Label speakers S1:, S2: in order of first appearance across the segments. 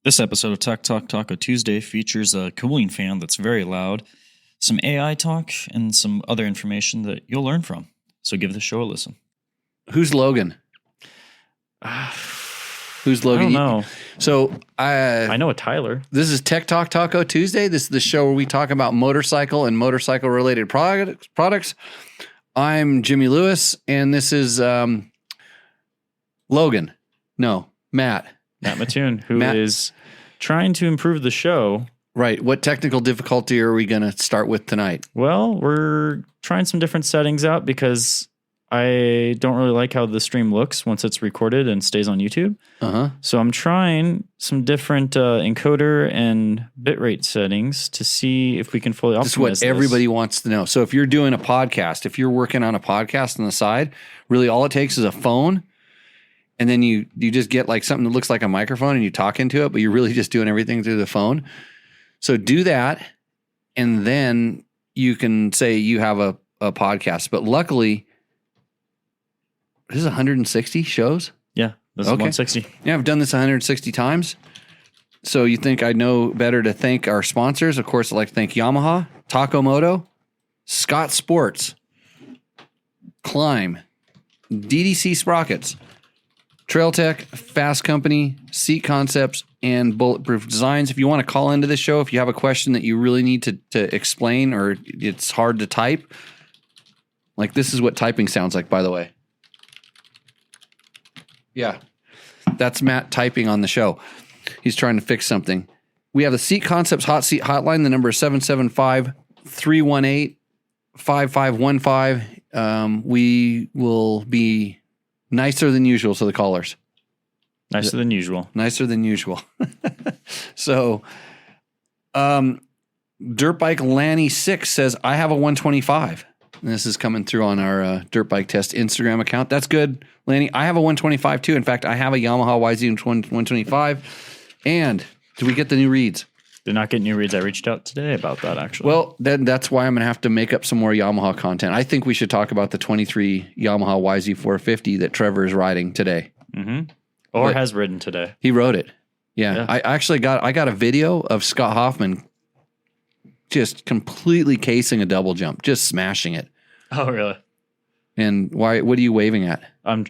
S1: This episode of Tech Talk Taco Tuesday features a cooling fan that's very loud, some AI talk, and some other information that you'll learn from. So give the show a listen.
S2: Who's Logan? Who's Logan?
S1: I don't know.
S2: So
S1: I know a Tyler.
S2: This is Tech Talk Taco Tuesday. This is the show where we talk about motorcycle and motorcycle-related products. I'm Jimmy Lewis, and this is Logan. No, Matt
S1: Mattoon, who is trying to improve the show.
S2: Right. What technical difficulty are we going to start with tonight?
S1: Well, we're trying some different settings out because I don't really like how the stream looks once it's recorded and stays on YouTube. So I'm trying some different encoder and bitrate settings to see if we can fully optimize this.
S2: This is what everybody wants to know. So if you're doing a podcast, if you're working on a podcast on the side, really all it takes is a phone. And then you just get like something that looks like a microphone and you talk into it, but you're really just doing everything through the phone. So do that. And then you can say you have a podcast. But luckily, this is 160 shows?
S1: Yeah, this is 160.
S2: Yeah, I've done this 160 times. So you think I know better to thank our sponsors. Of course, I'd like to thank Yamaha, Moto, Scott Sports, Climb, DDC Sprockets, Trail Tech, Fasst Company, Seat Concepts, and Bulletproof Designs. If you want to call into the show, if you have a question that you really need to explain or it's hard to type, like this is what typing sounds like, by the way. Yeah, that's Matt typing on the show. He's trying to fix something. We have the Seat Concepts Hot Seat Hotline. The number is 775-318-5515. We will be nicer than usual to the callers.
S1: Nicer than usual.
S2: Nicer than usual. So, Dirt Bike Lanny 6 says, I have a 125. And this is coming through on our Dirt Bike Test Instagram account. That's good, Lanny. I have a 125 too. In fact, I have a Yamaha YZ 125. And did we get the new reeds?
S1: Did not get new reeds. I reached out today about that, actually.
S2: Well, then that's why I'm going to have to make up some more Yamaha content. I think we should talk about the 23 Yamaha YZ450 that Trevor is riding today.
S1: Mm-hmm. Or has ridden today.
S2: He rode it. Yeah. I actually got a video of Scott Hoffman just completely casing a double jump, just smashing it.
S1: Oh, really?
S2: And why? What are you waving at?
S1: I'm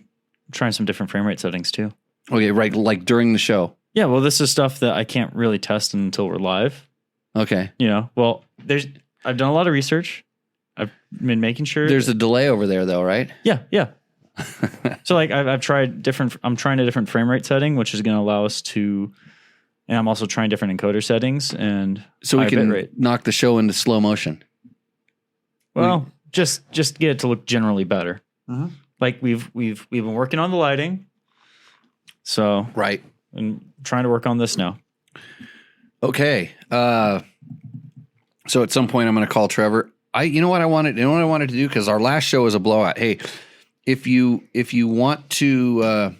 S1: trying some different frame rate settings, too.
S2: Okay, right, like during the show.
S1: Yeah, well, this is stuff that I can't really test until we're live.
S2: Okay.
S1: You know, well, I've done a lot of research. I've been making sure.
S2: There's a delay over there, though, right?
S1: Yeah. So, like, I'm trying a different frame rate setting, which is going to allow us to, and I'm also trying different encoder settings and
S2: so we can knock the show into slow motion.
S1: Well, just get it to look generally better. Mm-hmm. Like we've been working on the lighting, so
S2: right.
S1: And trying to work on this now. Okay.
S2: So at some point I'm going to call Trevor. You know what I wanted to do? Because our last show was a blowout. Hey, if you want to,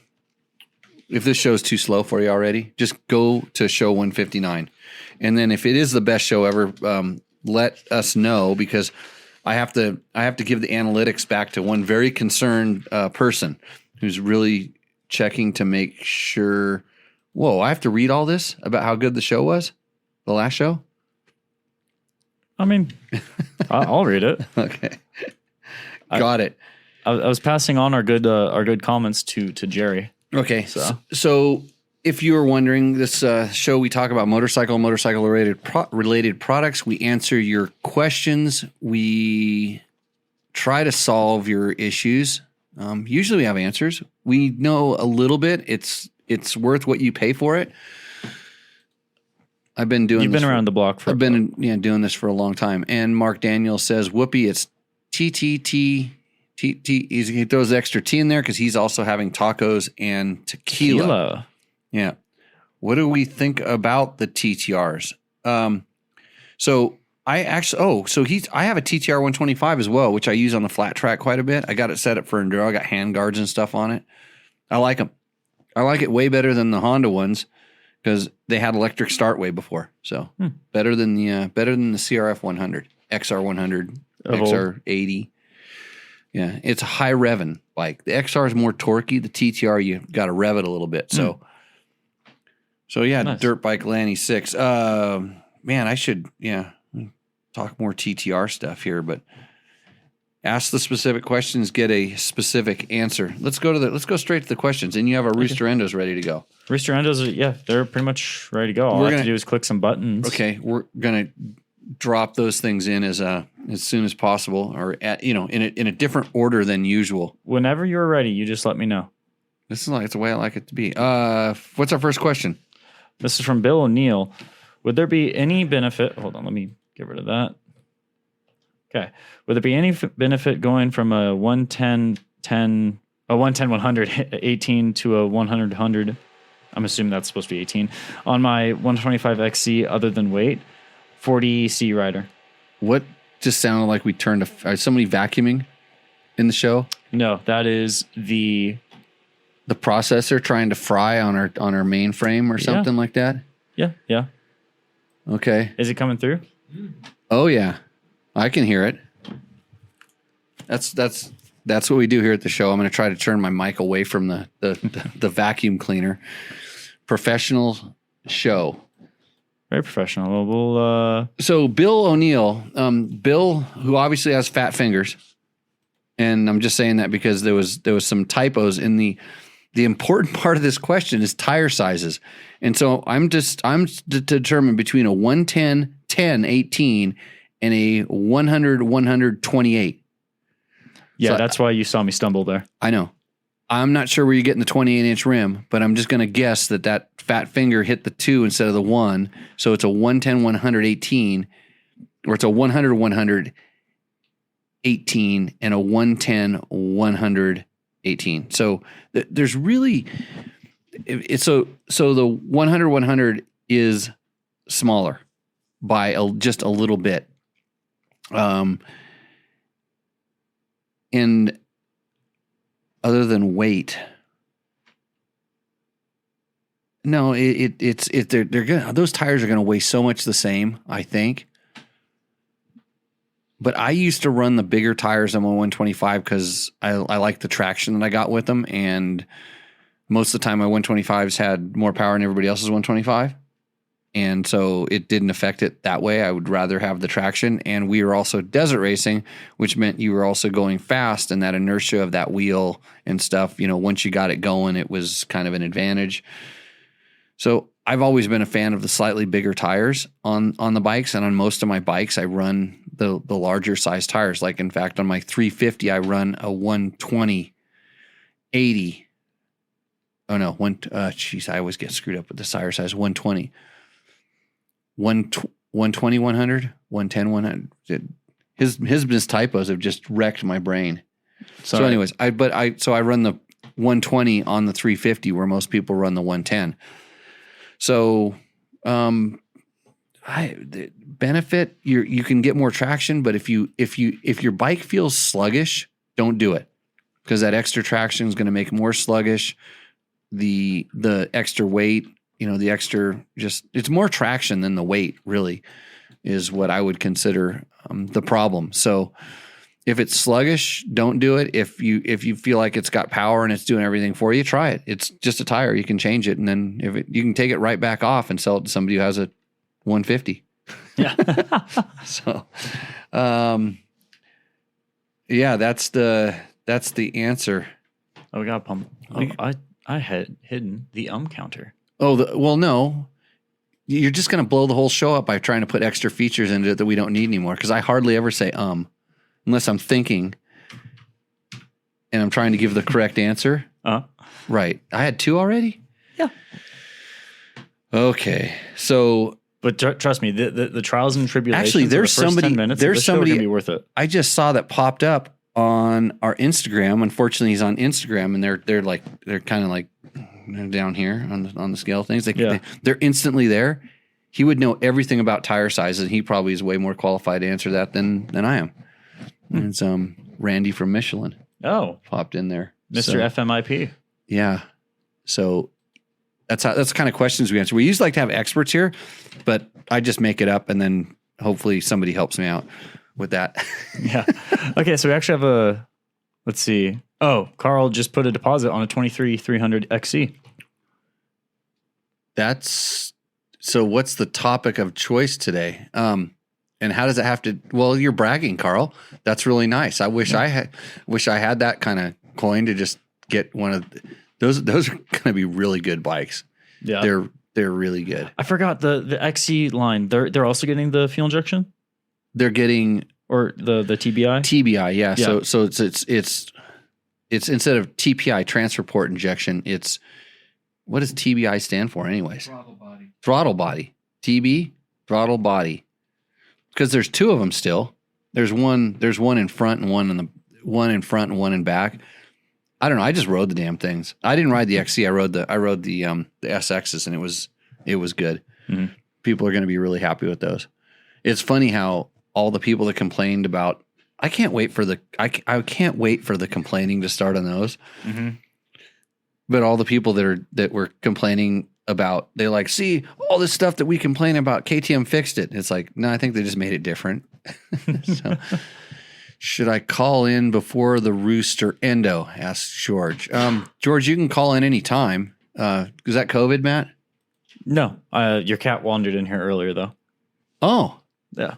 S2: if this show is too slow for you already, just go to show 159. And then if it is the best show ever, let us know, because I have to give the analytics back to one very concerned person who's really checking to make sure. Whoa, I have to read all this about how good the show was? The last show?
S1: I mean, I'll read it.
S2: Okay. Got it.
S1: I was passing on our good comments to Jerry.
S2: Okay. So if you were wondering, this show we talk about motorcycle related products. We answer your questions. We try to solve your issues. Usually we have answers. We know a little bit. It's worth what you pay for it. You've
S1: been around the block for.
S2: I've been doing this for a long time. And Mark Daniel says, "Whoopee, it's TTT." He throws the extra T in there because he's also having tacos and tequila. Yeah. What do we think about the TTRs? So I have a TTR 125 as well, which I use on the flat track quite a bit. I got it set up for enduro. I got hand guards and stuff on it. I like them. I like it way better than the Honda ones because they had electric start way before. So better than the CRF 100, XR 100, XR 80. Yeah, it's a high revving bike. The XR is more torquey. The TTR, you got to rev it a little bit. So So yeah, nice. Dirt bike Lanny 6. Man, I should talk more TTR stuff here, but ask the specific questions, get a specific answer. Let's go straight to the questions. And you have our Rooster Endos ready to go.
S1: Rooster Endos, they're pretty much ready to go. All I have to do is click some buttons.
S2: Okay, we're gonna drop those things in as soon as possible, or in a different order than usual.
S1: Whenever you're ready, you just let me know.
S2: This is it's the way I like it to be. What's our first question?
S1: This is from Bill O'Neill. Would there be any benefit? Hold on, let me get rid of that. Okay. Would there be any benefit going from a 110 100 18 to a 100 100? I'm assuming that's supposed to be 18 on my 125 XC other than weight. 40C rider.
S2: What just sounded like we turned somebody vacuuming in the show?
S1: No, that is the
S2: processor trying to fry on our mainframe or something like that.
S1: Yeah.
S2: Okay.
S1: Is it coming through?
S2: Oh yeah, I can hear it. That's what we do here at the show. I'm going to try to turn my mic away from the vacuum cleaner. Professional show.
S1: Very professional.
S2: So Bill O'Neill, Bill, who obviously has fat fingers, and I'm just saying that because there was some typos in the important part of this question is tire sizes. And so I'm determined between a 110 10 18 and a 100 100 28.
S1: Yeah,
S2: so
S1: that's why you saw me stumble there.
S2: I know. I'm not sure where you're getting the 28-inch rim, but I'm just going to guess that fat finger hit the 2 instead of the 1. So it's a 110 118, or it's a 100 100 18 and a 110 100 18. So there's really so the 100 100 is smaller by just a little bit. And other than weight, no, they're gonna, those tires are gonna weigh so much the same, I think. But I used to run the bigger tires on my 125 because I like the traction that I got with them, and most of the time my 125s had more power than everybody else's 125. And so it didn't affect it that way. I would rather have the traction. And we were also desert racing, which meant you were also going fast, and that inertia of that wheel and stuff, once you got it going, it was kind of an advantage. So I've always been a fan of the slightly bigger tires on the bikes. And on most of my bikes, I run the larger size tires. Like, in fact, on my 350, I run a 120 80. Oh no, I always get screwed up with the tire size. 120. 120 100, 110 100. His typos have just wrecked my brain. Sorry. So anyways, I run the 120 on the 350 where most people run the 110. So the benefit, you can get more traction, but if your bike feels sluggish, don't do it, because that extra traction is going to make it more sluggish. The extra weight, the extra, it's more traction than the weight, really, is what I would consider the problem. So if it's sluggish, don't do it. If you feel like it's got power and it's doing everything for you, try it. It's just a tire. You can change it, and then you can take it right back off and sell it to somebody who has a 150.
S1: Yeah.
S2: So, yeah, that's the answer.
S1: Oh, we got pump. I had hidden the counter.
S2: Oh, well, no. You're just going to blow the whole show up by trying to put extra features into it that we don't need anymore, because I hardly ever say unless I'm thinking and I'm trying to give the correct answer. Right. I had 2 already?
S1: Yeah.
S2: Okay. So...
S1: But trust me, the trials and tribulations.
S2: Actually, there's somebody.
S1: 10 minutes
S2: there's somebody
S1: gonna be worth it.
S2: I just saw that popped up on our Instagram. Unfortunately, he's on Instagram, and they're kind of like down here on the scale of things. They're instantly there. He would know everything about tire sizes, and he probably is way more qualified to answer that than I am. And it's Randy from Michelin.
S1: Oh,
S2: popped in there,
S1: Mr. FMIP.
S2: Yeah. So. That's the kind of questions we answer. We usually like to have experts here, but I just make it up, and then hopefully somebody helps me out with that.
S1: Yeah. Okay, so we actually have let's see. Oh, Carl just put a deposit on a 23 300 XC.
S2: So what's the topic of choice today? And how does it have to? Well, you're bragging, Carl. That's really nice. I wish I had that kind of coin to just get one of those. Those are going to be really good bikes. Yeah, they're really good.
S1: I forgot the XC line. They're also getting the fuel injection.
S2: They're getting
S1: or the TBI.
S2: TBI, yeah. So it's instead of TPI, transfer port injection. It's what does TBI stand for, anyways? Throttle body. TB throttle body. Because there's two of them still. There's one in front and one in front and one in back. I don't know. I just rode the damn things. I didn't ride the XC. I rode the SXs, and it was good. Mm-hmm. People are going to be really happy with those. It's funny how all the people that complained about I can't wait for the complaining to start on those. Mm-hmm. But all the people that were complaining about, they like, see all this stuff that we complain about, KTM fixed it. It's like, no, I think they just made it different. So, should I call in before the rooster endo? Asks George. George, you can call in any time. Is that COVID, Matt?
S1: No, your cat wandered in here earlier though.
S2: Oh,
S1: yeah.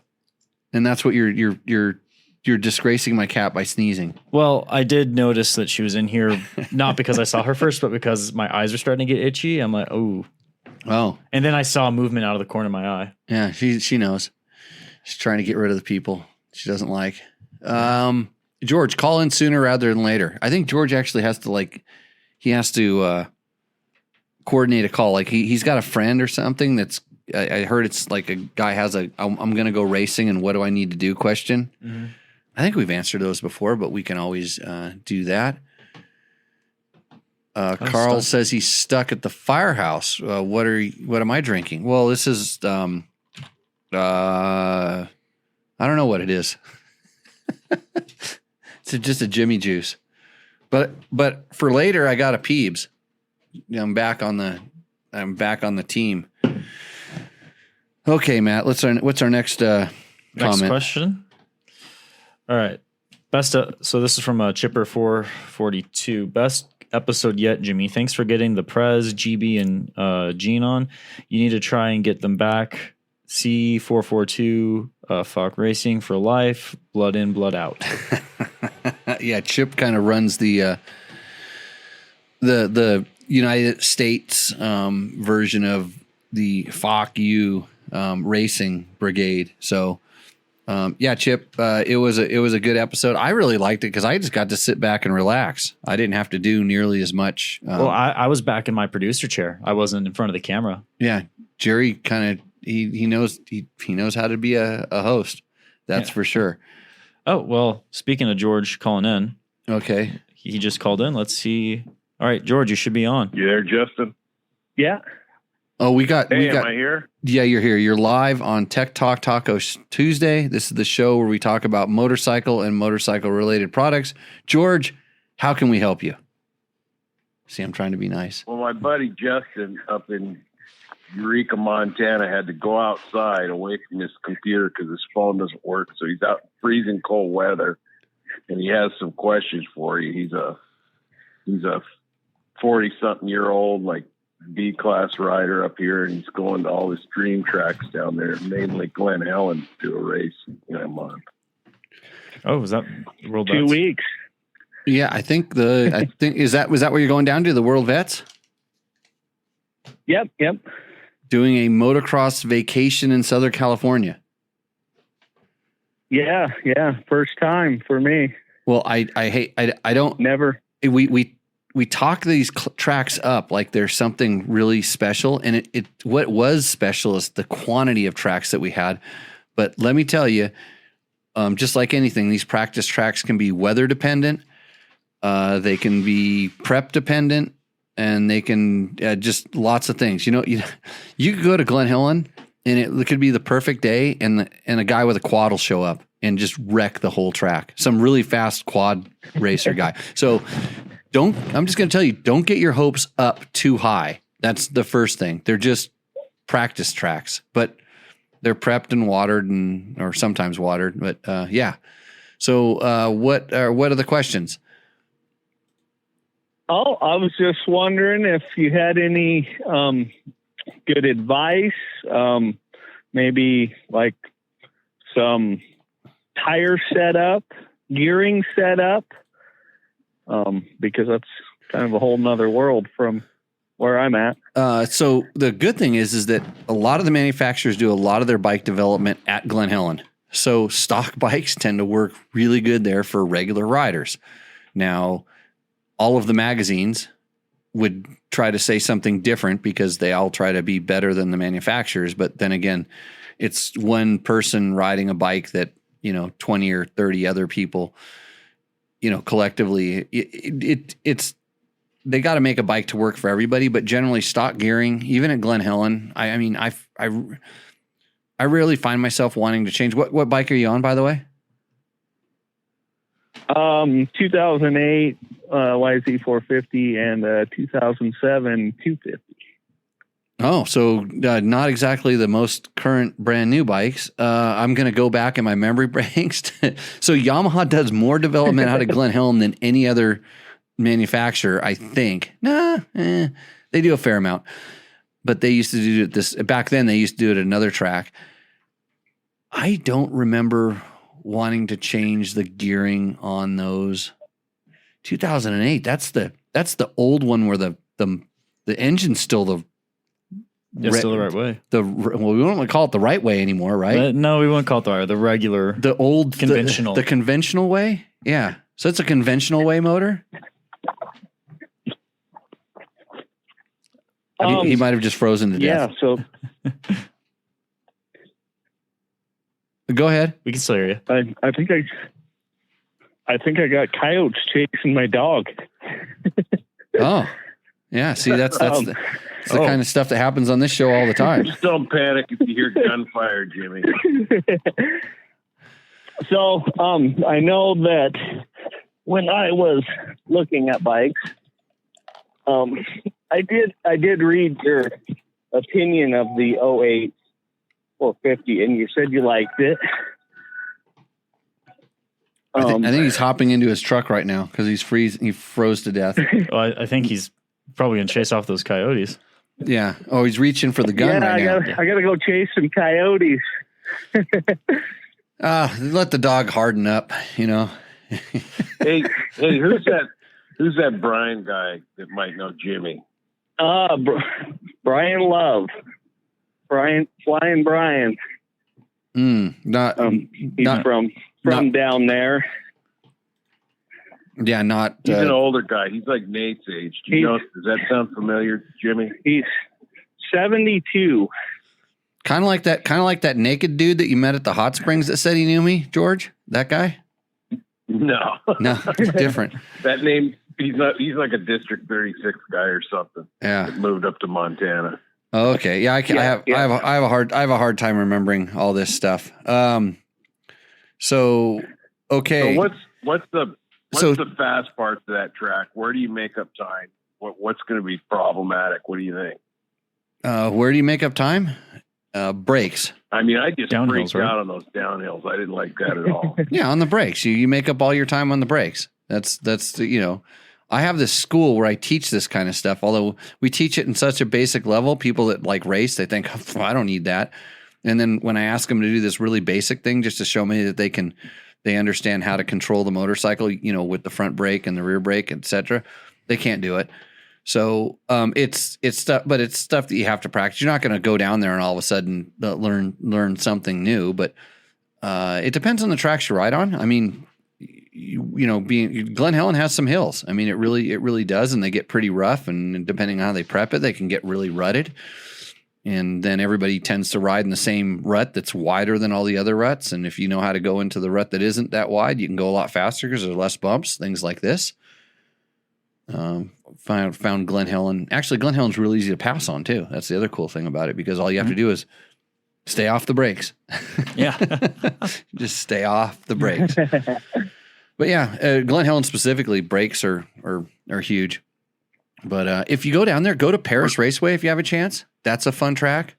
S2: And that's what you're disgracing my cat by sneezing.
S1: Well, I did notice that she was in here, not because I saw her first, but because my eyes were starting to get itchy. I'm like, oh. And then I saw a movement out of the corner of my eye.
S2: Yeah, she knows. She's trying to get rid of the people she doesn't like. George, call in sooner rather than later. I think George actually has to coordinate a call. Like he's got a friend or something that's, I heard it's like a guy has I'm going to go racing and what do I need to do question. Mm-hmm. I think we've answered those before, but we can always do that. Carl says he's stuck at the firehouse. What am I drinking? Well, this is, I don't know what it is. It's just a Jimmy juice, but for later, I got a Peebs. I'm back on the team. Okay, Matt, what's our next comment?
S1: Next question. All right. So this is from Chipper 442. Best episode yet, Jimmy. Thanks for getting the Prez, GB, and Gene on. You need to try and get them back. C442, Falk Racing for life. Blood in, blood out.
S2: Yeah, Chip kind of runs the United States version of the Falk U racing brigade. So. Yeah, Chip, it was a good episode. I really liked it because I just got to sit back and relax. I didn't have to do nearly as much.
S1: Well, I was back in my producer chair. I wasn't in front of the camera.
S2: Yeah, Jerry kind of he knows how to be a host. That's for sure.
S1: Oh, well, speaking of George calling in.
S2: Okay.
S1: He just called in. Let's see. All right, George, you should be on.
S3: You there, Justin? Yeah.
S2: Oh, we got.
S3: Am I here?
S2: Yeah, you're here. You're live on Tech Talk Taco Tuesday. This is the show where we talk about motorcycle and motorcycle related products. George, how can we help you? See, I'm trying to be nice.
S3: Well, my buddy Justin up in Eureka, Montana, had to go outside away from his computer because his phone doesn't work. So he's out in freezing cold weather, and he has some questions for you. He's a 40-something-year-old, like, B-class rider up here, and he's going to all his dream tracks down there, mainly Glen Helen, to do a race in a month.
S1: Oh, is that World
S3: 2 weeks?
S2: Yeah, I think was that where you're going down to, the World Vets?
S3: Yep.
S2: Doing a motocross vacation in Southern California.
S3: Yeah, first time for me.
S2: Well, I don't
S3: never.
S2: We talk these tracks up like there's something really special, and what was special is the quantity of tracks that we had. But let me tell you, just like anything, these practice tracks can be weather dependent, they can be prep dependent, and they can just lots of things. You could go to Glen Helen, and it could be the perfect day, and a guy with a quad will show up and just wreck the whole track. Some really fast quad racer guy. So. I'm just going to tell you, don't get your hopes up too high. That's the first thing. They're just practice tracks, but they're prepped and watered or sometimes watered. But yeah. So what are the questions?
S3: Oh, I was just wondering if you had any
S4: good advice. Maybe like some tire setup, gearing setup, because that's kind of a whole nother world from where I'm at.
S2: So the good thing is that a lot of the manufacturers do a lot of their bike development at Glen Helen. So stock bikes tend to work really good there for regular riders. Now, all of the magazines would try to say something different because they all try to be better than the manufacturers. But then again, it's one person riding a bike that, 20 or 30 other people, collectively, it's they got to make a bike to work for everybody. But generally, stock gearing, even at Glen Helen, I rarely find myself wanting to change. What bike are you on, by the way?
S4: 2008 YZ450 and 2007 250.
S2: Oh, so not exactly the most current brand new bikes. I'm going to go back in my memory banks. So Yamaha does more development out of Glen Helen than any other manufacturer, I think. They do a fair amount. But they used to do this back then. They used to do it at another track. I don't remember wanting to change the gearing on those. 2008. That's the old one where the engine's still the
S1: still the right way.
S2: We don't want to call it the right way anymore, right?
S1: But no, we won't call it the regular,
S2: the old
S1: conventional,
S2: the conventional way. Yeah, so it's a conventional way motor. He might have just frozen to death.
S4: Yeah. So
S2: go ahead.
S1: We can still hear you.
S4: I think I got coyotes chasing my dog.
S2: Oh, yeah. See, that's the kind of stuff that happens on this show all the time.
S3: Just don't panic if you hear gunfire, Jimmy.
S4: So, I know that when I was looking at bikes, I did read your opinion of the 08 450, and you said you liked it.
S2: I think he's hopping into his truck right now because he's freezing. He froze to death.
S1: Well, I think he's probably gonna chase off those coyotes.
S2: Yeah. Oh, he's reaching for the gun right now.
S4: I gotta go chase some coyotes.
S2: Let the dog harden up.
S3: Hey, who's that Brian guy that might know Jimmy?
S4: Brian Love. Flying Brian. He's from down there.
S2: Yeah, not.
S3: He's an older guy. He's like Nate's age. Does that sound familiar, Jimmy?
S4: He's 72.
S2: Kind of like that naked dude that you met at the hot springs that said he knew me, George. That guy?
S3: No,
S2: it's different.
S3: That name. He's like a District 36 guy or something.
S2: Yeah,
S3: that moved up to Montana.
S2: Oh, okay. Yeah, I have a hard time remembering all this stuff. So okay.
S3: So what's the fast parts of that track? Where do you make up time? What's going to be problematic? What do you think?
S2: Where do you make up time? Brakes.
S3: I just freaked out on those downhills. I didn't like that at all.
S2: Yeah, on the brakes. You make up all your time on the brakes. That's I have this school where I teach this kind of stuff. Although we teach it in such a basic level, people that like race, they think, oh, I don't need that. And then when I ask them to do this really basic thing, just to show me that they understand how to control the motorcycle, with the front brake and the rear brake, etc., they can't do it. So it's stuff, but it's stuff that you have to practice. You're not going to go down there and all of a sudden learn something new. But it depends on the tracks you ride on. Glen Helen has some hills. It really does, and they get pretty rough. And depending on how they prep it, they can get really rutted. And then everybody tends to ride in the same rut that's wider than all the other ruts. And if you know how to go into the rut that isn't that wide, you can go a lot faster because there's less bumps, things like this. Found Glen Helen. Actually, Glen Helen's really easy to pass on too. That's the other cool thing about it, because all you have to do is stay off the brakes.
S1: Yeah.
S2: Just stay off the brakes. But yeah, Glen Helen specifically, brakes are huge. But if you go down there, go to Paris Raceway if you have a chance. That's a fun track.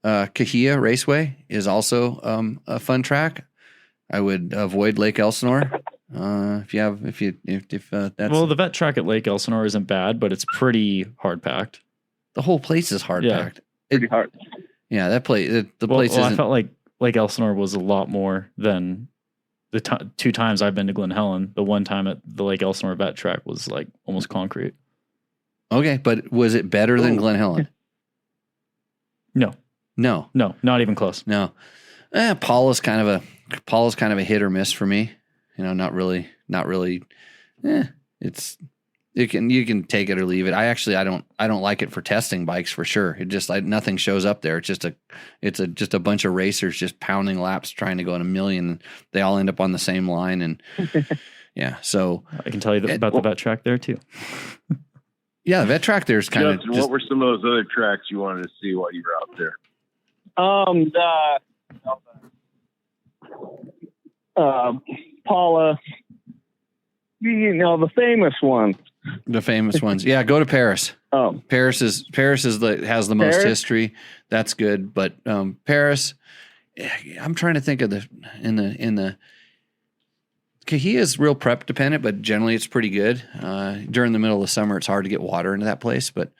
S2: Cahuilla Raceway is also a fun track. I would avoid Lake Elsinore if that's.
S1: Well, the vet track at Lake Elsinore isn't bad, but it's pretty hard packed.
S2: The whole place is hard packed.
S4: pretty hard.
S2: Yeah, that place. The place isn't.
S1: I felt like Lake Elsinore was a lot more than the 2 times I've been to Glen Helen. The one time at the Lake Elsinore vet track was like almost concrete.
S2: Okay, but was it better than Glen Helen?
S1: No, not even close.
S2: No. Paula's kind of a hit or miss for me. Not really. You can take it or leave it. I don't like it for testing bikes for sure. It just nothing shows up there. It's just a bunch of racers just pounding laps trying to go in a million. And they all end up on the same line, and yeah. So
S1: I can tell you about the vet track there too.
S2: Yeah, the vet track there's kind of.
S3: What were some of those other tracks you wanted to see while you were out there?
S4: Paula, the famous one.
S2: The famous ones. Yeah, go to Paris.
S4: Oh,
S2: Paris has the most history. That's good. But Paris, I'm trying to think of he is real prep dependent, but generally it's pretty good. During the middle of the summer, it's hard to get water into that place. But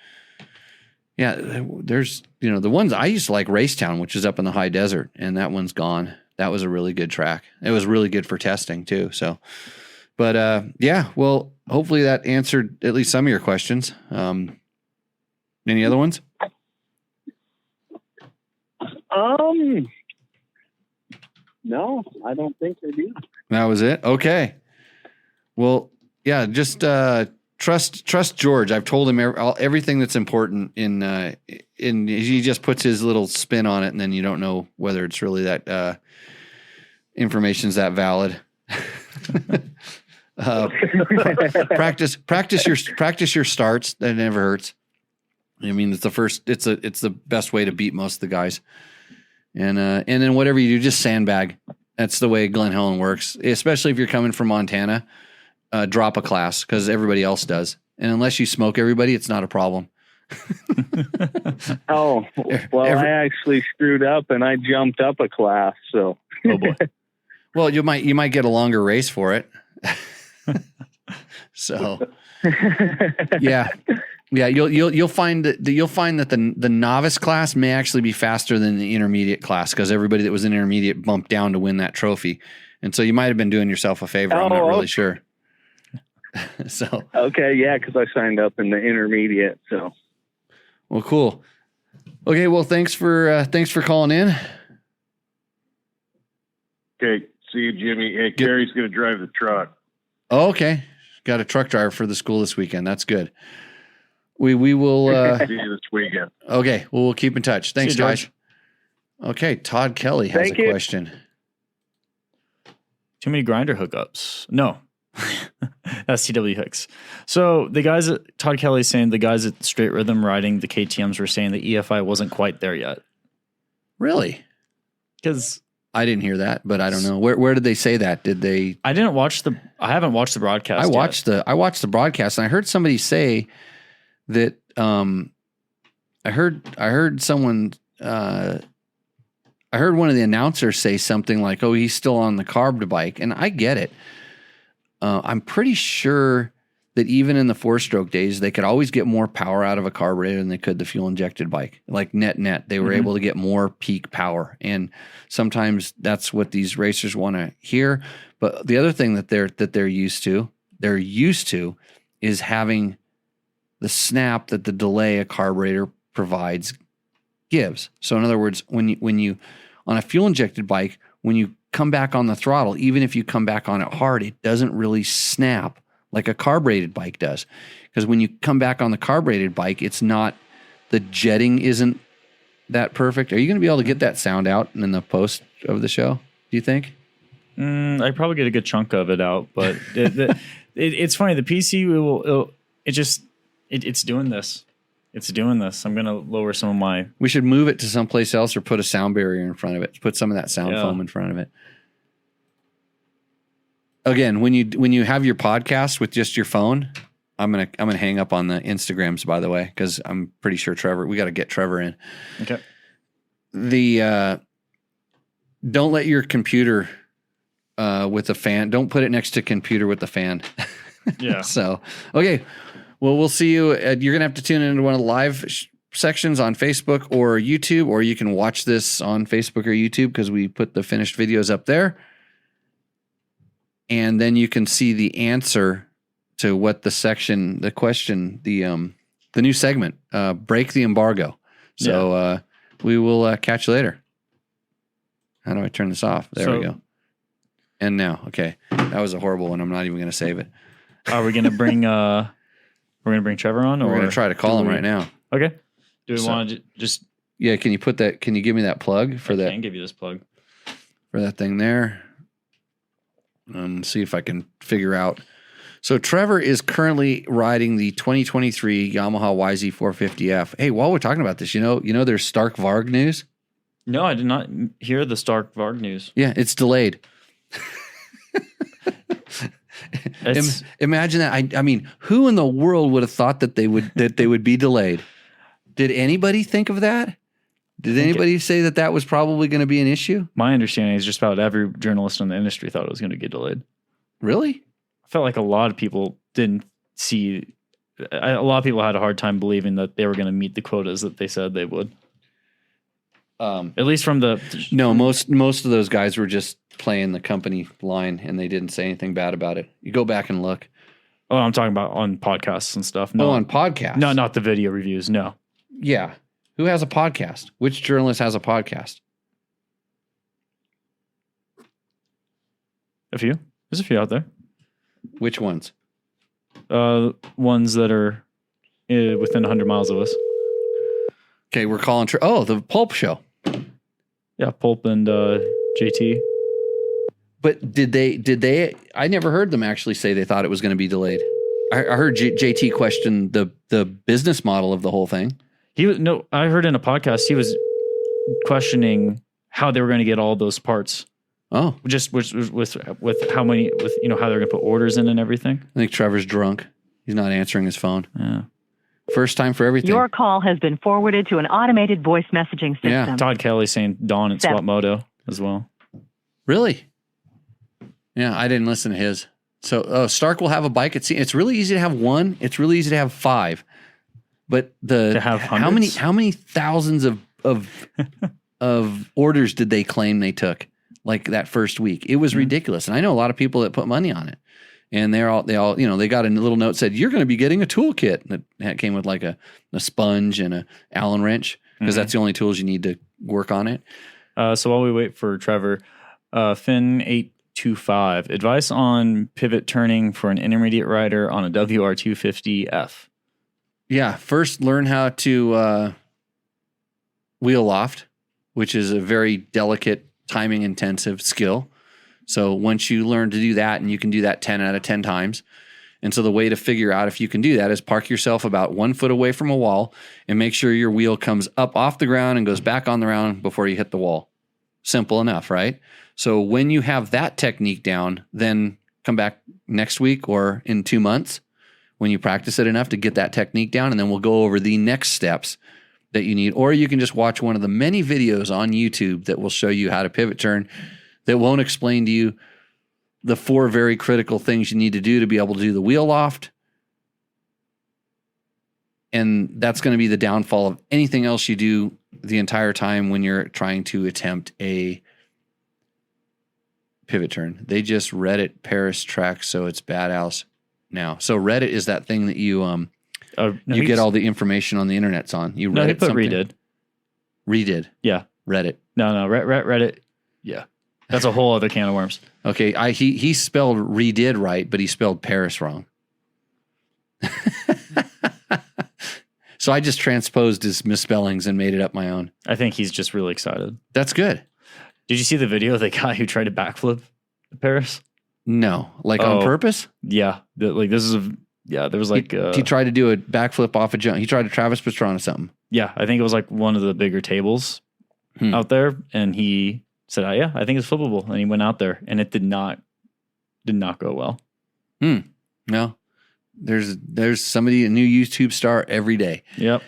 S2: yeah, there's, the ones I used to like, Racetown, which is up in the high desert, and that one's gone. That was a really good track. It was really good for testing too. So, but yeah, well, hopefully that answered at least some of your questions. Any other ones?
S4: No, I don't think they do.
S2: That was it. Okay. Well, yeah, just trust George. I've told him everything that's important in he just puts his little spin on it, and then you don't know whether it's really that information's that valid. Practice your starts. That never hurts. I mean, it's the best way to beat most of the guys. And then whatever you do, just sandbag. That's the way Glen Helen works, especially if you're coming from Montana. Drop a class because everybody else does. And unless you smoke everybody, it's not a problem.
S4: Oh, well, I actually screwed up and I jumped up a class. So,
S2: oh boy. Well, you might get a longer race for it. So, yeah. You'll find that the novice class may actually be faster than the intermediate class because everybody that was in intermediate bumped down to win that trophy, and so you might have been doing yourself a favor. I'm not really sure. So
S4: okay, yeah, because I signed up in the intermediate. So,
S2: well, cool. Okay, well, thanks for calling in.
S3: Okay, see you, Jimmy. Hey, Carrie's going to drive the truck.
S2: Oh, okay, got a truck driver for the school this weekend. That's good. We will
S3: see you this weekend.
S2: Okay, well, we'll keep in touch. Thanks, guys. Okay, Todd Kelly has a question.
S1: Too many grinder hookups. No. That's TW Hicks. So Todd Kelly's saying the guys at Straight Rhythm riding the KTMs were saying the EFI wasn't quite there yet.
S2: Really?
S1: Because
S2: I didn't hear that, but I don't know. Where did they say that? Did they? I haven't watched the broadcast. I watched the broadcast, and I heard somebody say that. I heard someone. I heard one of the announcers say something like, "Oh, he's still on the carbed bike," and I get it. I'm pretty sure that even in the 4-stroke days, they could always get more power out of a carburetor than they could the fuel injected bike. Like net, they were able to get more peak power, and sometimes that's what these racers want to hear. But the other thing that they're used to is having the snap that the delay a carburetor provides gives. So in other words, when you on a fuel injected bike, when you come back on the throttle, even if you come back on it hard, it doesn't really snap like a carbureted bike does. Because when you come back on the carbureted bike, the jetting isn't that perfect. Are you going to be able to get that sound out in the post of the show, do you think?
S1: I probably get a good chunk of it out, but it's funny. The PC it's doing this. It's doing this. I'm going to lower some of my...
S2: We should move it to someplace else or put a sound barrier in front of it. Put some of that sound foam in front of it. Again, when you have your podcast with just your phone, I'm gonna hang up on the Instagrams, by the way, because I'm pretty sure we got to get Trevor in.
S1: Okay.
S2: Don't let your computer with a fan. Don't put it next to computer with the fan.
S1: Yeah.
S2: So okay. Well, we'll see you. You're going to have to tune into one of the live sections on Facebook or YouTube, or you can watch this on Facebook or YouTube because we put the finished videos up there. And then you can see the answer to what the question, the new segment, break the embargo. So we will catch you later. How do I turn this off? There we go. And now, okay, that was a horrible one. I'm not even going to save it.
S1: Are we going to bring? We're going to bring Trevor on, or
S2: we're going to try to call him right now.
S1: Okay. Do we want to just?
S2: Yeah. Can you put that? Can you give me that plug for that?
S1: I can give you this plug
S2: for that thing there. See if I can figure out. So Trevor is currently riding the 2023 Yamaha YZ450F. Hey, while we're talking about this, you know, there's Stark Varg news.
S1: No, I did not hear the Stark Varg news.
S2: Yeah, it's delayed. Imagine that. I mean, who in the world would have thought that they would be delayed? Did anybody think of that? Did anybody say that was probably going to be an issue?
S1: My understanding is just about every journalist in the industry thought it was going to get delayed.
S2: Really?
S1: I felt like a lot of people didn't see. A lot of people had a hard time believing that they were going to meet the quotas that they said they would. At least from the
S2: most of those guys were just playing the company line, and they didn't say anything bad about it. You go back and look.
S1: Oh, I'm talking about on podcasts and stuff. No,
S2: on podcasts.
S1: No, not the video reviews. No.
S2: Yeah. Who has a podcast? Which journalist has a podcast?
S1: A few. There's a few out there.
S2: Which ones?
S1: Ones that are within 100 miles of us.
S2: Okay, we're calling. The Pulp Show.
S1: Yeah, Pulp and JT.
S2: But did they? I never heard them actually say they thought it was going to be delayed. I heard JT question the business model of the whole thing.
S1: I heard in a podcast he was questioning how they were going to get all those parts.
S2: Oh,
S1: just with how many, how they're going to put orders in and everything.
S2: I think Trevor's drunk. He's not answering his phone.
S1: Yeah.
S2: First time for everything.
S5: Your call has been forwarded to an automated voice messaging system.
S2: Yeah.
S1: Todd Kelly saying Dawn at Swap Moto as well.
S2: Really? Yeah, I didn't listen to his. So Stark will have a bike. It's really easy to have one. It's really easy to have five. But
S1: to have hundreds?
S2: how many thousands of orders did they claim they took like that first week? It was ridiculous. And I know a lot of people that put money on it. And they all they got a little note said, you're going to be getting a toolkit that came with like a sponge and a Allen wrench because that's the only tools you need to work on it.
S1: So while we wait for Trevor, Finn825, advice on pivot turning for an intermediate rider on a WR250F.
S2: Yeah, first learn how to wheel loft, which is a very delicate, timing intensive skill. So once you learn to do that, and you can do that 10 out of 10 times. And so the way to figure out if you can do that is park yourself about 1 foot away from a wall and make sure your wheel comes up off the ground and goes back on the ground before you hit the wall. Simple enough, right? So when you have that technique down, then come back next week or in 2 months when you practice it enough to get that technique down, and then we'll go over the next steps that you need. Or you can just watch one of the many videos on YouTube that will show you how to pivot turn that won't explain to you the 4 very critical things you need to do to be able to do the wheel loft. And that's going to be the downfall of anything else you do the entire time when you're trying to attempt a pivot turn. They just Reddit Paris track, so it's badass now. So Reddit is that thing that you get all the information on the internet's on. You
S1: Reddit he put something.
S2: Redid.
S1: Yeah.
S2: Reddit.
S1: No, Reddit. Yeah. That's a whole other can of worms.
S2: Okay, he spelled redid right, but he spelled Paris wrong. So I just transposed his misspellings and made it up my own.
S1: I think he's just really excited.
S2: That's good.
S1: Did you see the video of the guy who tried to backflip to Paris?
S2: No, on purpose?
S1: Yeah, there was like
S2: he tried to do a backflip off a jump. He tried to Travis Pastrana something.
S1: Yeah, I think it was like one of the bigger tables out there, and he said, "Yeah, I think it's flippable," and he went out there, and it did not go well.
S2: No, there's somebody, a new YouTube star every day.
S1: Yep.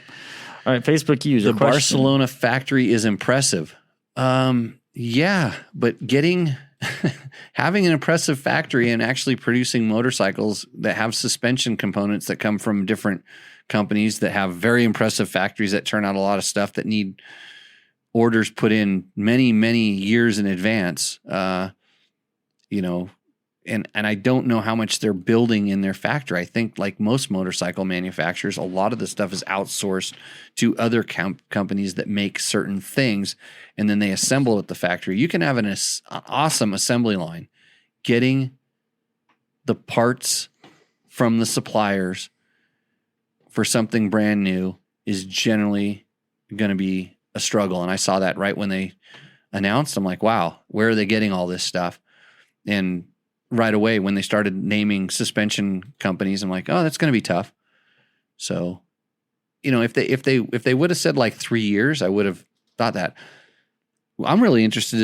S1: All right, Facebook user.
S2: The Barcelona factory is impressive. Yeah, but having an impressive factory and actually producing motorcycles that have suspension components that come from different companies that have very impressive factories that turn out a lot of stuff that need orders put in many, many years in advance. You know, and I don't know how much they're building in their factory. I think like most motorcycle manufacturers, a lot of the stuff is outsourced to other companies that make certain things, and then they assemble at the factory. You can have an awesome assembly line. Getting the parts from the suppliers for something brand new is generally going to be a struggle. And I saw that right when they announced. I'm like, wow, where are they getting all this stuff? And right away when they started naming suspension companies, I'm like, oh, that's going to be tough. So, you know, if they would have said like 3 years, I would have thought that. I'm really interested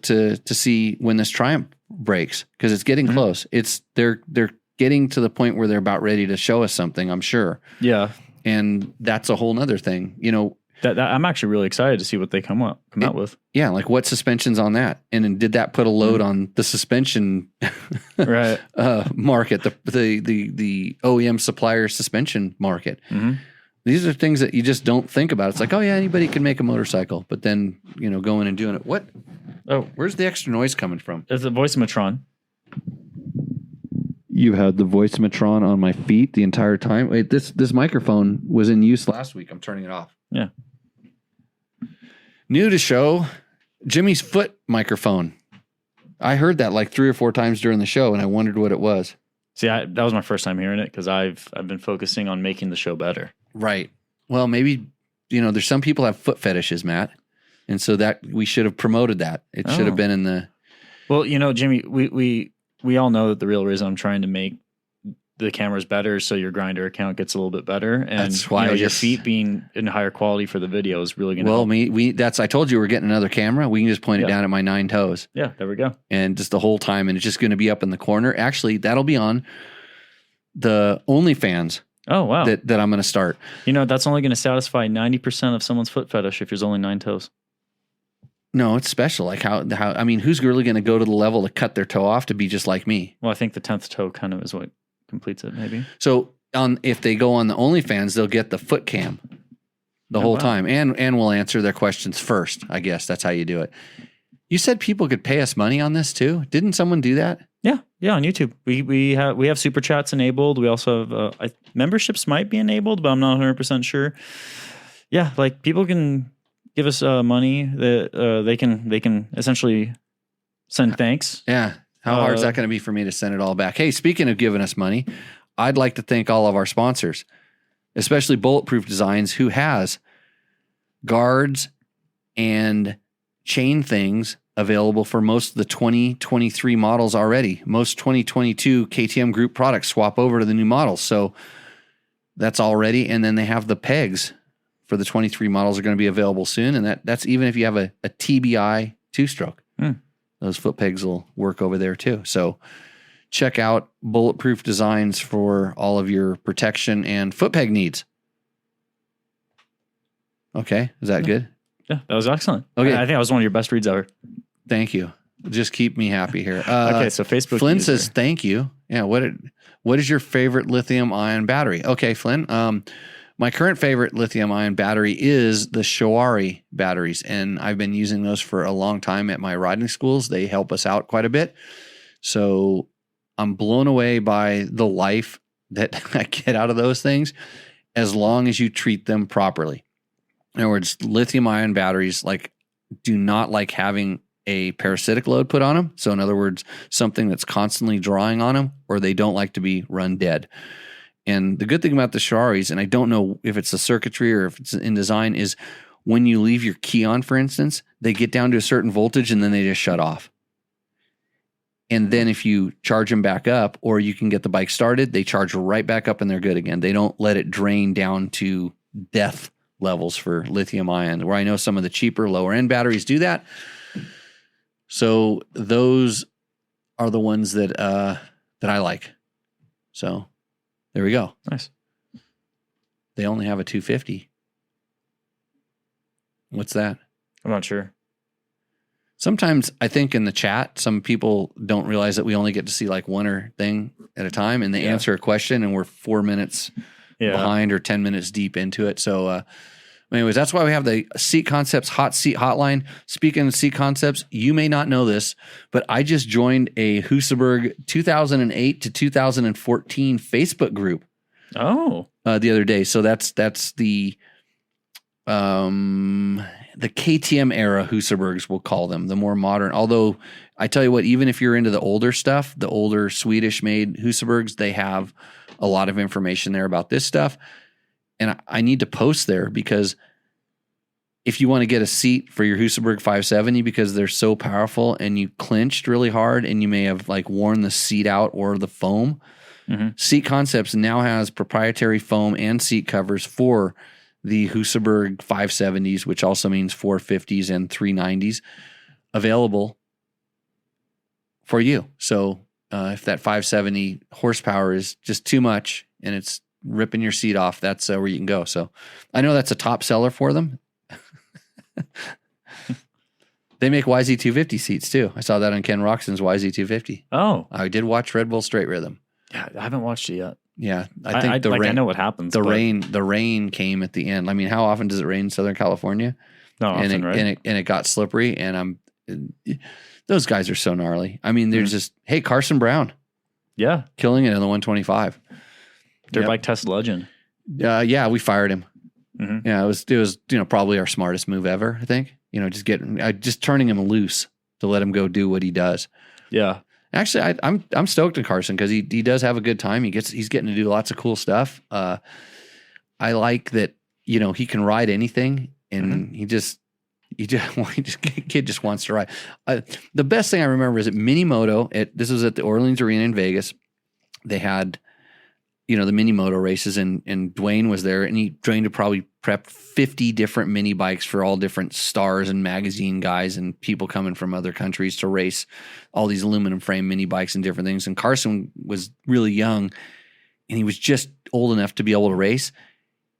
S2: to see when this Triumph breaks, because it's getting close. They're getting to the point where they're about ready to show us something, I'm sure.
S1: Yeah.
S2: And that's a whole nother thing, you know.
S1: That I'm actually really excited to see what they come out with.
S2: Yeah, like what suspension's on that, and then did that put a load on the suspension
S1: right
S2: market, the OEM supplier suspension market? Mm-hmm. These are things that you just don't think about. It's like, oh yeah, anybody can make a motorcycle, but then you know, going and doing it. What? Oh, where's the extra noise coming from?
S1: It's a Voice-O-Matron.
S2: You had the Voice-O-Matron on my feet the entire time. Wait, this microphone was in use last week. I'm turning it off.
S1: Yeah.
S2: New to show, Jimmy's foot microphone. I heard that like 3 or 4 times during the show, and I wondered what it was.
S1: See, that was my first time hearing it, because I've been focusing on making the show better.
S2: Right. Well, maybe, you know, there's some people have foot fetishes, Matt, and so that we should have promoted that. It should have been in the.
S1: Well, you know, Jimmy, we all know that the real reason I'm trying to make the cameras better so your grinder account gets a little bit better, and
S2: that's why
S1: your feet being in higher quality for the video is really going to
S2: help. I told you we're getting another camera. We can just point it down at my 9 toes.
S1: Yeah, there we go.
S2: And just the whole time, and it's just going to be up in the corner. Actually, that'll be on the OnlyFans.
S1: Oh wow,
S2: that I'm going to start.
S1: You know, that's only going to satisfy 90% of someone's foot fetish if there's only 9 toes.
S2: No, it's special. Like how I mean, who's really going to go to the level to cut their toe off to be just like me?
S1: Well, I think the 10th toe kind of is what completes it, maybe.
S2: So if they go on the OnlyFans, they'll get the foot cam the whole time, and we'll answer their questions first. I guess that's how you do it. You said people could pay us money on this too. Didn't someone do that?
S1: Yeah, on YouTube. We have super chats enabled. We also have memberships might be enabled, but I'm not 100% sure. Yeah, like people can give us money that they can essentially send thanks.
S2: Yeah. How hard is that going to be for me to send it all back? Hey, speaking of giving us money, I'd like to thank all of our sponsors, especially Bulletproof Designs, who has guards and chain things available for most of the 2023 models already. Most 2022 KTM Group products swap over to the new models. So that's already. And then they have the pegs for the 23 models are going to be available soon. And that's even if you have a TBI 2-stroke. Those foot pegs will work over there too. So check out Bulletproof Designs for all of your protection and foot peg needs. Okay. Is that good?
S1: Yeah, that was excellent.
S2: Okay.
S1: I think that was one of your best reads ever.
S2: Thank you. Just keep me happy here.
S1: Okay, so Facebook
S2: Flynn
S1: user
S2: says, thank you. Yeah. What is your favorite lithium ion battery? Okay, Flynn. My current favorite lithium ion battery is the Shawari batteries, and I've been using those for a long time at my riding schools. They help us out quite a bit. So I'm blown away by the life that I get out of those things as long as you treat them properly. In other words, lithium ion batteries do not like having a parasitic load put on them. So in other words, something that's constantly drawing on them, or they don't like to be run dead. And the good thing about the Shawaris, and I don't know if it's the circuitry or if it's in design, is when you leave your key on, for instance, they get down to a certain voltage and then they just shut off. And then if you charge them back up, or you can get the bike started, they charge right back up and they're good again. They don't let it drain down to death levels for lithium ion, where I know some of the cheaper lower end batteries do that. So those are the ones that I like. So there we go.
S1: Nice.
S2: They only have a 250. What's that?
S1: I'm not sure.
S2: Sometimes I think in the chat, some people don't realize that we only get to see like one thing at a time, and they answer a question and we're 4 minutes behind or 10 minutes deep into it. So, anyways, that's why we have the Seat Concepts Hot Seat Hotline. Speaking of Seat Concepts, you may not know this, but I just joined a Husaberg 2008 to 2014 Facebook group.
S1: Oh,
S2: the other day. So that's the KTM era Husabergs, we'll call them, the more modern. Although I tell you what, even if you're into the older stuff, the older Swedish made Husabergs, they have a lot of information there about this stuff. And I need to post there because if you want to get a seat for your Husaberg 570 because they're so powerful and you clinched really hard and you may have like worn the seat out or the foam, Seat Concepts now has proprietary foam and seat covers for the Husaberg 570s, which also means 450s and 390s, available for you. So if that 570 horsepower is just too much and it's ripping your seat off, that's where you can go. So I know that's a top seller for them. They make YZ250 seats too. I saw that on Ken Roxon's YZ250.
S1: Oh,
S2: I did watch Red Bull Straight Rhythm.
S1: Yeah, I haven't watched it yet.
S2: Yeah, I think the rain.
S1: I know what happens.
S2: The rain came at the end. I mean, how often does it rain in Southern California?
S1: Not often, right?
S2: And it got slippery. And those guys are so gnarly. I mean, they're just Carson Brown.
S1: Yeah,
S2: killing it in the 125.
S1: Dirt bike test legend.
S2: Yeah, we fired him.
S1: Mm-hmm.
S2: Yeah, it was probably our smartest move ever. I think just turning him loose to let him go do what he does.
S1: Yeah.
S2: Actually, I'm stoked on Carson because he does have a good time. He's getting to do lots of cool stuff. I like that he can ride anything, and kid just wants to ride. The best thing I remember is at Mini Moto. This was at the Orleans Arena in Vegas. They had the Mini Moto races, and Dwayne was there, and Dwayne had probably prepped 50 different mini bikes for all different stars and magazine guys and people coming from other countries to race all these aluminum frame mini bikes and different things. And Carson was really young, and he was just old enough to be able to race.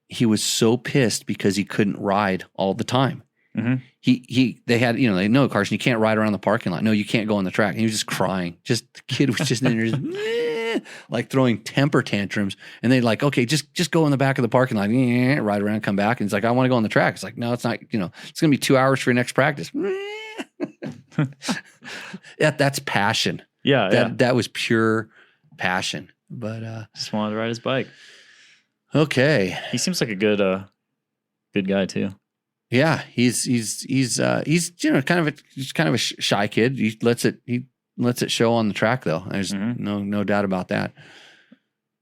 S2: He was so pissed because he couldn't ride all the time.
S1: Mm-hmm.
S2: They had, they know, Carson, you can't ride around the parking lot. No, you can't go on the track. And he was just crying. The kid was just in there, like throwing temper tantrums. And they'd like, okay, just go in the back of the parking lot, ride around, come back. And he's like, I want to go on the track. It's like, no, it's not, it's going to be 2 hours for your next practice. That's passion.
S1: Yeah.
S2: That was pure passion. But,
S1: just wanted to ride his bike.
S2: Okay.
S1: He seems like a good guy too.
S2: Yeah, he's kind of a shy kid. He lets it show on the track though. There's no doubt about that.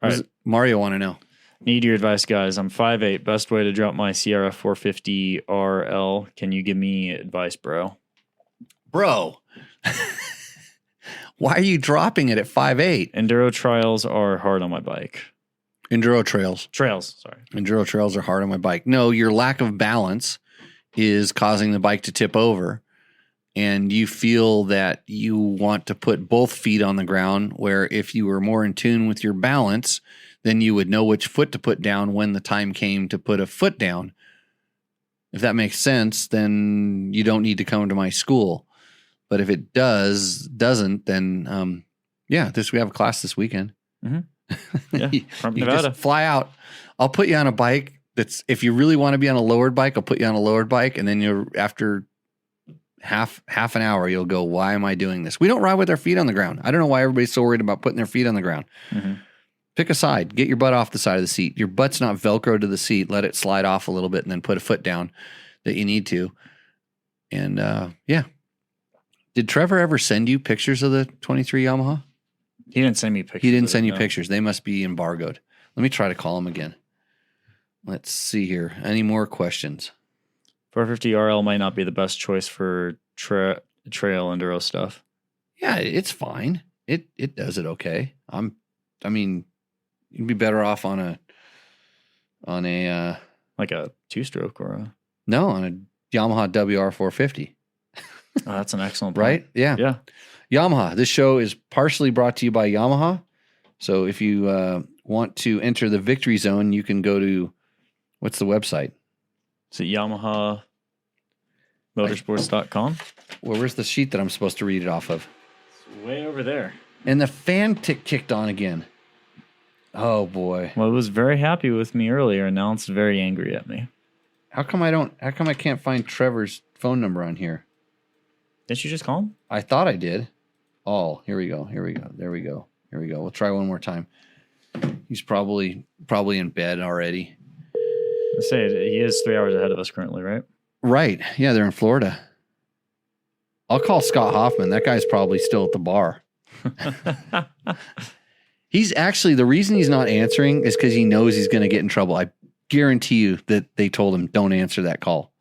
S1: All right.
S2: Mario want to know?
S1: Need your advice, guys. I'm 5'8". Best way to drop my Sierra 450 RL. Can you give me advice, bro?
S2: Bro, why are you dropping it at 5'8"?
S1: Enduro trials are hard on my bike.
S2: Enduro trails.
S1: Sorry.
S2: Enduro trails are hard on my bike. No, your lack of balance is causing the bike to tip over, and you feel that you want to put both feet on the ground, where if you were more in tune with your balance, then you would know which foot to put down when the time came to put a foot down. If that makes sense, then you don't need to come to my school. But if it doesn't, then we have a class this weekend.
S1: Mm-hmm. Yeah, from
S2: you
S1: Nevada.
S2: Just fly out. I'll put you on a bike that's, if you really want to be on a lowered bike, I'll put you on a lowered bike, and then after half an hour, you'll go, why am I doing this? We don't ride with our feet on the ground. I don't know why everybody's so worried about putting their feet on the ground.
S1: Mm-hmm.
S2: Pick a side. Get your butt off the side of the seat. Your butt's not Velcro to the seat. Let it slide off a little bit, and then put a foot down that you need to. And did Trevor ever send you pictures of the 23 Yamaha?
S1: He didn't send me pictures.
S2: He didn't send you pictures. They must be embargoed. Let me try to call him again. Let's see here. Any more questions?
S1: 450 RL might not be the best choice for trail enduro stuff.
S2: Yeah, it's fine. It does it okay. I mean, you'd be better off on a
S1: like a 2-stroke or a
S2: on a Yamaha WR450.
S1: Oh, that's an excellent point.
S2: Right? Yeah. Yamaha. This show is partially brought to you by Yamaha. So if you want to enter the victory zone, you can go to, what's the website?
S1: Is it Yamaha Motorsports.com?
S2: Well, where's the sheet that I'm supposed to read it off of?
S1: It's way over there.
S2: And the fan kicked on again. Oh boy.
S1: Well, it was very happy with me earlier, and now it's very angry at me.
S2: How come I can't find Trevor's phone number on here?
S1: Didn't you just call him?
S2: I thought I did. Oh, here we go. There we go. We'll try one more time. He's probably in bed already.
S1: Let's say he is 3 hours ahead of us currently, right?
S2: Right. Yeah, they're in Florida. I'll call Scott Hoffman. That guy's probably still at the bar. He's actually, the reason he's not answering is because he knows he's going to get in trouble. I guarantee you that they told him, don't answer that call.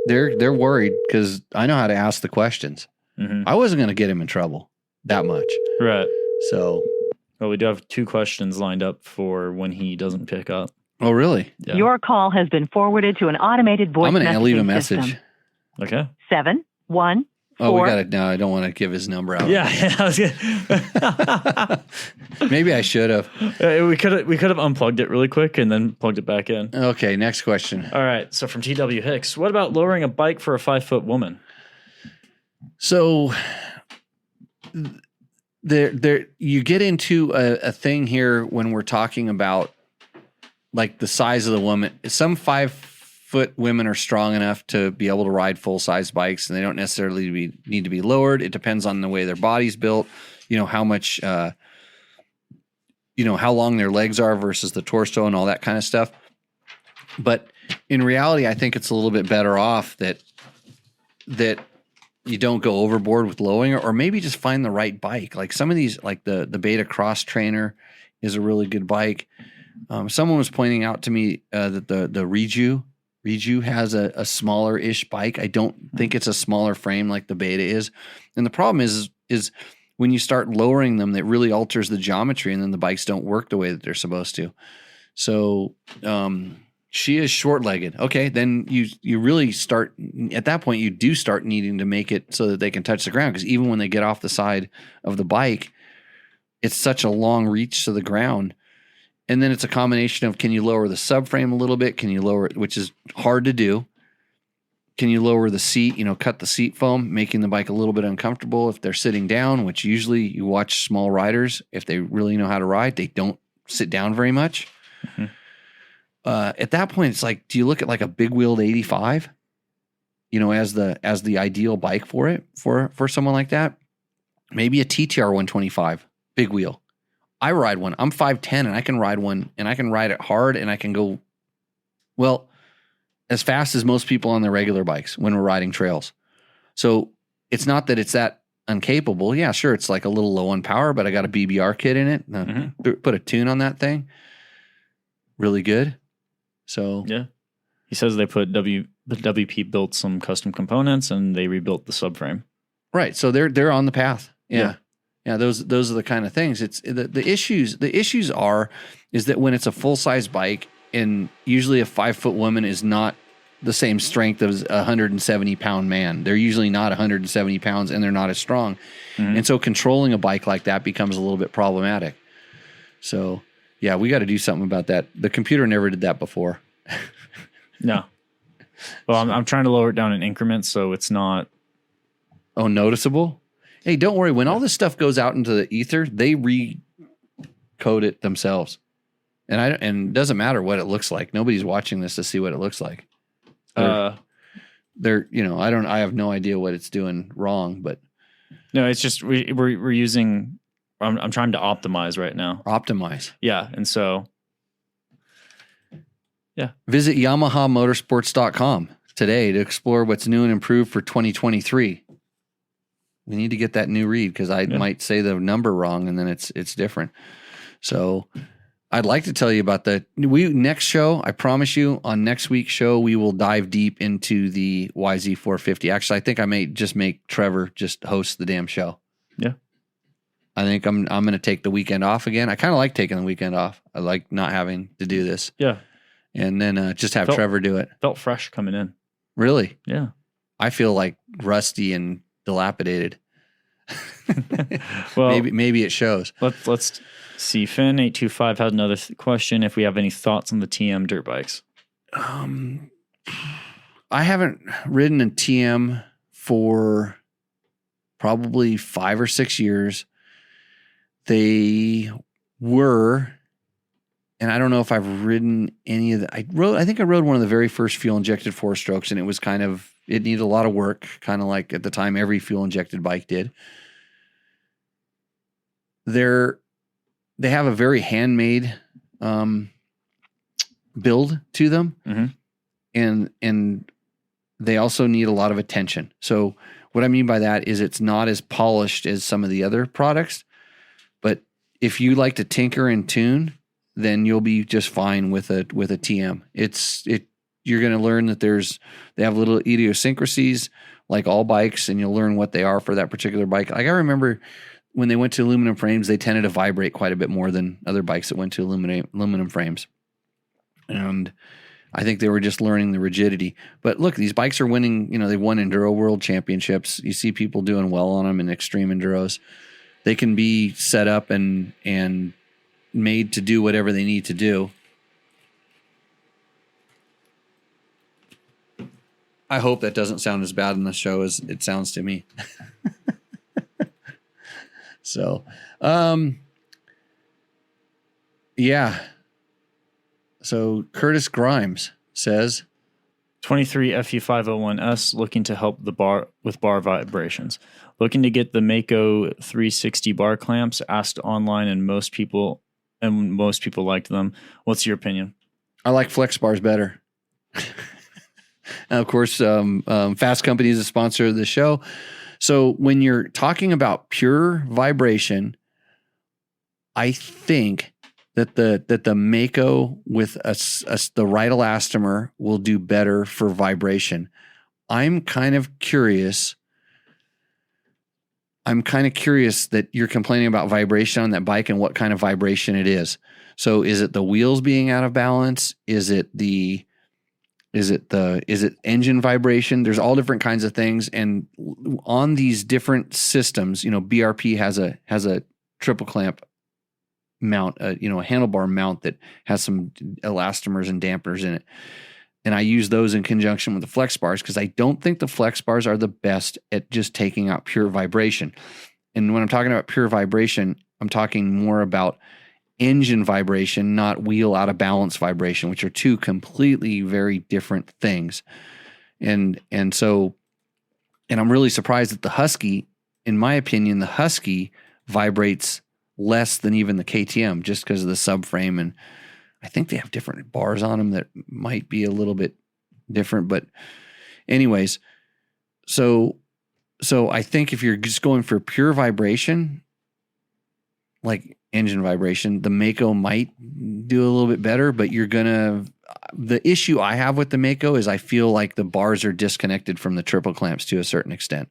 S2: They're worried because I know how to ask the questions. Mm-hmm. I wasn't going to get him in trouble that much.
S1: Right.
S2: So.
S1: Well, we do have 2 questions lined up for when he doesn't pick up.
S2: Oh, really?
S5: Yeah. Your call has been forwarded to an automated voice messaging system. I'm going to leave a message.
S1: System. Okay.
S5: 714.
S2: Oh, we got it now. I don't want to give his number out.
S1: Yeah.
S2: Maybe I should have.
S1: We could have unplugged it really quick and then plugged it back in.
S2: Okay, next question.
S1: All right. So from TW Hicks, what about lowering a bike for a 5-foot woman?
S2: So there you get into a thing here when we're talking about like the size of the woman. Some 5-foot women are strong enough to be able to ride full-size bikes, and they don't necessarily need to be lowered. It depends on the way their body's built, how much, how long their legs are versus the torso and all that kind of stuff. But in reality, I think it's a little bit better off that you don't go overboard with lowering, or maybe just find the right bike. Like some of these, like the Beta Cross Trainer is a really good bike. Someone was pointing out to me that the Reju has a smaller-ish bike. I don't think it's a smaller frame like the Beta is. And the problem is when you start lowering them, that really alters the geometry, and then the bikes don't work the way that they're supposed to. So she is short-legged. Okay, then you really start, at that point, you do start needing to make it so that they can touch the ground, because even when they get off the side of the bike, it's such a long reach to the ground. And then it's a combination of, can you lower the subframe a little bit? Can you lower it, which is hard to do? Can you lower the seat, cut the seat foam, making the bike a little bit uncomfortable if they're sitting down, which usually you watch small riders, if they really know how to ride, they don't sit down very much. Mm-hmm. At that point, it's like, do you look at like a big wheeled 85, as the ideal bike for it, for someone like that? Maybe a TTR 125, big wheel. I ride one. I'm 5'10", and I can ride one, and I can ride it hard, and I can go, well, as fast as most people on their regular bikes when we're riding trails. So it's not that it's that incapable. Yeah, sure, it's like a little low on power, but I got a BBR kit in it. Mm-hmm. Put a tune on that thing. Really good. So
S1: yeah, he says they put the WP built some custom components, and they rebuilt the subframe.
S2: Right. So they're on the path. Yeah. Yeah, those are the kind of things. It's the issues. The issues is that when it's a full size bike, and usually a 5-foot woman is not the same strength as a 170-pound man. They're usually not 170 pounds, and they're not as strong. Mm-hmm. And so controlling a bike like that becomes a little bit problematic. So yeah, we got to do something about that. The computer never did that before.
S1: No. Well, I'm trying to lower it down in increments so it's not.
S2: Oh, noticeable. Hey, don't worry. When all this stuff goes out into the ether, they recode it themselves, and it doesn't matter what it looks like. Nobody's watching this to see what it looks like. I have no idea what it's doing wrong, but
S1: no, it's just we're using. I'm trying to optimize right now.
S2: Optimize,
S1: yeah, and so yeah.
S2: Visit YamahaMotorsports.com today to explore what's new and improved for 2023. We need to get that new read, because I might say the number wrong, and then it's different. So I'd like to tell you about next show. I promise you, on next week's show, we will dive deep into the YZ450. Actually, I think I may just make Trevor just host the damn show.
S1: Yeah.
S2: I think I'm going to take the weekend off again. I kind of like taking the weekend off. I like not having to do this.
S1: Yeah.
S2: And then just have Trevor do it.
S1: Felt fresh coming in.
S2: Really?
S1: Yeah.
S2: I feel like rusty and dilapidated.
S1: Well,
S2: maybe it shows.
S1: Let's see. Finn825 had another question. If we have any thoughts on the TM dirt bikes?
S2: I haven't ridden a TM for probably 5 or 6 years. They were, and I don't know if I've ridden any of the, I think I rode one of the very first fuel injected 4-strokes, and it was it needed a lot of work, kind of like at the time every fuel injected bike did. They have a very handmade build to them. Mm-hmm. And they also need a lot of attention. So what I mean by that is it's not as polished as some of the other products, but if you like to tinker and tune, then you'll be just fine with a TM. You're going to learn that they have little idiosyncrasies like all bikes, and you'll learn what they are for that particular bike. Like I remember when they went to aluminum frames, they tended to vibrate quite a bit more than other bikes that went to aluminum frames. And I think they were just learning the rigidity. But look, these bikes are winning, they won Enduro World Championships. You see people doing well on them in extreme enduros. They can be set up and made to do whatever they need to do. I hope that doesn't sound as bad in the show as it sounds to me. So, yeah. So Curtis Grimes says,
S1: 23 FU501S looking to help the bar with bar vibrations. Looking to get the Mako 360 bar clamps. Asked online, and most people liked them. What's your opinion?
S2: I like flex bars better. And of course, Fasst Company is a sponsor of the show. So when you're talking about pure vibration, I think that the Mako with the right elastomer will do better for vibration. I'm kind of curious that you're complaining about vibration on that bike and what kind of vibration it is. So is it the wheels being out of balance? Is it engine vibration? There's all different kinds of things. And on these different systems, BRP has a triple clamp mount, a handlebar mount that has some elastomers and dampeners in it. And I use those in conjunction with the flex bars because I don't think the flex bars are the best at just taking out pure vibration. And when I'm talking about pure vibration, I'm talking more about engine vibration, not wheel out of balance vibration, which are two completely very different things. And I'm really surprised that the Husky, in my opinion, the Husky vibrates less than even the KTM just because of the subframe. And I think they have different bars on them that might be a little bit different, but anyways, so I think if you're just going for pure vibration, like engine vibration, the Mako might do a little bit better, but the issue I have with the Mako is I feel like the bars are disconnected from the triple clamps to a certain extent.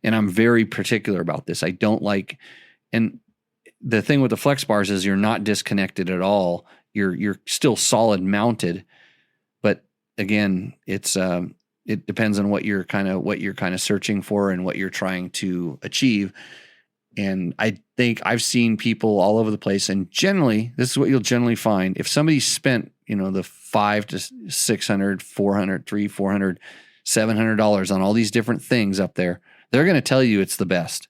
S2: And I'm very particular about this. I don't like, and the thing with the flex bars is you're not disconnected at all. You're still solid mounted, but again, it depends on what you're kind of searching for and what you're trying to achieve. And I think I've seen people all over the place, and generally, this is what you'll generally find. If somebody spent, the $500 to $600, $400, $300, $400, $700 on all these different things up there, they're going to tell you it's the best.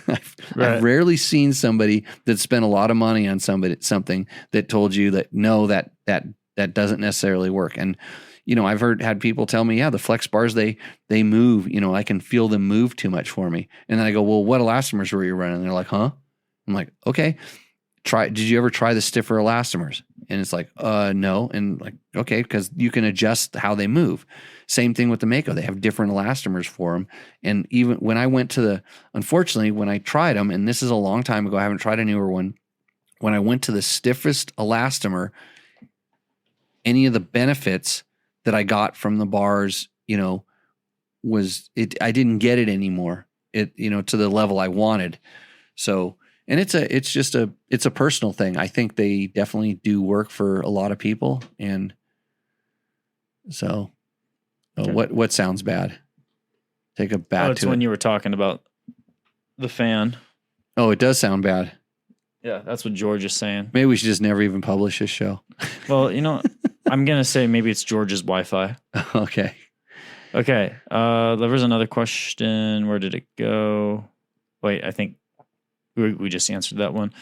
S2: I've rarely seen somebody that spent a lot of money on something that told you that no, that doesn't necessarily work. And I've had people tell me, yeah, the flex bars they move. I can feel them move too much for me. And then I go, well, what elastomers were you running? And they're like, huh? I'm like, okay. Did you ever try the stiffer elastomers? And it's like, no. And like, okay, because you can adjust how they move. Same thing with the Mako. They have different elastomers for them. And even when I went to unfortunately, when I tried them, and this is a long time ago, I haven't tried a newer one. When I went to the stiffest elastomer, any of the benefits that I got from the bars, I didn't get it anymore. To the level I wanted. So, and it's a personal thing. I think they definitely do work for a lot of people. And so, okay. What sounds bad? Take a bat.
S1: It's when you were talking about the fan.
S2: Oh, it does sound bad.
S1: Yeah, that's what George is saying.
S2: Maybe we should just never even publish this show.
S1: Well, I'm going to say maybe it's George's Wi-Fi.
S2: Okay.
S1: Okay. There was another question. Where did it go? Wait, I think we just answered that one.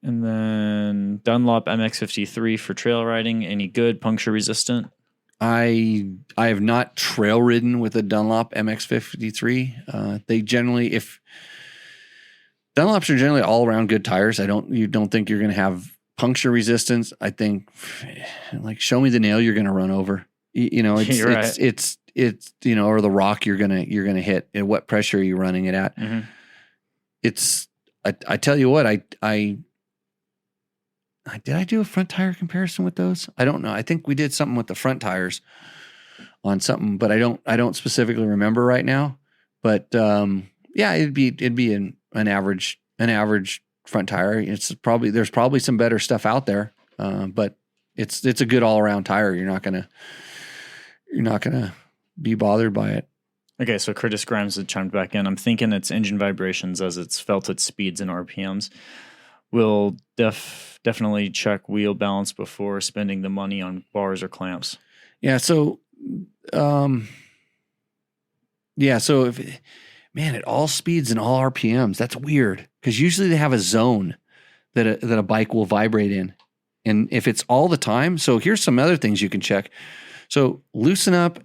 S1: And then Dunlop MX-53 for trail riding. Any good, puncture resistant?
S2: I have not trail ridden with a Dunlop MX-53. They generally, if Dunlops are generally all around good tires, you don't think you're going to have puncture resistance. I think, like, show me the nail you're going to run over. It's or the rock you're gonna hit, and what pressure are you running it at.
S1: Mm-hmm.
S2: I tell you what, did I do a front tire comparison with those? I don't know. I think we did something with the front tires on something, but I don't specifically remember right now. But yeah, it'd be an average front tire. There's probably some better stuff out there, but it's a good all around tire. You're not gonna be bothered by it.
S1: Okay, so Curtis Grimes had chimed back in. I'm thinking it's engine vibrations as it's felt at speeds and RPMs. We'll definitely check wheel balance before spending the money on bars or clamps.
S2: Yeah. So, if at all speeds and all RPMs, that's weird because usually they have a zone that a bike will vibrate in, and if it's all the time. So here's some other things you can check. So loosen up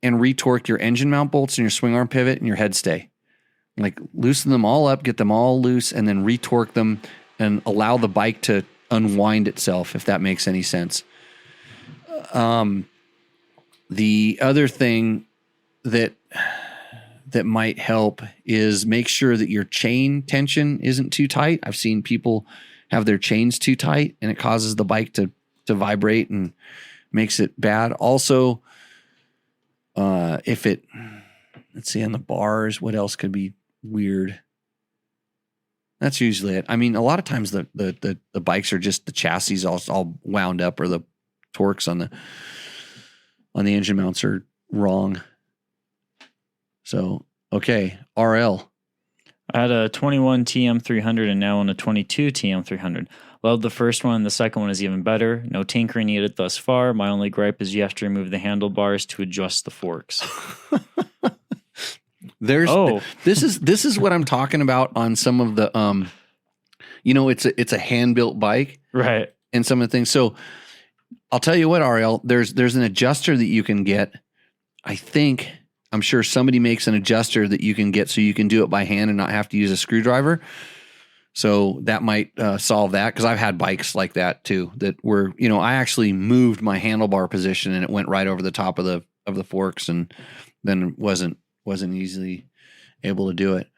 S2: and retorque your engine mount bolts and your swing arm pivot and your head stay. Like loosen them all up, get them all loose, and then retorque them and allow the bike to unwind itself, if that makes any sense. The other thing that might help is make sure that your chain tension isn't too tight. I've seen people have their chains too tight, and it causes the bike to vibrate and makes it bad. Also, let's see on the bars, what else could be weird? That's usually it. I mean, a lot of times the bikes are just the chassis all wound up, or the torques on the engine mounts are wrong. So, okay, RL.
S1: I had a 21 TM300 and now on a 22 TM300. Loved the first one. The second one is even better. No tinkering needed thus far. My only gripe is you have to remove the handlebars to adjust the forks.
S2: This is what I'm talking about on some of the it's a hand built bike,
S1: right?
S2: And some of the things. So I'll tell you what, RL, there's an adjuster that you can get. I'm sure somebody makes an adjuster that you can get so you can do it by hand and not have to use a screwdriver. So that might solve that, because I've had bikes like that too, that were, I actually moved my handlebar position and it went right over the top of the forks, and then wasn't easily able to do it.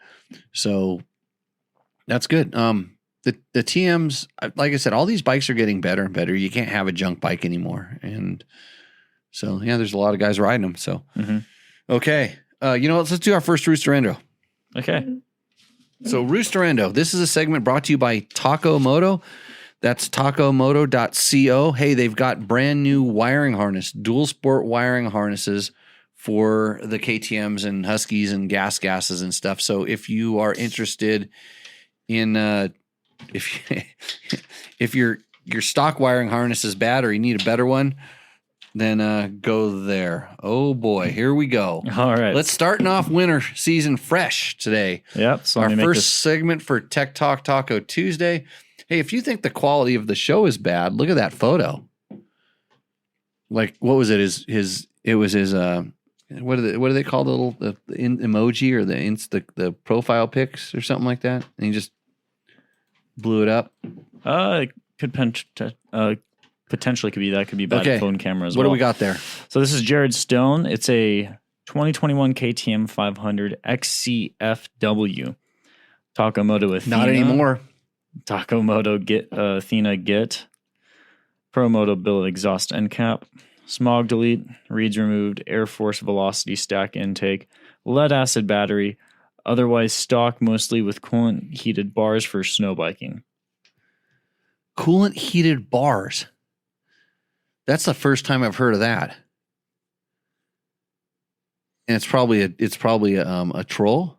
S2: So that's good. The TMs, like I said, all these bikes are getting better and better. You can't have a junk bike anymore. And so, yeah, there's a lot of guys riding them. So, Okay. Let's do our first Roosterendo.
S1: Okay.
S2: So Roosterendo, this is a segment brought to you by Taco Moto. That's tacomoto.co. Hey, they've got brand new wiring harness, dual sport wiring harnesses for the KTMs and Huskies and gases and stuff. So if you are interested in, if your stock wiring harness is bad or you need a better one, then go there. Oh boy, here we go.
S1: All right.
S2: Let's starting off winter season fresh today.
S1: Yep. So
S2: our first segment for Tech Talk Taco Tuesday. Hey, if you think the quality of the show is bad, look at that photo. Like, what was it? It was his what do they call the emoji or the profile pics or something like that? And he just blew it up.
S1: It could potentially could be that. Could be bad phone camera as well.
S2: What do we got there?
S1: So this is Jared Stone. It's a 2021 KTM 500 XCFW. Taco Moto Athena.
S2: Not anymore.
S1: Taco Moto Athena Git. Pro Moto billet exhaust end cap. Smog delete. Reeds removed. Air Force velocity stack intake. Lead acid battery. Otherwise stock, mostly with coolant heated bars for snow biking.
S2: Coolant heated bars. That's the first time I've heard of that. And it's probably a troll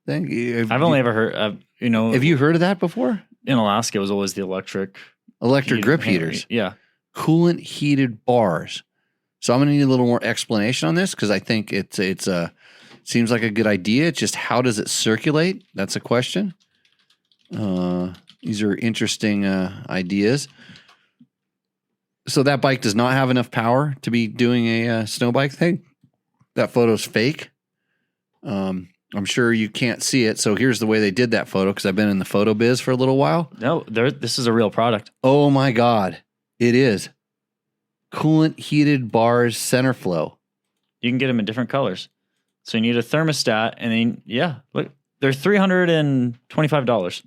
S2: thing.
S1: I've only ever heard of,
S2: Have you heard of that before?
S1: In Alaska, it was always the electric
S2: grip heaters.
S1: Yeah.
S2: Coolant heated bars. So I'm going to need a little more explanation on this, because I think it's Seems like a good idea. It's just how does it circulate? That's a question. These are interesting ideas. So that bike does not have enough power to be doing a snow bike thing. That photo's fake. I'm sure you can't see it. So here's the way they did that photo, because I've been in the photo biz for a little while.
S1: No, this is a real product.
S2: Oh my God. It is. Coolant heated bars center flow.
S1: You can get them in different colors. So you need a thermostat, and then, look, they're $325.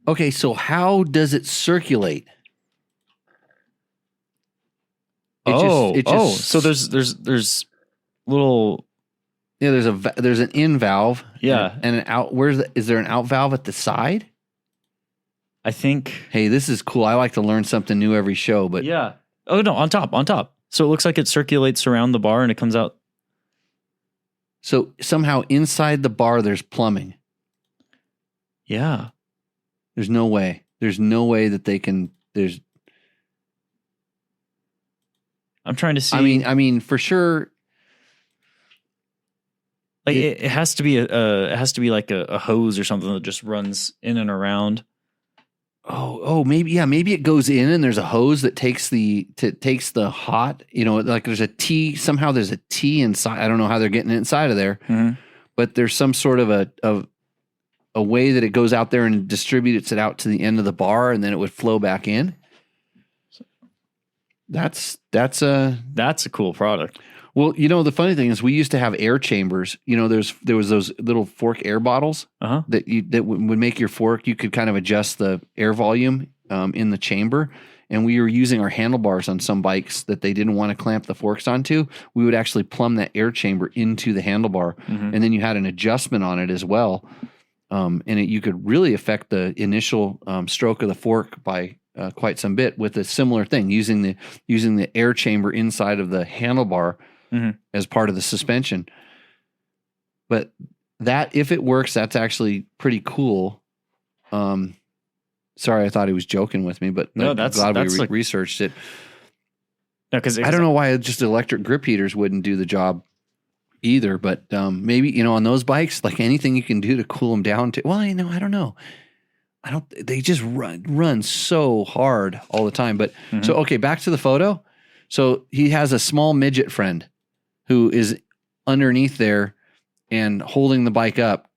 S2: Okay, so how does it circulate?
S1: So there's little...
S2: Yeah, there's an in valve.
S1: Yeah.
S2: And an out. Is there an out valve at the side?
S1: I think.
S2: Hey, this is cool. I like to learn something new every show, but.
S1: Yeah. Oh, no, on top. So it looks like it circulates around the bar and it comes out.
S2: So somehow inside the bar, there's plumbing.
S1: Yeah.
S2: There's no way that they can,
S1: I'm trying to see.
S2: I mean, for sure.
S1: Like it has to be like a hose or something that just runs in and around.
S2: Maybe it goes in and there's a hose that takes the hot, like there's a T, somehow there's a T inside. I don't know how they're getting it inside of there, but there's some sort of a way that it goes out there and distributes it out to the end of the bar, and then it would flow back in. That's
S1: a cool product.
S2: Well, the funny thing is we used to have air chambers. There was those little fork air bottles that would make your fork. You could kind of adjust the air volume in the chamber. And we were using our handlebars on some bikes that they didn't want to clamp the forks onto. We would actually plumb that air chamber into the handlebar. And then you had an adjustment on it as well. You could really affect the initial stroke of the fork by quite some bit with a similar thing, using the air chamber inside of the handlebar as part of the suspension. But that, if it works, that's actually pretty cool. Sorry, I thought he was joking with me, but no,
S1: that's
S2: glad we
S1: like,
S2: researched it.
S1: No, because
S2: I don't know why just electric grip heaters wouldn't do the job either. But maybe on those bikes, like anything you can do to cool them down. I don't know. They just run so hard all the time. But so okay, back to the photo. So he has a small midget friend who is underneath there and holding the bike up,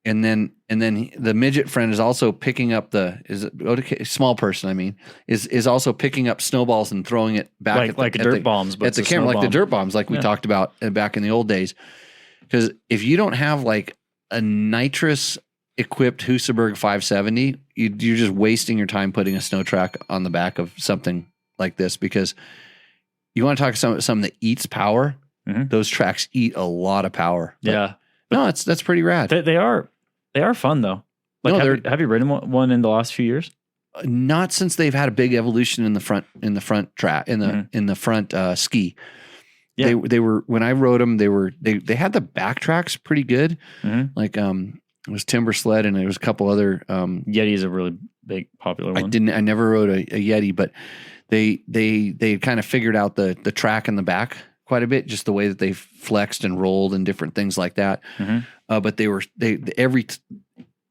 S2: and then the midget friend is also picking up small person. I mean, is also picking up snowballs and throwing it back
S1: like dirt bombs, but
S2: at the camera, like the dirt bombs, like we talked about back in the old days. Because if you don't have like a nitrous equipped Husaberg 570, you're just wasting your time putting a snow track on the back of something like this, because you want to talk something that eats power. Those tracks eat a lot of power.
S1: But
S2: that's pretty rad.
S1: They are fun though. Like, have you ridden one in the last few years?
S2: Not since they've had a big evolution in the front track, in the front ski. Yeah. They were, when I rode them, they had the back tracks pretty good. Like it was Timber Sled, and there was a couple other
S1: Yeti is a really big popular one.
S2: I never rode a Yeti, but they kind of figured out the track in the back quite a bit, just the way that they flexed and rolled and different things like that. But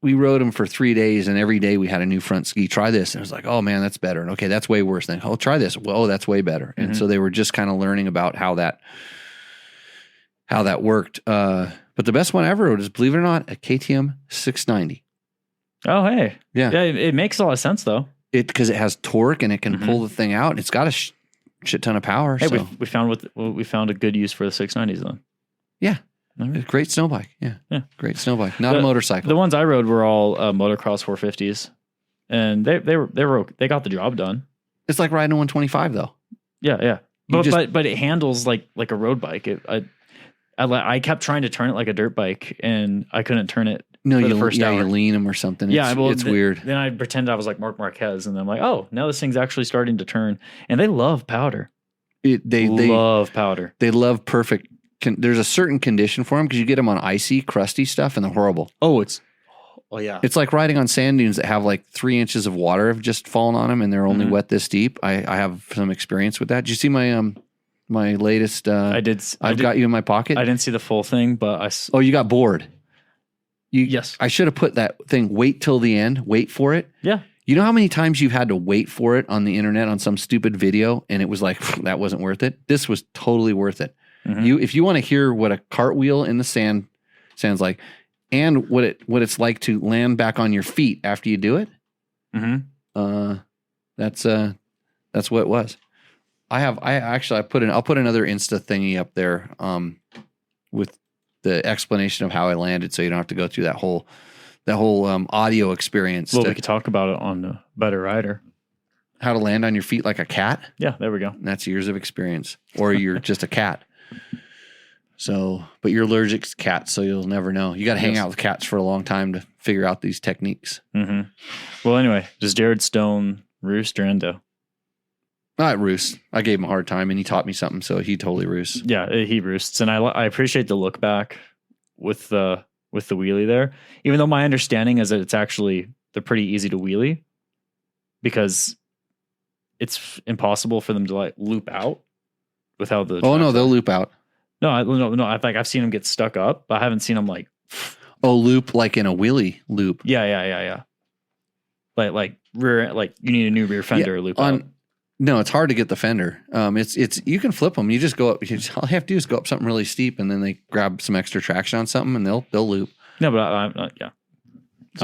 S2: we rode them for 3 days, and every day we had a new front ski. Try this. And I was like, oh man, that's better. And okay, that's way worse. Then, oh, try this. Well, that's way better. And so they were just kind of learning about how that worked. But the best one I ever rode is, believe it or not, a KTM 690.
S1: Oh, hey.
S2: Yeah.
S1: It makes a lot of sense though.
S2: Because it has torque and it can pull the thing out. And it's got a shit ton of power.
S1: Hey, so. we found a good use for the 690s then.
S2: Yeah.
S1: Right.
S2: Great snow bike. Yeah. Great snow bike. Not a motorcycle.
S1: The ones I rode were all motocross 450s, and they got the job done.
S2: It's like riding a 125 though.
S1: Yeah. But it handles like a road bike. I kept trying to turn it like a dirt bike, and I couldn't turn it.
S2: You lean them or something. It's weird.
S1: Then I pretended I was like Marc Marquez, and then I'm like, oh, now this thing's actually starting to turn. And they love powder. They love powder.
S2: They love perfect. There's a certain condition for them, because you get them on icy, crusty stuff, and they're horrible.
S1: Oh yeah.
S2: It's like riding on sand dunes that have like 3 inches of water have just fallen on them, and they're only wet this deep. I have some experience with that. Did you see my my latest. I've got you in my pocket.
S1: I didn't see the full thing, but
S2: you got bored.
S1: Yes.
S2: I should have put that thing. Wait till the end. Wait for it.
S1: Yeah.
S2: You know how many times you've had to wait for it on the internet on some stupid video, and it was like that wasn't worth it. This was totally worth it. Mm-hmm. If you want to hear what a cartwheel in the sand sounds like, and what it's like to land back on your feet after you do it. Mm-hmm. That's what it was. I'll put another Insta thingy up there with the explanation of how I landed, so you don't have to go through that whole audio experience.
S1: Well, we could talk about it on the Better Rider.
S2: How to land on your feet like a cat?
S1: Yeah, there we go.
S2: And that's years of experience. Or you're just a cat. So, but you're allergic to cats, so you'll never know. You got to hang out with cats for a long time to figure out these techniques.
S1: Mm-hmm. Well, anyway, does Jared Stone roost or endo?
S2: Roost. I gave him a hard time, and he taught me something, so he totally roosts.
S1: Yeah, he roosts, and I appreciate the look back with the wheelie there. Even though my understanding is that they're pretty easy to wheelie because it's impossible for them to like loop out without the.
S2: Oh no, they'll loop out.
S1: No. I've seen them get stuck up, but I haven't seen them like.
S2: Oh, loop like in a wheelie loop.
S1: Yeah. Like rear, like you need a new rear fender loop out.
S2: No, it's hard to get the fender. It's you can flip them. You just go up. All you have to do is go up something really steep, and then they grab some extra traction on something, and they'll loop.
S1: No, but I'm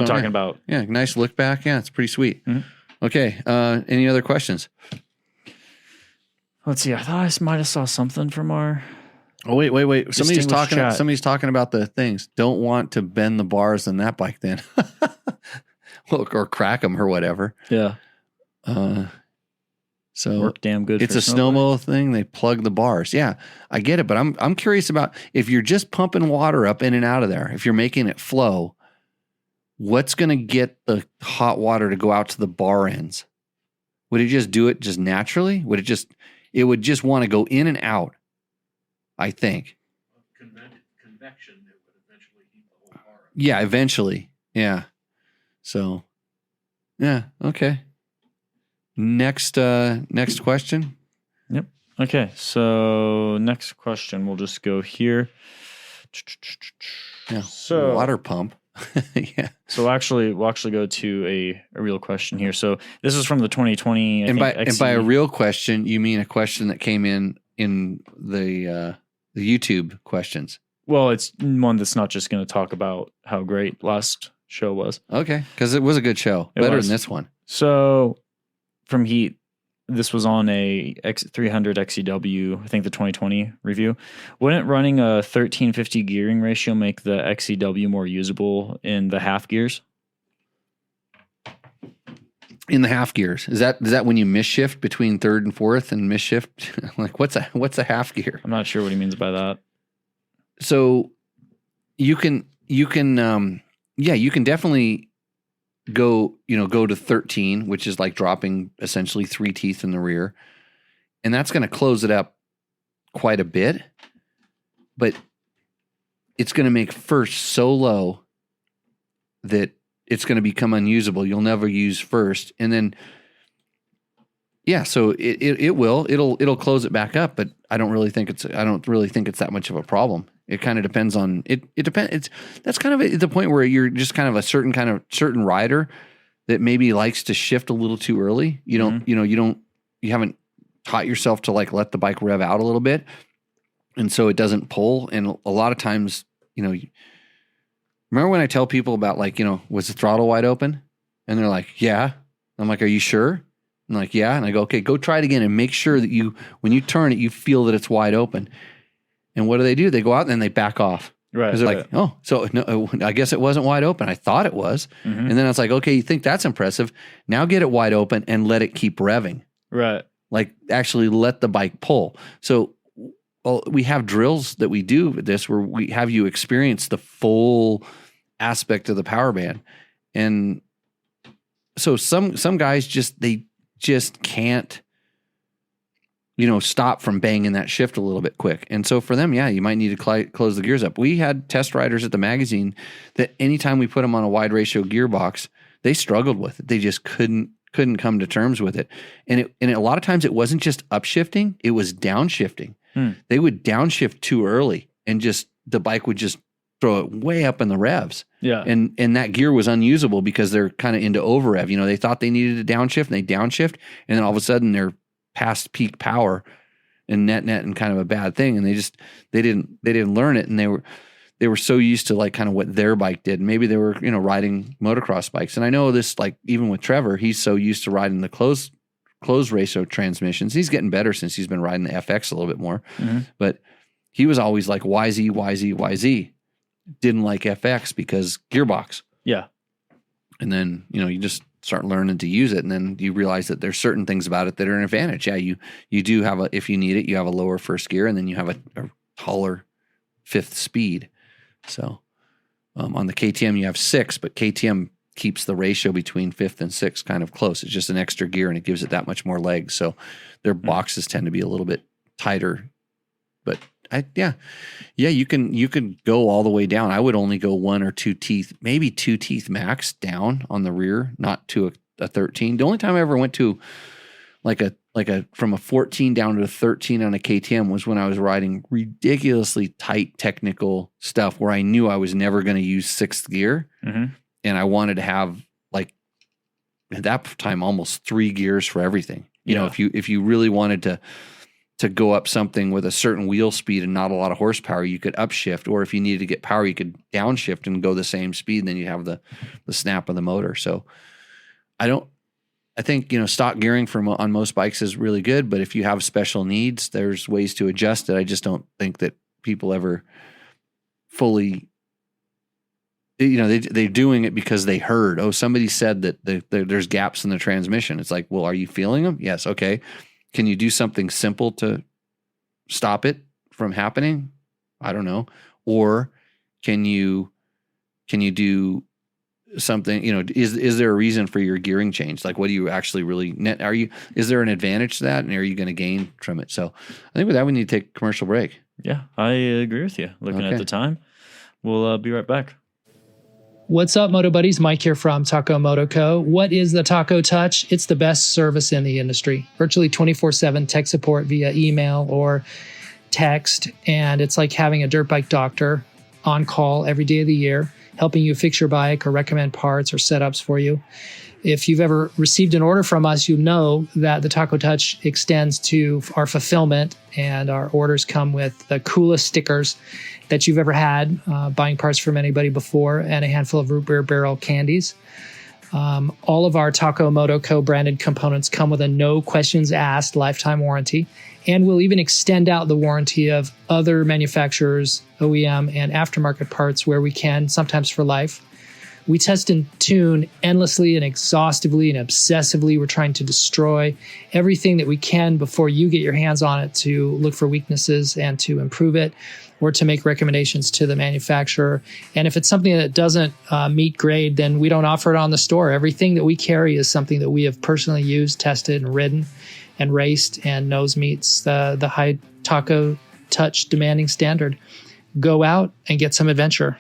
S1: talking about
S2: nice look back. Yeah, it's pretty sweet.
S1: Mm-hmm.
S2: Okay, any other questions?
S1: Let's see. I thought I might have saw something from our.
S2: Oh wait! Somebody's talking about the things. Don't want to bend the bars on that bike, then, or crack them or whatever.
S1: Yeah.
S2: So
S1: work damn good.
S2: It's a snowmobile thing. They plug the bars. Yeah, I get it, but I'm curious about if you're just pumping water up in and out of there. If you're making it flow, what's going to get the hot water to go out to the bar ends? Would it just do it just naturally? It would just want to go in and out. I think. Convection, it would eventually heat the whole bar up. Yeah, eventually. Yeah. So, yeah. Okay. Next question.
S1: Yep. Okay. So next question, we'll just go here.
S2: Yeah.
S1: So
S2: water pump. Yeah.
S1: So we'll actually go to a real question here. So this is from the 2020.
S2: And by a real question, you mean a question that came in the YouTube questions.
S1: Well, it's one that's not just going to talk about how great last show was.
S2: Okay. Because it was a good show. Better than this one.
S1: So from Heat, this was on a X300 XEW, I think the 2020 review. Wouldn't running a 1350 gearing ratio make the XEW more usable in the half gears?
S2: In the half gears. Is that when you miss-shift between third and fourth and miss-shift? Like what's a half gear?
S1: I'm not sure what he means by that.
S2: So you can definitely go to 13, which is like dropping essentially 3 teeth in the rear. And that's going to close it up quite a bit, but it's going to make first so low that it's going to become unusable. You'll never use first. And then, so it'll close it back up, but I don't really think it's that much of a problem. It kind of depends on it. It depends. That's kind of the point where you're just kind of a certain rider that maybe likes to shift a little too early. You haven't taught yourself to like let the bike rev out a little bit. And so it doesn't pull. And a lot of times, remember when I tell people about like, was the throttle wide open? And they're like, yeah. I'm like, are you sure? I'm like, yeah. And I go, okay, go try it again and make sure that when you turn it, you feel that it's wide open. And what do? They go out and then they back off.
S1: Right.
S2: Because they're like, oh, so no, I guess it wasn't wide open. I thought it was. Mm-hmm. And then I was like, okay, you think that's impressive. Now get it wide open and let it keep revving.
S1: Right.
S2: Like actually let the bike pull. So we have drills that we do with this where we have you experience the full aspect of the power band. And so some guys just can't, stop from banging that shift a little bit quick. And so for them, you might need to close the gears up. We had test riders at the magazine that anytime we put them on a wide ratio gearbox, they struggled with it. They just couldn't couldn't come to terms with it. And a lot of times it wasn't just upshifting, it was downshifting. They would downshift too early and just the bike would just throw it way up in the revs.
S1: Yeah.
S2: And that gear was unusable because they're kind of into over rev. You know, they thought they needed to downshift and they downshift, and then all of a sudden they're past peak power and net and kind of a bad thing. And they didn't learn it. And they were so used to like kind of what their bike did. Maybe they were, you know, riding motocross bikes. And I know this, like even with Trevor, he's so used to riding the closed ratio transmissions. He's getting better since he's been riding the FX a little bit more, but he was always like YZ. Didn't like FX because gearbox.
S1: Yeah.
S2: And then, you know, you just start learning to use it. And then you realize that there's certain things about it that are an advantage. Yeah. You do have if you need it, you have a lower first gear and then you have a taller fifth speed. So, on the KTM, you have 6, but KTM keeps the ratio between fifth and sixth kind of close. It's just an extra gear and it gives it that much more legs. So their boxes tend to be a little bit tighter, but you can go all the way down. I would only go 1 or 2 teeth, maybe 2 teeth max down on the rear, not to a 13. The only time I ever went to from a 14 down to a 13 on a KTM was when I was riding ridiculously tight technical stuff where I knew I was never going to use 6th gear. And I wanted to have, like, at that time, almost 3 gears for everything. You know, if you really wanted to go up something with a certain wheel speed and not a lot of horsepower, you could upshift, or if you needed to get power, you could downshift and go the same speed, and then you have the snap of the motor. So I think, you know, stock gearing on most bikes is really good, but if you have special needs, there's ways to adjust it. I just don't think that people ever fully, you know, they're doing it because they heard, somebody said that there's gaps in the transmission. It's like, well, are you feeling them? Yes. Okay. Can you do something simple to stop it from happening? I don't know. Or can you do something, you know, is there a reason for your gearing change? Like, what do you actually really is there an advantage to that? And are you going to gain from it? So I think with that, we need to take a commercial break.
S1: Yeah, I agree with you. Looking at the time, we'll be right back.
S6: What's up, Moto Buddies? Mike here from Taco Moto Co. What is the Taco Touch? It's the best service in the industry. Virtually 24/7 tech support via email or text. And it's like having a dirt bike doctor on call every day of the year, helping you fix your bike or recommend parts or setups for you. If you've ever received an order from us, you know that the Taco Touch extends to our fulfillment, and our orders come with the coolest stickers that you've ever had, buying parts from anybody before, and a handful of root beer barrel candies. All of our Taco Moto Co. branded components come with a no questions asked lifetime warranty, and we'll even extend out the warranty of other manufacturers, OEM, and aftermarket parts where we can, sometimes for life. We test and tune endlessly and exhaustively and obsessively. We're trying to destroy everything that we can before you get your hands on it to look for weaknesses and to improve it, or to make recommendations to the manufacturer. And if it's something that doesn't meet grade, then we don't offer it on the store. Everything that we carry is something that we have personally used, tested, and ridden, and raced, and knows meets the high Taco Touch demanding standard. Go out and get some adventure.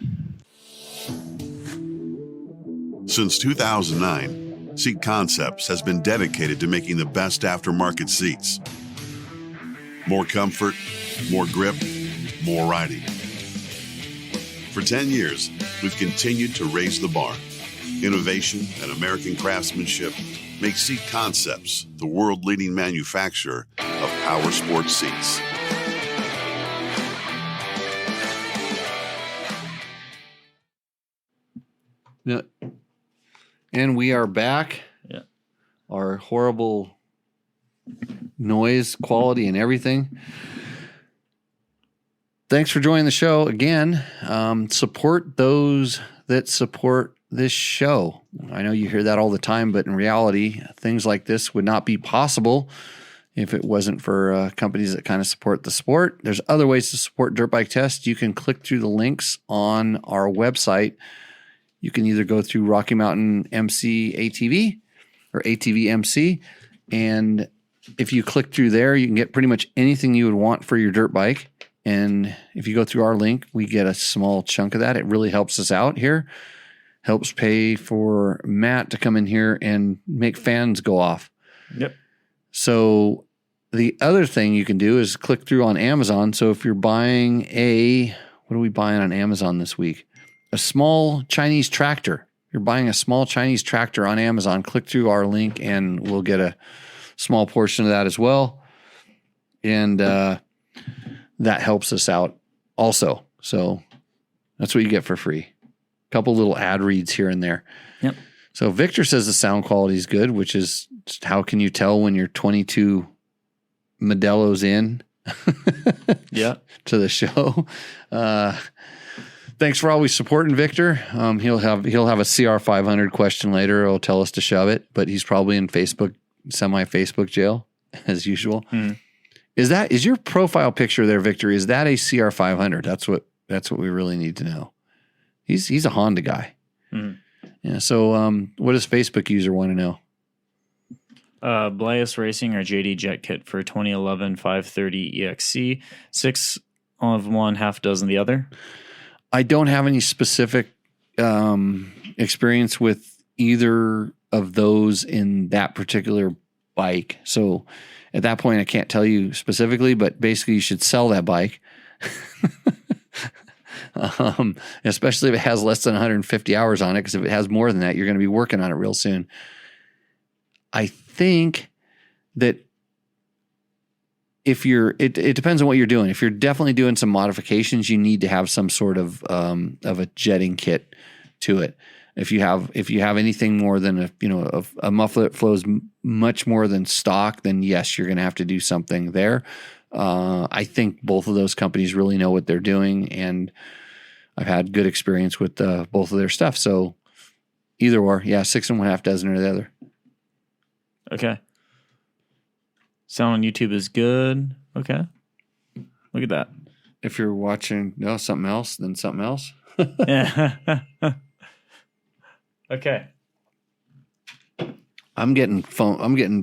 S7: Since 2009, Seat Concepts has been dedicated to making the best aftermarket seats. More comfort, more grip, more riding. For 10 years, we've continued to raise the bar. Innovation and American craftsmanship make Seat Concepts the world-leading manufacturer of power sports seats.
S2: Yeah. And we are back.
S1: Yeah.
S2: Our horrible noise quality and everything. Thanks for joining the show again. Support those that support this show. I know you hear that all the time, but in reality, things like this would not be possible if it wasn't for companies that kind of support the sport. There's other ways to support Dirt Bike Test. You can click through the links on our website. You can either go through Rocky Mountain MC ATV or ATV MC, and if you click through there, you can get pretty much anything you would want for your dirt bike. And if you go through our link, we get a small chunk of that. It really helps us out here. helps pay for Matt to come in here and make fans go off.
S1: Yep.
S2: So the other thing you can do is click through on Amazon. So if you're buying what are we buying on Amazon this week? A small Chinese tractor. You're buying a small Chinese tractor on Amazon. Click through our link and we'll get a small portion of that as well. And that helps us out also. So that's what you get for free. A couple little ad reads here and there.
S1: Yep.
S2: So Victor says the sound quality is good, which is how can you tell when you're 22 Modelo's in
S1: yeah,
S2: to the show. Thanks for always supporting Victor. He'll have a CR500 question later. He'll tell us to shove it, but he's probably in semi-Facebook jail as usual. Mm. Is your profile picture there, Victor? Is that a CR500? That's what we really need to know. He's a Honda guy. Mm. Yeah. So what does Facebook user want to know?
S1: Blias Racing or JD Jet Kit for 2011 530 EXC, 6 of one, half dozen the other.
S2: I don't have any specific experience with either of those in that particular bike. So at that point, I can't tell you specifically, but basically you should sell that bike. Especially if it has less than 150 hours on it, because if it has more than that, you're going to be working on it real soon. I think that it depends on what you're doing. If you're definitely doing some modifications, you need to have some sort of a jetting kit to it. If you have anything more than a muffler that flows much more than stock, then yes, you're going to have to do something there. I think both of those companies really know what they're doing, and I've had good experience with both of their stuff. So either or, yeah, 6 and one, half dozen or the other.
S1: Okay. Sound on YouTube is good. Okay. Look at that.
S2: If you're watching something else, then something else.
S1: Yeah. Okay.
S2: I'm getting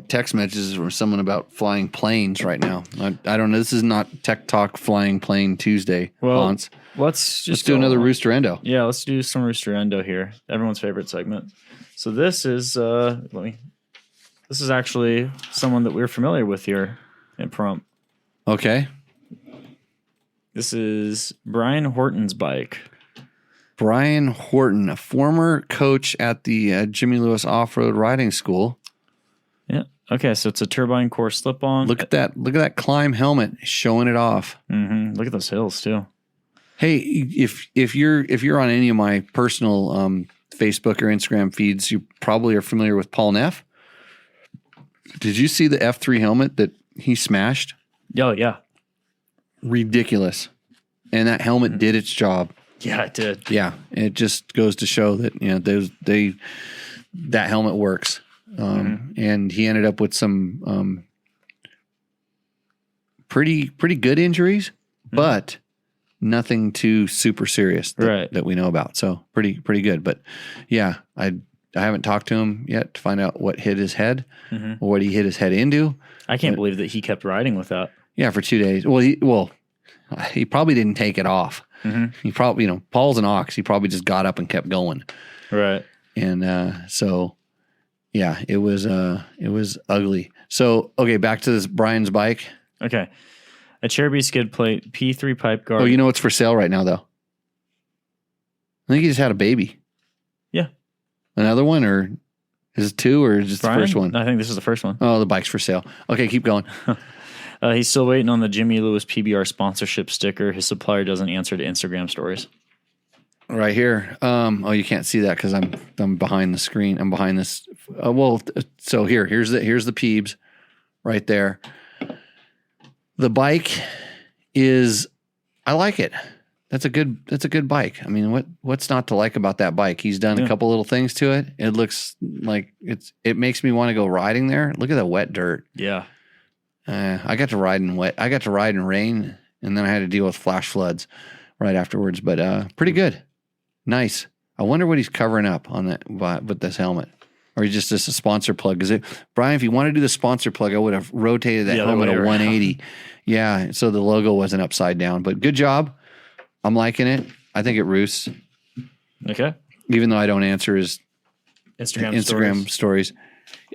S2: text messages from someone about flying planes right now. I don't know. This is not Tech Talk Flying Plane Tuesday.
S1: Well,
S2: Hans.
S1: let's
S2: do another Rooster Endo.
S1: Yeah, let's do some Rooster Endo here. Everyone's favorite segment. So this is this is actually someone that we're familiar with here in Prompt.
S2: Okay.
S1: This is Brian Horton's bike.
S2: Brian Horton, a former coach at the Jimmy Lewis Off-Road Riding School.
S1: Yeah. Okay, so it's a turbine core slip-on.
S2: Look at that climb helmet showing it off.
S1: Mm-hmm. Look at those hills too.
S2: Hey, if you're on any of my personal Facebook or Instagram feeds, you probably are familiar with Paul Neff. Did you see the F3 helmet that he smashed?
S1: Oh, yeah.
S2: Ridiculous. And that helmet did its job.
S1: Yeah, it did.
S2: Yeah. It just goes to show that, that helmet works. And he ended up with some pretty good injuries, but nothing too super serious that we know about. So pretty good. But yeah, I haven't talked to him yet to find out what hit his head or what he hit his head into.
S1: I can't believe that he kept riding with that.
S2: Yeah, for 2 days. Well, he probably didn't take it off. Mm-hmm. He probably, Paul's an ox. He probably just got up and kept going.
S1: Right.
S2: And so, yeah, it was ugly. So, okay, back to this Brian's bike.
S1: Okay. A Cherokee skid plate, P3 pipe guard.
S2: Oh, you know what's for sale right now, though? I think he just had a baby.
S1: Yeah.
S2: Another one, or is it 2, or is it
S1: Brian?
S2: The first one?
S1: I think this is the first one.
S2: Oh, the bike's for sale. Okay, keep going.
S1: He's still waiting on the Jimmy Lewis PBR sponsorship sticker. His supplier doesn't answer to Instagram stories.
S2: Right here. You can't see that because I'm behind the screen. I'm behind this. So here's the Peebs right there. The bike is, I like it. That's a good bike. I mean, what's not to like about that bike? He's done a couple little things to it. It looks like it makes me want to go riding there. Look at the wet dirt.
S1: Yeah.
S2: I got to ride in wet. I got to ride in rain, and then I had to deal with flash floods right afterwards. But pretty good, nice. I wonder what he's covering up on that with this helmet, or just a sponsor plug. Because Brian, if you want to do the sponsor plug, I would have rotated that helmet at 180. Yeah, so the logo wasn't upside down. But good job. I'm liking it. I think it roosts.
S1: Okay.
S2: even though I don't answer his Instagram stories.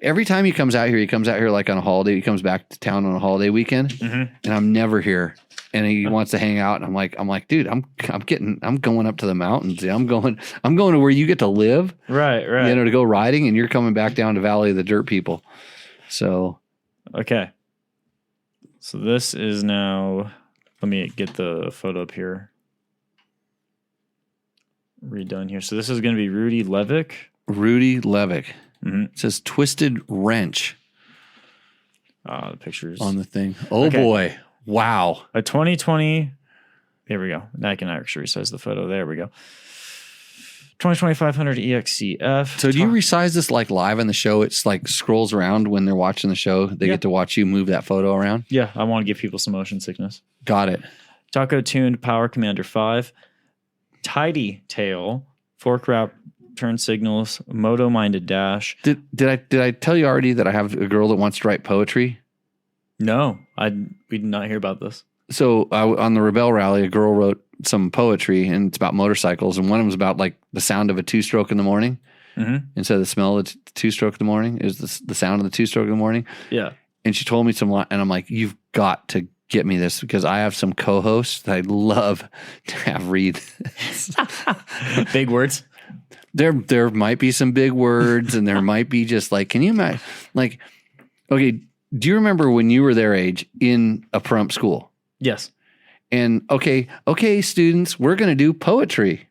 S2: Every time he comes out here like on a holiday. He comes back to town on a holiday weekend, and I'm never here. And he wants to hang out, and I'm like, dude, I'm going up to the mountains. I'm going to where you get to live,
S1: right?
S2: You know, to go riding, and you're coming back down to Valley of the Dirt People. So,
S1: okay. So this is now. Let me get the photo up here. Redone here. So this is going to be Rudy Levick. It says Twisted Wrench.
S2: Ah,
S1: the pictures
S2: on the thing. Oh boy. Wow.
S1: A 2020. Here we go. Nike actually says the photo. There we go. 2500 EXCF.
S2: So do you resize this like live on the show? It's like scrolls around when they're watching the show. They get to watch you move that photo around.
S1: Yeah. I want to give people some motion sickness.
S2: Got it.
S1: Taco tuned Power Commander 5. Tidy tail. Fork wrap turn signals. Moto minded dash.
S2: Did I tell you already that I have a girl that wants to write poetry?
S1: No, we did not hear about this.
S2: So on the Rebel Rally, a girl wrote some poetry, and it's about motorcycles. And one of them was about like the sound of a two-stroke in the morning. Instead of the smell of the two-stroke in the morning, is the sound of the two-stroke in the morning.
S1: Yeah.
S2: And she told me some, and I'm like, you've got to get me this because I have some co-hosts that I'd love to have read.
S1: Big words.
S2: There might be some big words, and there might be just like, can you imagine? Like, okay, do you remember when you were their age in a prep school?
S1: Yes.
S2: And okay, students, we're going to do poetry.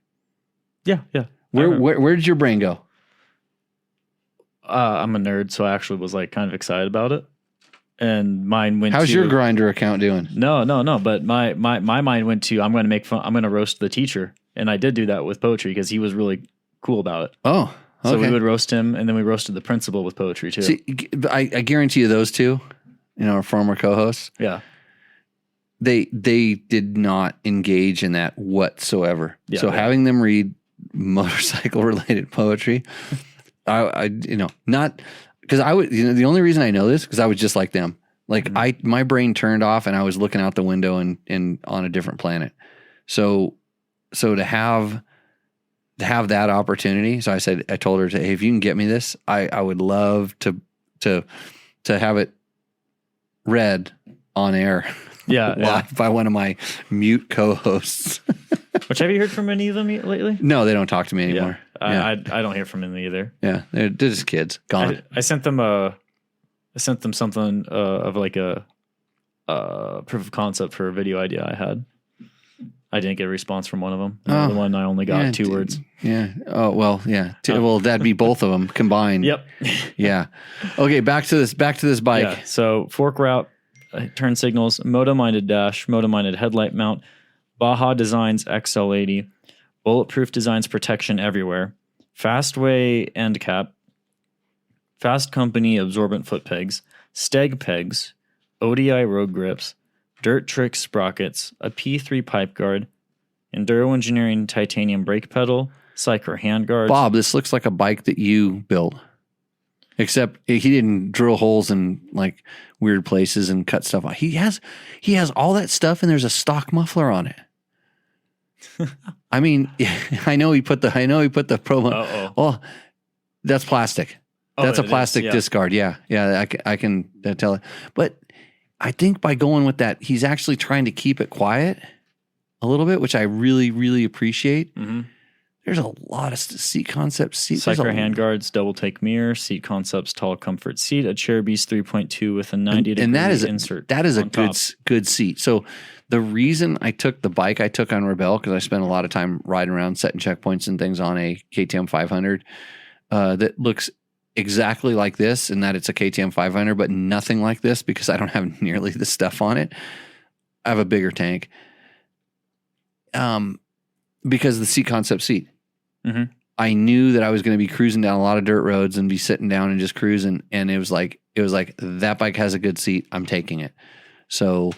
S1: Yeah.
S2: Where did your brain go?
S1: I'm a nerd, so I actually was like kind of excited about it. And mine went.
S2: How's your Grindr account doing?
S1: No. But my mind went to I'm going to make fun. I'm going to roast the teacher, and I did do that with poetry because he was really cool about it.
S2: Oh, okay.
S1: So we would roast him, and then we roasted the principal with poetry too.
S2: See, I guarantee you those two, our former co-hosts.
S1: Yeah.
S2: They did not engage in that whatsoever. Yeah, so having them read motorcycle related poetry, I not because I would, the only reason I know this because I was just like them. Like my brain turned off and I was looking out the window and on a different planet. So to have that opportunity. So I told her, hey, if you can get me this, I would love to have it read on air.
S1: Yeah,
S2: by one of my mute co-hosts.
S1: Which, have you heard from any of them lately?
S2: No, they don't talk to me anymore.
S1: Yeah. I don't hear from them either.
S2: Yeah, they're just kids. Gone.
S1: I sent them something of like a proof of concept for a video idea I had. I didn't get a response from one of them. The one I only got 2 words.
S2: Yeah. Oh well. Yeah. Well, that'd be both of them combined.
S1: Yep.
S2: Yeah. Okay. Back to this bike.
S1: Yeah, so fork route. Turn signals, moto-minded dash, moto-minded headlight mount, Baja Designs XL80, bulletproof designs protection everywhere, Fastway end cap, Fasst Company absorbent foot pegs, Steg pegs, ODI road grips, Dirt Trick sprockets, a P3 pipe guard, Enduro Engineering titanium brake pedal, Cycler hand guards.
S2: Bob, this looks like a bike that you built. Except he didn't drill holes in like weird places and cut stuff off. He has all that stuff and there's a stock muffler on it. I mean, I know he put the promo. Oh, that's plastic. That's a plastic discard. Yeah. I can tell it. But I think by going with that, he's actually trying to keep it quiet a little bit, which I really, really appreciate. Mm-hmm. There's a lot of seat concepts.
S1: Cycler handguards, double take mirror, seat concepts, tall comfort seat, a Chair Beast 3.2 with a 90-degree insert.
S2: That is a good seat. So the reason I took the bike I took on Rebel, because I spent a lot of time riding around setting checkpoints and things on a KTM 500 that looks exactly like this, and that it's a KTM 500, but nothing like this because I don't have nearly the stuff on it. I have a bigger tank. Because of the seat concept seat. Mm-hmm. I knew that I was going to be cruising down a lot of dirt roads and be sitting down and just cruising. And it was like that bike has a good seat. I'm taking it. So,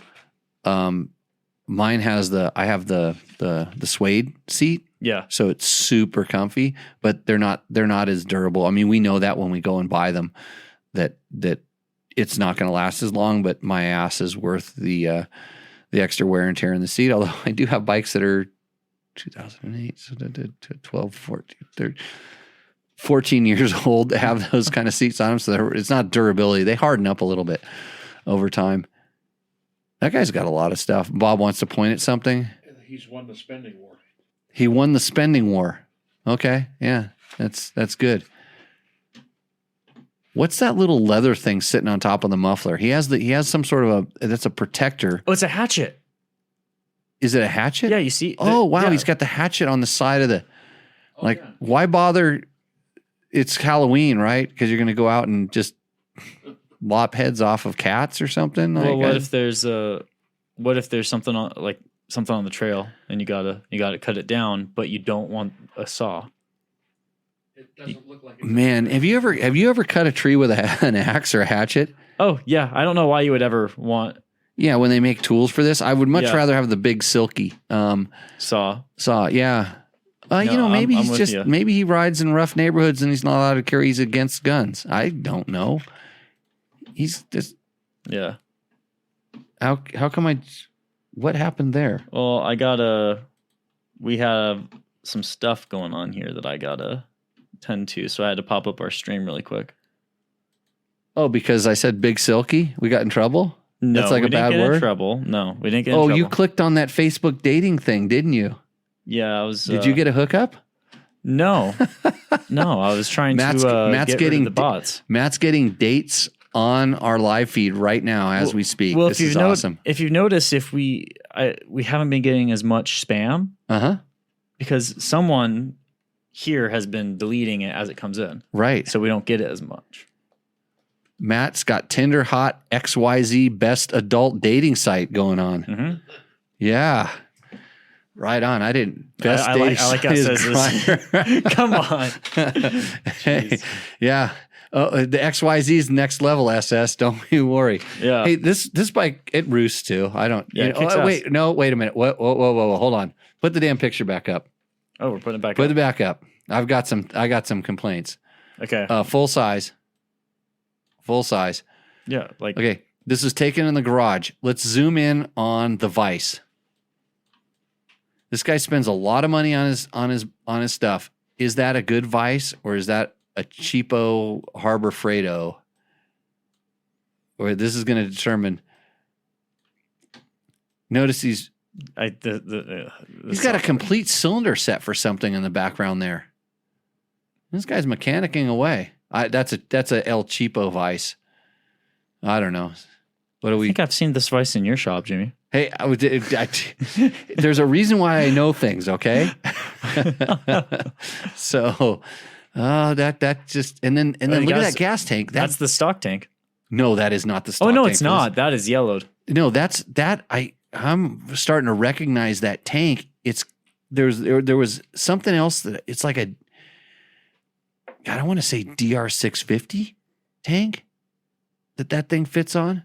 S2: mine has I have the suede seat.
S1: Yeah.
S2: So it's super comfy, but they're not as durable. I mean, we know that when we go and buy them that it's not going to last as long, but my ass is worth the extra wear and tear in the seat. Although I do have bikes that are 2008, so 12, 14, 13, 14 years old to have those kind of seats on them. So it's not durability. They harden up a little bit over time. That guy's got a lot of stuff. Bob wants to point at something.
S8: He's won the spending war.
S2: He won the spending war. Okay. Yeah. That's good. What's that little leather thing sitting on top of the muffler? He has some sort of that's a protector.
S1: Oh, it's a hatchet.
S2: Is it a hatchet?
S1: Yeah, you see.
S2: Oh, wow.
S1: Yeah.
S2: He's got the hatchet on the side of the, why bother? It's Halloween, right? Because you're going to go out and just lop heads off of cats or something.
S1: Well, what if there's something on the trail and you gotta cut it down, but you don't want a saw?
S8: It doesn't look like it.
S2: Man, have you ever cut a tree with an axe or a hatchet?
S1: Oh yeah, I don't know why you would ever want.
S2: Yeah, when they make tools for this, I would much rather have the big silky
S1: saw.
S2: Yeah. Maybe maybe he rides in rough neighborhoods and he's not allowed to carry. He's against guns. I don't know. He's just How come what happened there?
S1: Well, we have some stuff going on here that I gotta tend to, so I had to pop up our stream really quick.
S2: Oh, because I said big silky? We got in trouble?
S1: No,
S2: that's like a bad word.
S1: In trouble. No, we didn't get in trouble.
S2: Oh, you clicked on that Facebook dating thing, didn't you?
S1: Yeah, I was.
S2: Did you get a hookup?
S1: No, no. I was trying to get rid of the bots.
S2: Matt's getting dates on our live feed right now as we speak. Well, this is awesome.
S1: If you've noticed, we haven't been getting as much spam. Because someone here has been deleting it as it comes in.
S2: Right.
S1: So we don't get it as much.
S2: Matt's got Tinder Hot XYZ best adult dating site going on.
S1: Mm-hmm.
S2: Yeah. Right on. I didn't. Best
S1: I like how it says this. Come on.
S2: Hey, yeah. The XYZ is next level, SS. Don't you worry.
S1: Yeah.
S2: Hey, this bike, it roosts too. I don't.
S1: Yeah.
S2: Wait a minute. Whoa. Hold on. Put the damn picture back up.
S1: Oh, we're putting it back up.
S2: Put it back up. I got some complaints.
S1: Okay.
S2: Full size.
S1: Yeah.
S2: Okay. This is taken in the garage. Let's zoom in on the vise. This guy spends a lot of money on his stuff. Is that a good vise or is that a cheapo Harbor Freighto? Or this is going to determine. Notice he's got a complete cylinder set for something in the background there. This guy's mechanicking away. That's a El Cheapo vise. I don't know. I
S1: think I've seen this vise in your shop, Jimmy.
S2: Hey, there's a reason why I know things, okay? So, that just and then look at that gas tank.
S1: That's the stock tank.
S2: No, that is not the stock tank.
S1: Oh no, it's not. That is yellowed.
S2: No, I'm starting to recognize that tank. There was something else that it's like I want to say DR650 tank that thing fits on.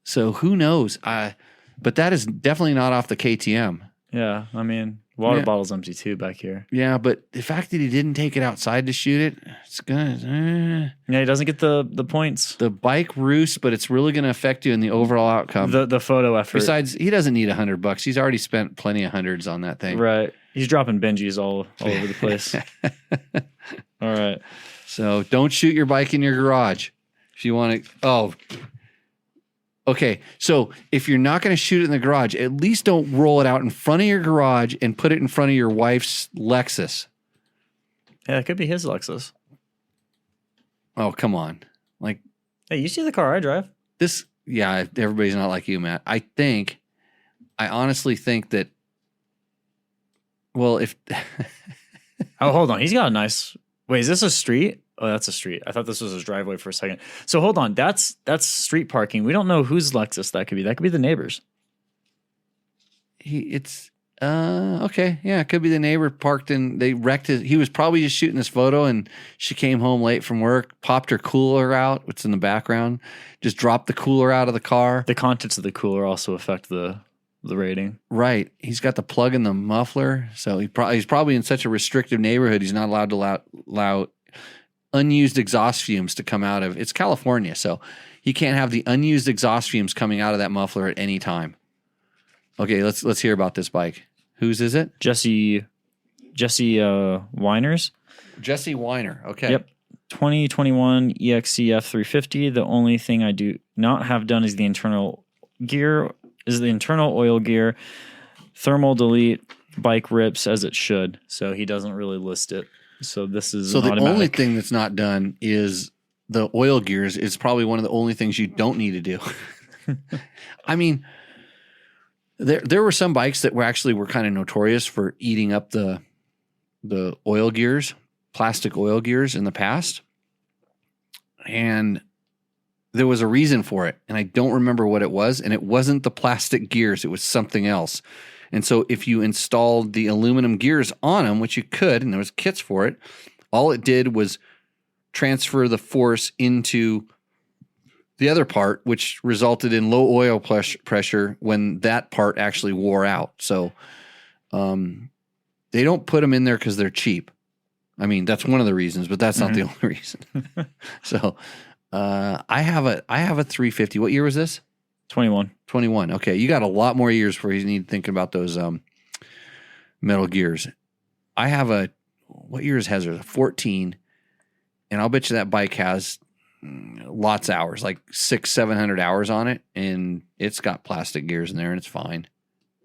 S2: So who knows? But that is definitely not off the KTM.
S1: Yeah, I mean, water bottle's empty too back here.
S2: Yeah, but the fact that he didn't take it outside to shoot it, it's gonna.
S1: Yeah, he doesn't get the points.
S2: The bike roosts, but it's really gonna affect you in the overall outcome.
S1: The photo effort.
S2: Besides, he doesn't need $100. He's already spent plenty of hundreds on that thing.
S1: Right. He's dropping Benjis all over the place. All right.
S2: So don't shoot your bike in your garage. If you want to. Oh. Okay, so if you're not going to shoot it in the garage, at least don't roll it out in front of your garage and put it in front of your wife's Lexus.
S1: Yeah, it could be his Lexus.
S2: Oh, come on.
S1: Hey, you see the car I drive?
S2: Everybody's not like you, Matt. I honestly think that, well, if...
S1: Oh, hold on. He's got a nice... Wait, is this a street? Oh, that's a street. I thought this was his driveway for a second. So hold on. That's street parking. We don't know whose Lexus that could be. That could be the neighbor's.
S2: Okay. Yeah, it could be the neighbor parked in. They wrecked his. He was probably just shooting this photo, and she came home late from work, popped her cooler out, what's in the background, just dropped the cooler out of the car.
S1: The contents of the cooler also affect the rating.
S2: Right. He's got the plug in the muffler, so he's probably in such a restrictive neighborhood. He's not allowed to allow unused exhaust fumes to come out of. It's California, so he can't have the unused exhaust fumes coming out of that muffler at any time. Okay, let's hear about this bike. Whose is it?
S1: Jesse Winers.
S2: Jesse Weiner. Okay.
S1: Yep. 2021 EXCF 350. The only thing I do not have done is the internal oil gear. Thermal delete, bike rips as it should. So he doesn't really list it. So this is
S2: so the
S1: automatic.
S2: only thing that's not done is the oil gears. It's probably one of the only things you don't need to do. I mean, there were some bikes that were kind of notorious for eating up the oil gears, plastic oil gears in the past. And there was a reason for it. And I don't remember what it was. And it wasn't the plastic gears. It was something else. And so if you installed the aluminum gears on them, which you could, and there was kits for it, all it did was transfer the force into the other part, which resulted in low oil pressure when that part actually wore out. So they don't put them in there because they're cheap. I mean, that's one of the reasons, but that's not the only reason. So I have a 350. What year was this?
S1: 21.
S2: Okay. You got a lot more years before you need thinking about those metal gears. I have what year is Hazard? 14. And I'll bet you that bike has lots of hours, like 600-700 hours on it. And it's got plastic gears in there and it's fine.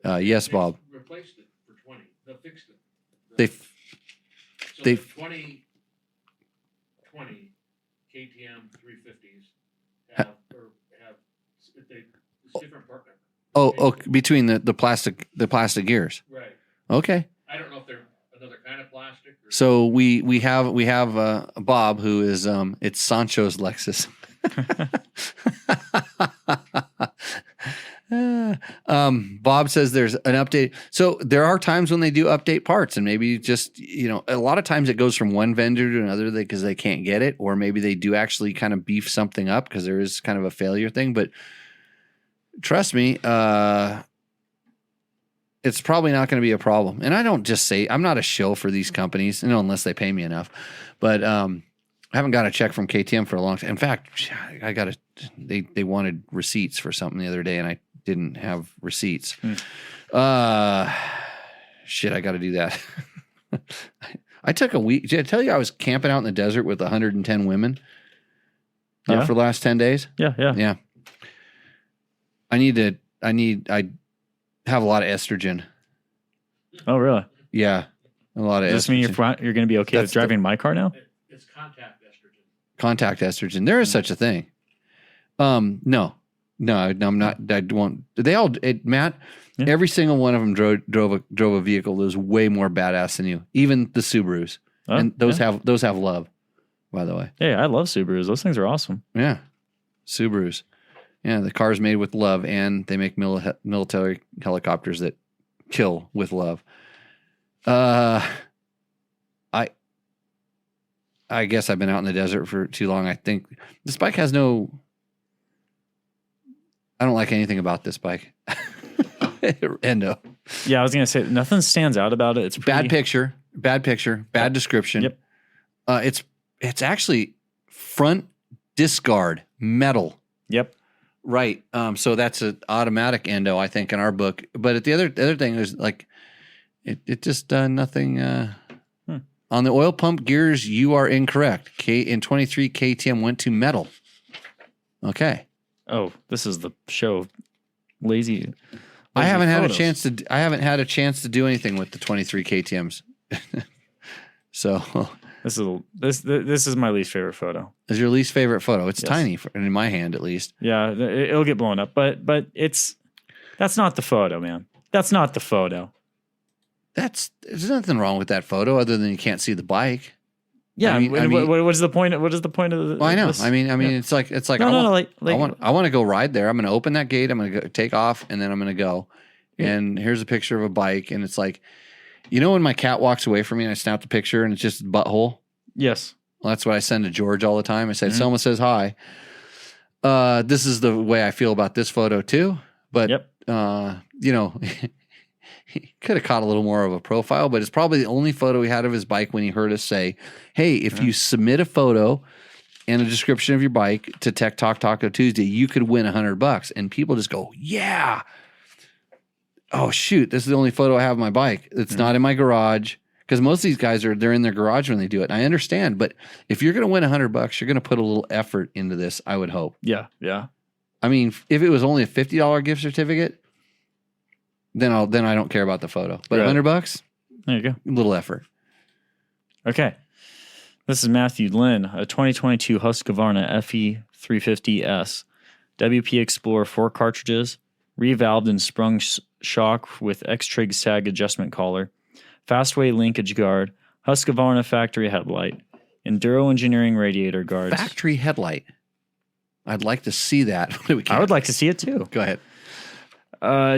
S2: Yes, Bob.
S8: Replaced it for 20. They fixed it.
S2: They
S8: 20 KTM 350s have it's different part number.
S2: Oh, between the plastic gears.
S8: Right.
S2: Okay.
S8: I don't know if they're another kind of plastic.
S2: So we have Bob, who is it's Sancho's Lexus. Bob says there's an update. So there are times when they do update parts, and maybe just, a lot of times it goes from one vendor to another because they can't get it, or maybe they do actually kind of beef something up because there is kind of a failure thing. But trust me, it's probably not going to be a problem. And I don't just say, I'm not a shill for these companies, unless they pay me enough. But I haven't got a check from KTM for a long time. In fact, they wanted receipts for something the other day, and I didn't have receipts. Shit, I got to do that. I took a week. Did I tell you I was camping out in the desert with 110 women for the last 10 days?
S1: Yeah.
S2: I have a lot of estrogen.
S1: Oh, really?
S2: Yeah. A lot of
S1: Does this
S2: estrogen.
S1: mean you're going to be okay with driving my car now?
S8: It's contact estrogen.
S2: Contact estrogen. There is such a thing. No, I'm not. I won't. They all, Matt. Yeah. Every single one of them drove a vehicle that was way more badass than you. Even the Subarus, and those have love. By the way.
S1: Hey, I love Subarus. Those things are awesome.
S2: Yeah, Subarus. Yeah, the car's made with love, and they make military helicopters that kill with love. I guess I've been out in the desert for too long. I think this bike has no. I don't like anything about this bike. Endo.
S1: Yeah, I was gonna say nothing stands out about it. It's pretty...
S2: bad picture, bad description.
S1: Yep.
S2: It's actually front disc guard metal.
S1: Yep.
S2: Right. So that's an automatic endo, I think, in our book. But the other thing is like, it just nothing. On the oil pump gears, you are incorrect. In 23, KTM went to metal. Okay.
S1: Oh, this is the show. Lazy.
S2: I haven't had a chance to. I haven't had a chance to do anything with the 23 KTMs. So
S1: this is my least favorite photo.
S2: Is your least favorite photo? It's tiny in my hand, at least.
S1: Yeah, it'll get blown up, but that's not the photo, man. That's not the photo.
S2: There's nothing wrong with that photo other than you can't see the bike.
S1: Yeah, what is the point? What is the point of the?
S2: Well, I know.
S1: This?
S2: I mean, it's like I want to go ride there. I'm going to open that gate. I'm going to go take off, and then I'm going to go. And here's a picture of a bike, and it's like, when my cat walks away from me and I snap the picture and it's just butthole.
S1: Yes.
S2: Well, that's what I send to George all the time. I said, Selma says hi. This is the way I feel about this photo too. But he could have caught a little more of a profile, but it's probably the only photo he had of his bike when he heard us say, hey, if you submit a photo and a description of your bike to Tech Talk Taco Tuesday, you could win $100. And people just go, yeah. oh shoot, this is the only photo I have of my bike. It's not in my garage. Because most of these guys they're in their garage when they do it. And I understand, but if you're going to win $100, you're going to put a little effort into this, I would hope.
S1: Yeah, yeah.
S2: I mean, if it was only a $50 gift certificate, then I don't care about the photo. But $100,
S1: there you go.
S2: A little effort.
S1: Okay. This is Matthew Lynn, a 2022 Husqvarna FE 350S. WP Explorer 4 cartridges, revalved and sprung shock with X-Trig sag adjustment collar, Fastway linkage guard, Husqvarna factory headlight, Enduro engineering radiator guards.
S2: Factory headlight. I'd like to see that.
S1: I would like to see it too.
S2: Go ahead.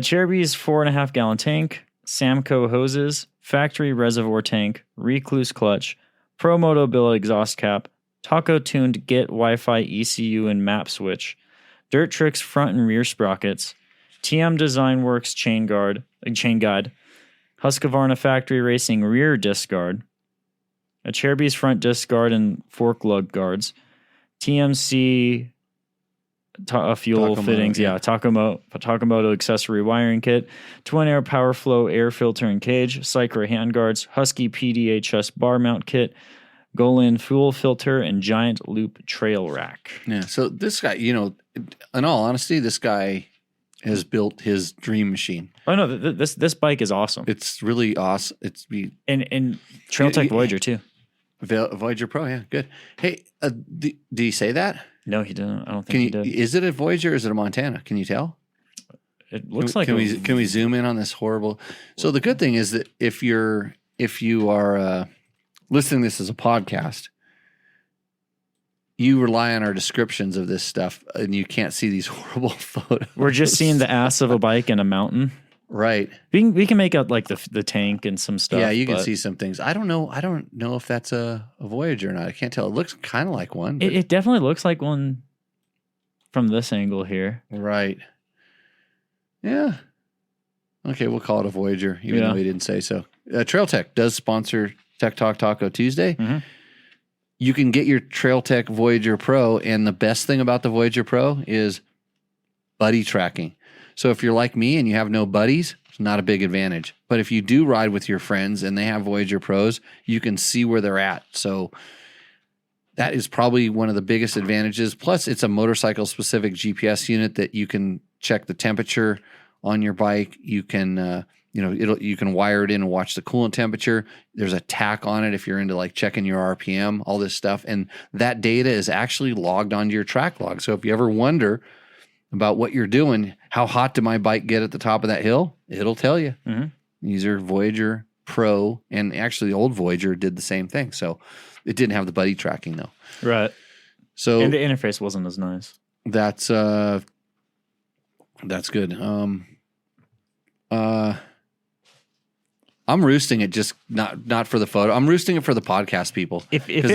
S1: Cherubi's 4.5 gallon tank, Samco hoses, factory reservoir tank, Recluse clutch, Pro Moto billet exhaust cap, Taco tuned Git Wi-Fi ECU and map switch, Dirt Tricks front and rear sprockets, TM Design Works chain guide, Husqvarna factory racing rear disc guard, a Cherubi's front disc guard and fork lug guards, TMC fuel fittings, Takamoto accessory wiring kit, Twin Air Power Flow air filter and cage, Cycra handguards, Husky PDHS bar mount kit, Golan fuel filter, and giant loop trail rack.
S2: Yeah, so this guy, in all honesty, this guy has built his dream machine.
S1: Oh no, this bike is awesome.
S2: It's really awesome.
S1: And Trailtech Voyager too.
S2: Voyager Pro, yeah, good. Hey, do you say that?
S1: No, he didn't. I don't think he did.
S2: Is it a Voyager or is it a Montana? Can you tell?
S1: It looks like.
S2: Can we zoom in on this horrible? So the good thing is that if you are listening to this as a podcast, you rely on our descriptions of this stuff, and you can't see these horrible photos.
S1: We're just seeing the ass of a bike in a mountain.
S2: Right.
S1: We can make out like the tank and some stuff.
S2: Yeah, you can see some things. I don't know if that's a Voyager or not. I can't tell. It looks kind of like one.
S1: It definitely looks like one from this angle here.
S2: Right. Yeah. Okay, we'll call it a Voyager, even though he didn't say so. Trail Tech does sponsor Tech Talk Taco Tuesday.
S1: Mm-hmm.
S2: You can get your Trail Tech Voyager Pro, and the best thing about the Voyager Pro is buddy tracking. So if you're like me and you have no buddies, it's not a big advantage. But if you do ride with your friends and they have Voyager Pros, you can see where they're at. So that is probably one of the biggest advantages. Plus, it's a motorcycle-specific GPS unit that you can check the temperature on your bike. You can, you can wire it in and watch the coolant temperature. There's a tack on it if you're into like checking your RPM, all this stuff. And that data is actually logged onto your track log. So if you ever wonder about what you're doing, how hot did my bike get at the top of that hill? It'll tell you.
S1: Mm-hmm.
S2: These are Voyager Pro, and actually the old Voyager did the same thing. So it didn't have the buddy tracking though.
S1: Right.
S2: So
S1: and the interface wasn't as nice.
S2: That's good. I'm roosting it just not for the photo. I'm roosting it for the podcast people.
S1: If it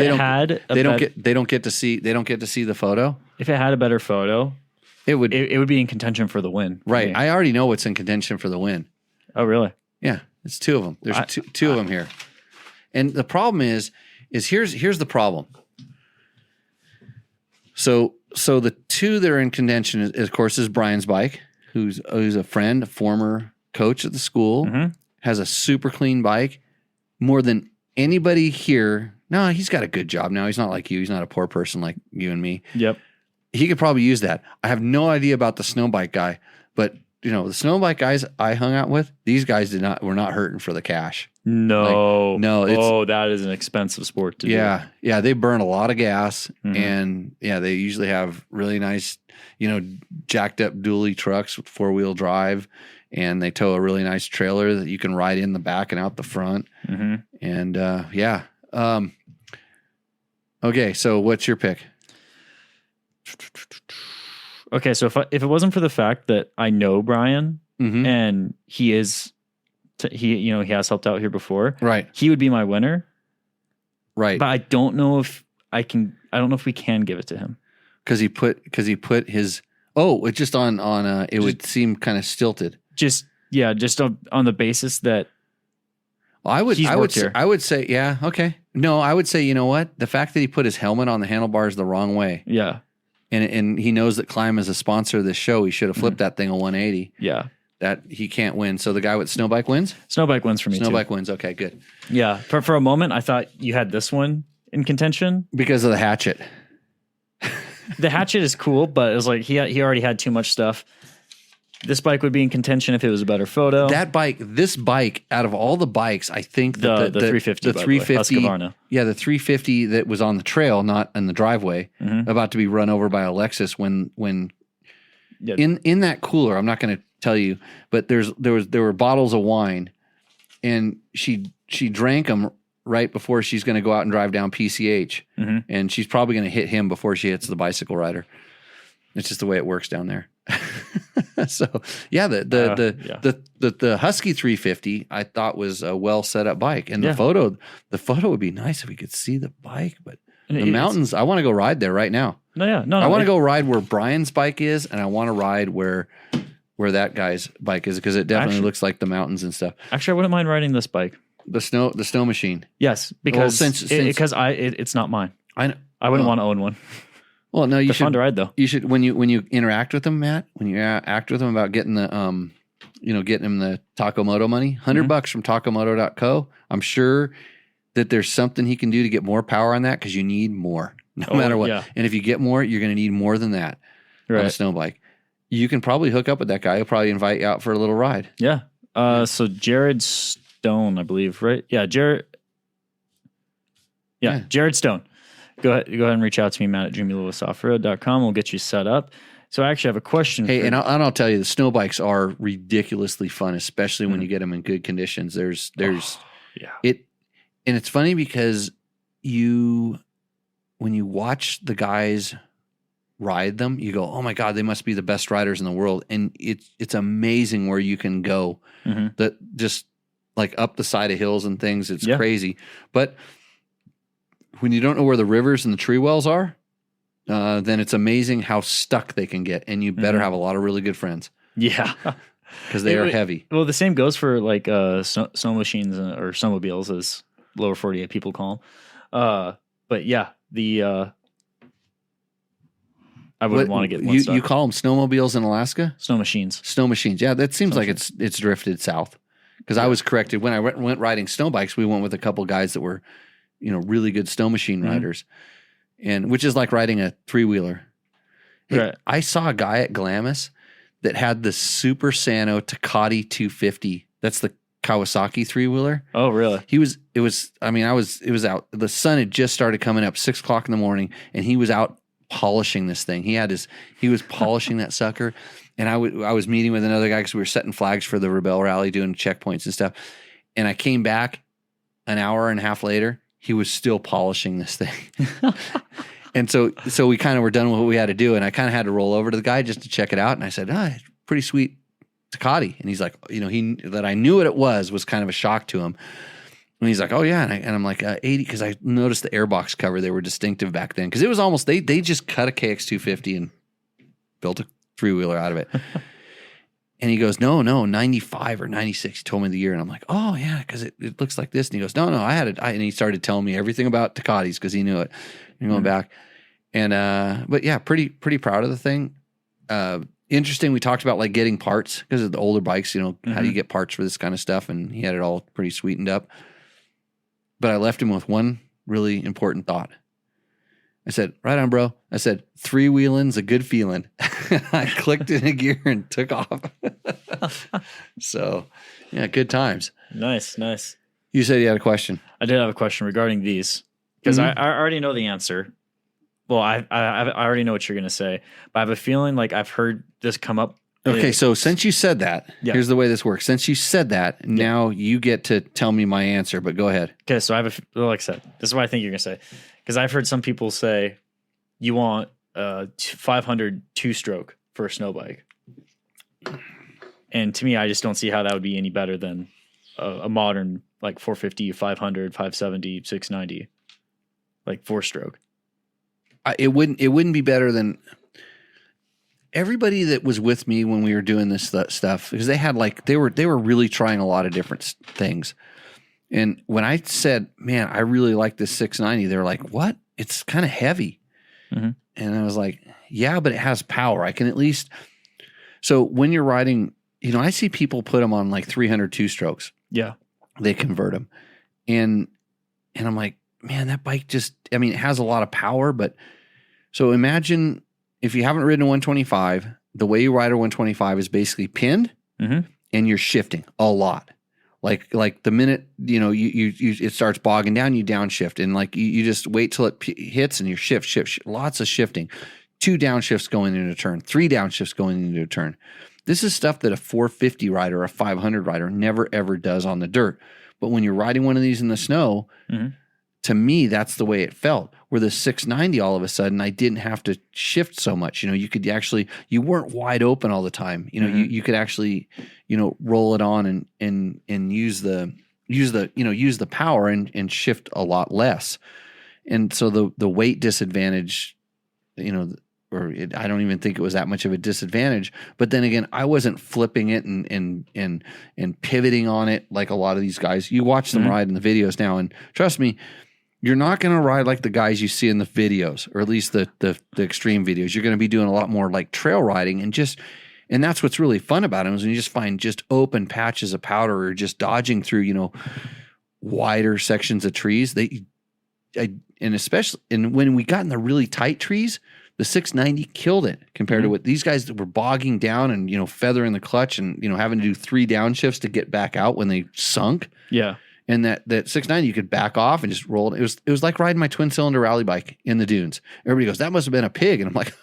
S2: they don't get to see the photo.
S1: If it had a better photo, it would be in contention for the win.
S2: Right. I already know what's in contention for the win.
S1: Oh, really?
S2: Yeah. It's two of them. There's two of them here. And the problem is here's the problem. So the two that are in contention is, of course, is Brian's bike, who's a friend, a former coach at the school,
S1: mm-hmm.
S2: has a super clean bike, more than anybody here. No, he's got a good job now. He's not like you. He's not a poor person like you and me.
S1: Yep.
S2: He could probably use that. I have no idea about the snow bike guy, but the snow bike guys I hung out with, these guys were not hurting for the cash.
S1: No.
S2: No.
S1: That is an expensive sport to do.
S2: Yeah. They burn a lot of gas,
S1: mm-hmm.
S2: and they usually have really nice, jacked up dually trucks with 4-wheel drive, and they tow a really nice trailer that you can ride in the back and out the front.
S1: Mm-hmm.
S2: And okay, so what's your pick?
S1: Okay, so if it wasn't for the fact that I know Brian,
S2: mm-hmm.
S1: and he is, he has helped out here before,
S2: right?
S1: He would be my winner,
S2: right?
S1: But I don't know if I can. I don't know if we can give it to him
S2: because he put his it just on it would seem kind of stilted.
S1: Just on the basis that
S2: I would say yeah, okay. No, I would say, you know what? The fact that he put his helmet on the handlebars the wrong way.
S1: Yeah.
S2: And he knows that Climb is a sponsor of this show. He should have flipped that thing a 180.
S1: Yeah.
S2: that he can't win. So the guy with snow bike wins?
S1: Snow bike wins for me
S2: Snow
S1: too.
S2: bike wins. Okay, good.
S1: Yeah. For a moment, I thought you had this one in contention.
S2: Because of the hatchet.
S1: The hatchet is cool, but it was like he already had too much stuff. This bike would be in contention if it was a better photo.
S2: This bike, out of all the bikes, I think that
S1: the 350,
S2: the 350,
S1: Husqvarna.
S2: the 350 that was on the trail, not in the driveway, about to be run over by a Lexus when in that cooler. I'm not going to tell you, but there were bottles of wine, and she drank them right before she's going to go out and drive down PCH, and she's probably going to hit him before she hits the bicycle rider. It's just the way it works down there. So yeah, the Husky 350 I thought was a well set up bike, and the photo would be nice if we could see the bike, but the mountains, I want to go ride there right now. I want to go ride where Brian's bike is, and I want to ride where that guy's bike is, because it definitely looks like the mountains and stuff.
S1: Actually, I wouldn't mind riding this bike.
S2: The snow machine.
S1: Yes, because it's not mine. I wouldn't want to own one.
S2: Well, no,
S1: They're fun to ride though.
S2: You should when you interact with them, Matt. When you act with them about getting the getting them the Taco Moto money, $100 from TacoMoto.co. I'm sure that there's something he can do to get more power on that, because you need more, no matter what. Yeah. And if you get more, you're going to need more than that on a snow bike. You can probably hook up with that guy. He'll probably invite you out for a little ride.
S1: Yeah. So Jared Stone, I believe, right? Yeah, Jared. Yeah, Jared Stone. Go ahead and reach out to me, Matt at JimmyLewisOffroad.com. We'll get you set up. So I actually have a question.
S2: Hey, and I'll tell you, the snow bikes are ridiculously fun, especially when you get them in good conditions. And it's funny because when you watch the guys ride them, you go, oh my God, they must be the best riders in the world. And it's amazing where you can go that just like up the side of hills and things. It's crazy. But when you don't know where the rivers and the tree wells are, then it's amazing how stuck they can get. And you better have a lot of really good friends. Yeah. Because they are heavy.
S1: Well, the same goes for like snow machines or snowmobiles, as lower 48 people call them. But yeah, I wouldn't want to get one stuck.
S2: You call them snowmobiles in Alaska?
S1: Snow machines.
S2: Snow machines. Yeah, that seems like it's drifted south. Because I was corrected. When I went riding snow bikes, we went with a couple guys that were really good snow machine riders, and which is like riding a 3-wheeler. Hey, I saw a guy at Glamis that had the Super Sano Takati 250. That's the Kawasaki 3-wheeler.
S1: Oh, really?
S2: It was out. The sun had just started coming up, 6:00 in the morning, and he was out polishing this thing. He was polishing that sucker. And I was meeting with another guy because we were setting flags for the Rebel Rally, doing checkpoints and stuff. And I came back an hour and a half later. He was still polishing this thing. And so we kind of were done with what we had to do. And I kind of had to roll over to the guy just to check it out. And I said, pretty sweet Takati. And he's like, that I knew what it was kind of a shock to him. And he's like, oh yeah. And I'm like, 80, because I noticed the airbox cover. They were distinctive back then. Because it was almost, they just cut a KX250 and built a 3-wheeler out of it. And he goes, no, 95 or 96. He told me the year. And I'm like, oh, yeah, because it looks like this. And he goes, no, I had it. And he started telling me everything about Ducatis because he knew it. And going back. And, but yeah, pretty proud of the thing. Interesting. We talked about like getting parts because of the older bikes, how do you get parts for this kind of stuff? And he had it all pretty sweetened up. But I left him with one really important thought. I said, right on, bro. I said, 3-wheeling's a good feeling. I clicked in a gear and took off. So, yeah, good times.
S1: Nice.
S2: You said you had a question.
S1: I did have a question regarding these because I already know the answer. Well, I already know what you're going to say, but I have a feeling like I've heard this come up.
S2: Okay, so since you said that, here's the way this works. Since you said that, now you get to tell me my answer, but go ahead.
S1: Okay, so like I said, this is what I think you're going to say. Because I've heard some people say you want 500 2-stroke for a snow bike. And to me, I just don't see how that would be any better than a modern like 450, 500, 570, 690, like 4-stroke.
S2: It wouldn't be better than everybody that was with me when we were doing this stuff, because they had they were really trying a lot of different things. And when I said, man, I really like this 690, they were like, what? It's kind of heavy. And I was like, yeah, but it has power. I can at least. So when you're riding I see people put them on like 300 two-strokes.
S1: Yeah.
S2: They convert them. And I'm like, man, that bike just, it has a lot of power, but so imagine if you haven't ridden a 125, the way you ride a 125 is basically pinned and you're shifting a lot. Like the minute, you it starts bogging down, you downshift, and like you just wait till it hits and you shift, lots of shifting. 2 downshifts going into a turn, 3 downshifts going into a turn. This is stuff that a 450 rider or a 500 rider never ever does on the dirt. But when you're riding one of these in the snow, to me, that's the way it felt. Where the 690, all of a sudden, I didn't have to shift so much. You could actually, you weren't wide open all the time. You could actually, roll it on and use the power and shift a lot less. And so the weight disadvantage, I don't even think it was that much of a disadvantage. But then again, I wasn't flipping it and pivoting on it like a lot of these guys. You watch them ride in the videos now, and trust me, you're not going to ride like the guys you see in the videos, or at least the extreme videos. You're going to be doing a lot more like trail riding, and that's what's really fun about them is when you just find just open patches of powder or just dodging through, wider sections of trees. And when we got in the really tight trees, the 690 killed it compared to what these guys that were bogging down and, feathering the clutch and, having to do 3 downshifts to get back out when they sunk. Yeah. And that 690, you could back off and just roll it. It was like riding my twin cylinder rally bike in the dunes. Everybody goes, that must have been a pig. And I'm like,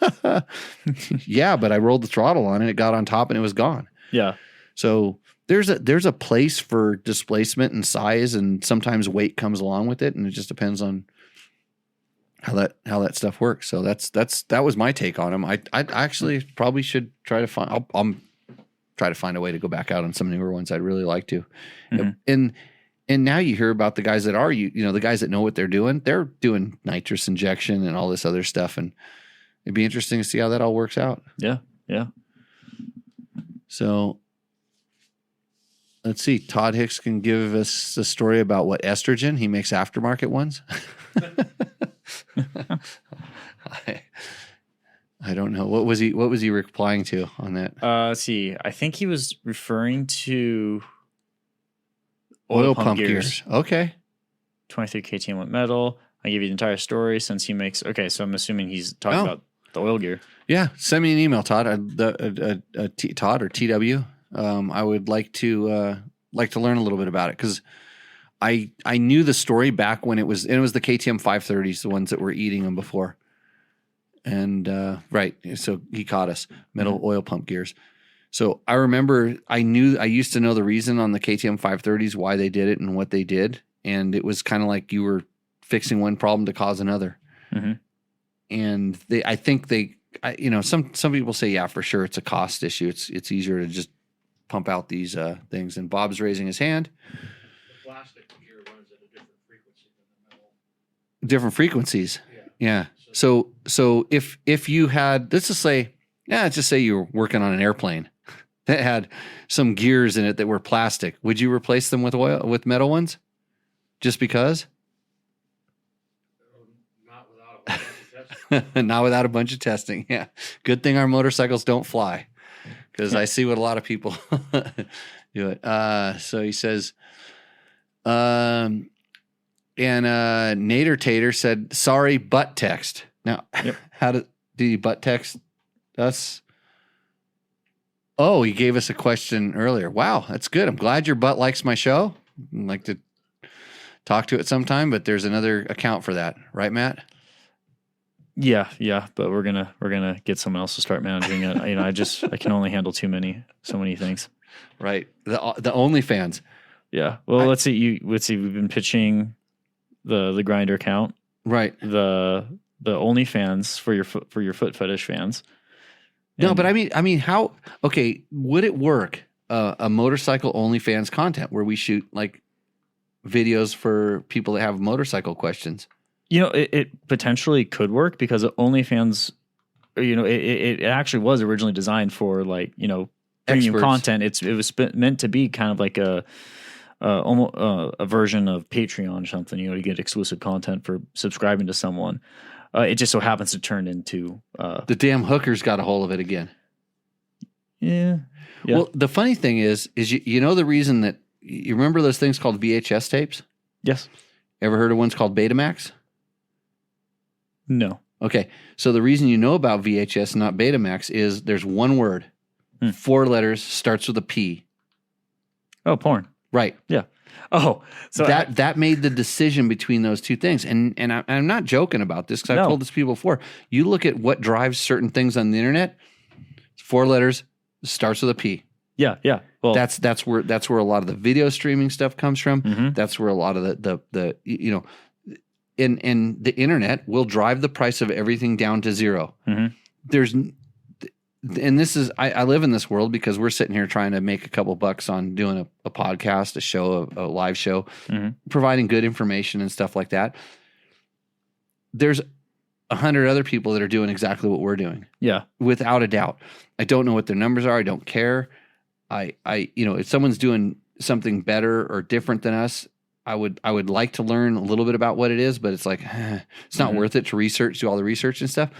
S2: yeah, but I rolled the throttle on and it got on top and it was gone. Yeah. So there's a place for displacement and size, and sometimes weight comes along with it. And it just depends on how that stuff works. So that was my take on them. I actually probably should try to find, I'll try to find a way to go back out on some newer ones. I'd really like to. And now you hear about the guys that are, the guys that know what they're doing. They're doing nitrous injection and all this other stuff. And it'd be interesting to see how that all works out. Yeah. Yeah. So let's see. Todd Hicks can give us a story about what estrogen. He makes aftermarket ones. I don't know. What was he replying to on that?
S1: Let's see. I think he was referring to
S2: oil pump gears. Okay.
S1: 23 KTM with metal. I give you the entire story since he makes. Okay, so I'm assuming he's talking about the oil gear.
S2: Yeah, send me an email, Todd. Todd or TW. I would like to learn a little bit about it because I knew the story back when it was the KTM 530s, the ones that were eating them before. And right, so he caught us metal oil pump gears. So I remember I used to know the reason on the KTM 530s why they did it and what they did, and it was kind of like you were fixing one problem to cause another. And I think some people say, yeah, for sure it's a cost issue. It's easier to just pump out these things. And Bob's raising his hand.
S8: The plastic gear runs at a different frequency than the metal.
S2: Different frequencies. Yeah. So if you had, let's just say you were working on an airplane that had some gears in it that were plastic, would you replace them with metal ones? Just because?
S8: Not without a bunch of testing.
S2: Not without a bunch of testing. Yeah. Good thing our motorcycles don't fly, because I see what a lot of people do it. So he says, and Nader Tater said, sorry, butt text. Now, how did you butt text us? Oh, he gave us a question earlier. Wow, that's good. I'm glad your butt likes my show. I'd like to talk to it sometime, but there's another account for that, right, Matt?
S1: Yeah, but we're gonna get someone else to start managing it. I can only handle so many things.
S2: Right. The OnlyFans.
S1: Yeah. Well, let's see. We've been pitching the grinder account. Right. The OnlyFans for your foot fetish fans.
S2: No, but I mean, how? Okay, would it work? A motorcycle OnlyFans content where we shoot like videos for people that have motorcycle questions.
S1: It potentially could work because OnlyFans, it actually was originally designed for premium
S2: experts.
S1: content. It was meant to be kind of like a version of Patreon or something, to get exclusive content for subscribing to someone. It just so happens to turn into
S2: the damn hookers got a hold of it again.
S1: Yeah. Yeah.
S2: Well, the funny thing is you know the reason that you remember those things called VHS tapes?
S1: Yes.
S2: Ever heard of ones called Betamax?
S1: No.
S2: Okay. So the reason you know about VHS, not Betamax, is there's one word, 4 letters, starts with a P.
S1: Oh, porn.
S2: Right.
S1: Yeah. Oh, so
S2: that made the decision between those two things. And I'm not joking about this because I've told this to people before. You look at what drives certain things on the internet, 4 letters, starts with a P.
S1: Yeah, yeah. Well,
S2: that's where a lot of the video streaming stuff comes from.
S1: Mm-hmm.
S2: That's where a lot of the you know, and the internet will drive the price of everything down to zero.
S1: Mm-hmm.
S2: And this is I live in this world because we're sitting here trying to make a couple bucks on doing a podcast, a show, a live show,
S1: mm-hmm.
S2: providing good information and stuff like that. There's 100 other people that are doing exactly what we're doing.
S1: Yeah,
S2: without a doubt. I don't know what their numbers are. I don't care. If someone's doing something better or different than us, I would like to learn a little bit about what it is, but it's like it's not worth it to do all the research and stuff.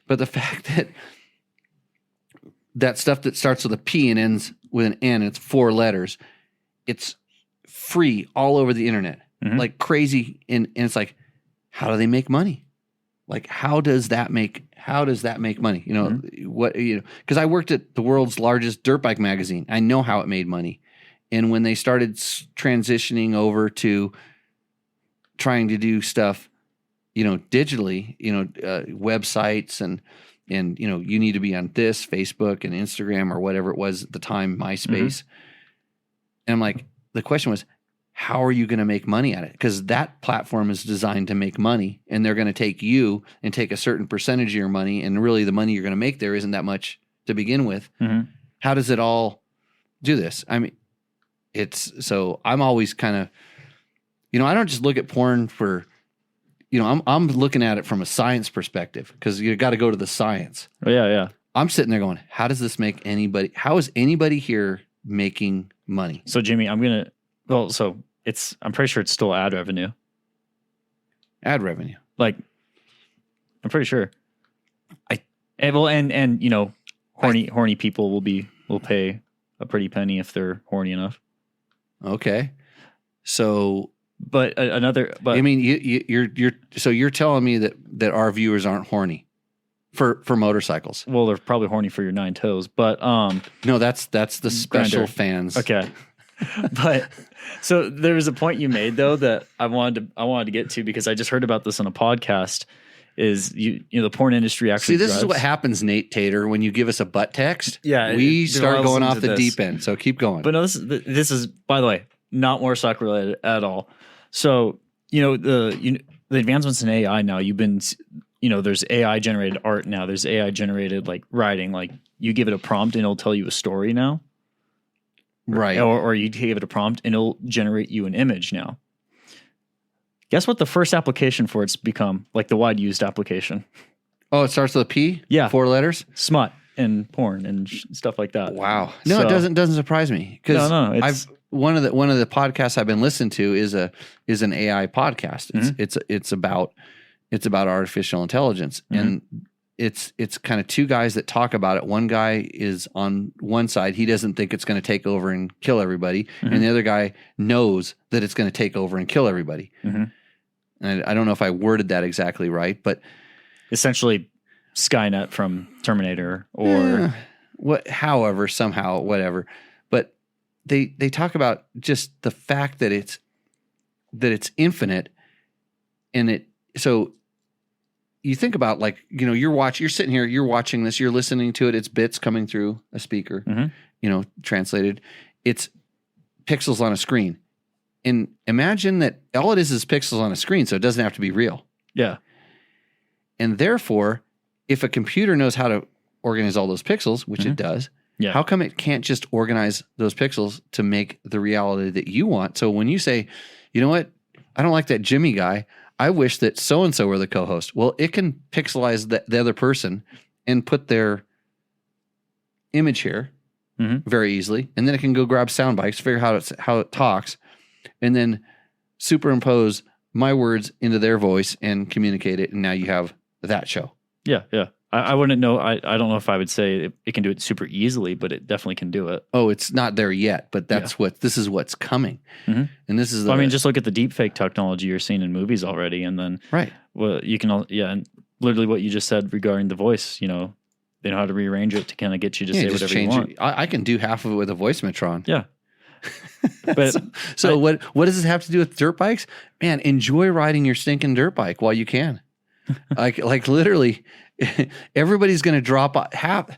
S2: But the fact that stuff that starts with a P and ends with an N, it's 4 letters. It's free all over the internet, like crazy. And it's like, how do they make money? Like, how does that make money? You know, because I worked at the world's largest dirt bike magazine. I know how it made money. And when they started transitioning over to trying to do stuff, digitally, websites and you need to be on this Facebook and Instagram or whatever it was at the time, MySpace. And I'm like, the question was, how are you going to make money at it? Because that platform is designed to make money, and they're going to take you and take a certain percentage of your money, and really the money you're going to make there isn't that much to begin with. How does it all do this? I mean, so I'm always kind of, I don't just look at porn for, I'm looking at it from a science perspective because you got to go to the science.
S1: Oh, yeah.
S2: I'm sitting there going, how does this make anybody? How is anybody here making money?
S1: So Jimmy, I'm pretty sure it's still ad revenue.
S2: Ad revenue.
S1: Like, I'm pretty sure. Horny people will pay a pretty penny if they're horny enough.
S2: Okay. So,
S1: I
S2: mean, you're telling me that our viewers aren't horny for motorcycles.
S1: Well, they're probably horny for your 9 toes, but
S2: no, that's the special fans.
S1: Okay. But so there was a point you made though that I wanted to get to because I just heard about this on a podcast. Is the porn industry actually?
S2: See, this is what happens, Nate Tater, when you give us a butt text.
S1: Yeah,
S2: we start going off the deep end. So keep going.
S1: But no, this is by the way not motorcycle related at all. So the advancements in AI now. There's AI generated art now. There's AI generated like writing. Like you give it a prompt and it'll tell you a story now.
S2: Right.
S1: Or you give it a prompt and it'll generate you an image now. Guess what the first application for it's become? Like the wide used application.
S2: Oh, it starts with a P?
S1: Yeah.
S2: 4 letters?
S1: Smut and porn and stuff like that.
S2: Wow. No, it doesn't surprise me. Because one of the podcasts I've been listening to is an AI podcast. It's about artificial intelligence. And it's kind of 2 guys that talk about it. One guy is on one side. He doesn't think it's going to take over and kill everybody. And the other guy knows that it's going to take over and kill everybody. And I don't know if I worded that exactly right, but
S1: essentially Skynet from Terminator or
S2: whatever. But they talk about just the fact that it's infinite and so you think about like, you're sitting here, you're watching this, you're listening to it. It's bits coming through a speaker, translated. It's pixels on a screen. And imagine that all it is pixels on a screen. So it doesn't have to be real.
S1: Yeah.
S2: And therefore, if a computer knows how to organize all those pixels, which it does, how come it can't just organize those pixels to make the reality that you want? So when you say, you know what, I don't like that Jimmy guy, I wish that so-and-so were the co-host. Well, it can pixelize the other person and put their image here very easily. And then it can go grab sound bites, figure out how it talks, and then superimpose my words into their voice and communicate it. And now you have that show.
S1: Yeah. I wouldn't know. I don't know if I would say it can do it super easily, but it definitely can do it.
S2: Oh, it's not there yet, but this is what's coming.
S1: Mm-hmm.
S2: And this is
S1: I mean, just look at the deepfake technology you're seeing in movies already. And then, well, you can, and literally what you just said regarding the voice, they know how to rearrange it to kind of get you to say whatever you want.
S2: I can do half of it with a voice Metron.
S1: Yeah. But
S2: so what does this have to do with dirt bikes? Man, enjoy riding your stinking dirt bike while you can. like literally, everybody's going to drop half.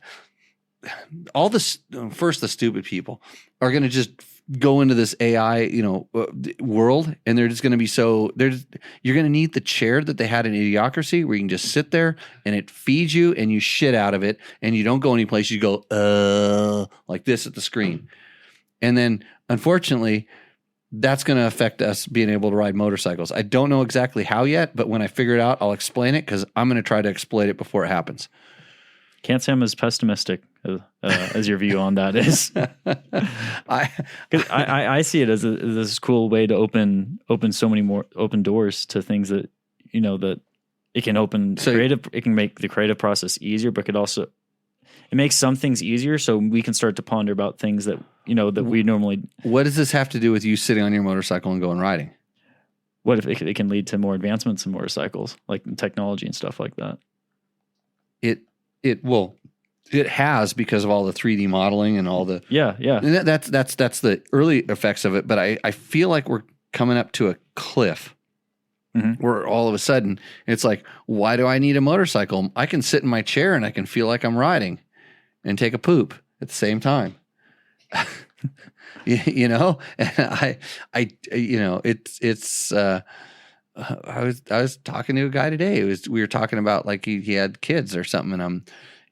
S2: All this first, the stupid people are going to just go into this AI, world, and they're just going to be you're going to need the chair that they had in Idiocracy, where you can just sit there and it feeds you and you shit out of it, and you don't go anyplace. You go like this at the screen, and then unfortunately, that's going to affect us being able to ride motorcycles. I don't know exactly how yet, but when I figure it out, I'll explain it, because I'm going to try to exploit it before it happens.
S1: Can't say I'm as pessimistic as your view on that is. I see it as this cool way to open so many more open doors to things that that it can open creative. It can make the creative process easier, but it makes some things easier, so we can start to ponder about things that that we normally.
S2: What does this have to do with you sitting on your motorcycle and going riding?
S1: What if it can lead to more advancements in motorcycles, like in technology and stuff like that?
S2: It has, because of all the 3D modeling and all the
S1: and
S2: that's the early effects of it. But I feel like we're coming up to a cliff where all of a sudden it's like, why do I need a motorcycle? I can sit in my chair and I can feel like I'm riding and take a poop at the same time. And I was talking to a guy today. We were talking about like he had kids or something,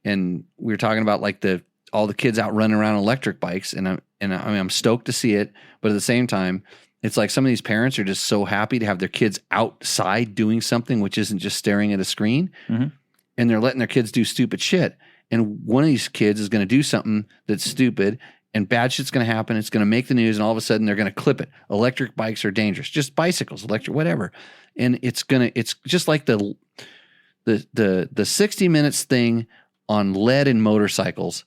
S2: and we were talking about like all the kids out running around electric bikes, and I'm stoked to see it, but at the same time, it's like some of these parents are just so happy to have their kids outside doing something which isn't just staring at a screen, and they're letting their kids do stupid shit. And one of these kids is going to do something that's stupid, and bad shit's going to happen. It's going to make the news, and all of a sudden they're going to clip it. Electric bikes are dangerous. Just bicycles, electric, whatever. And it's just like the 60 Minutes thing on lead and motorcycles.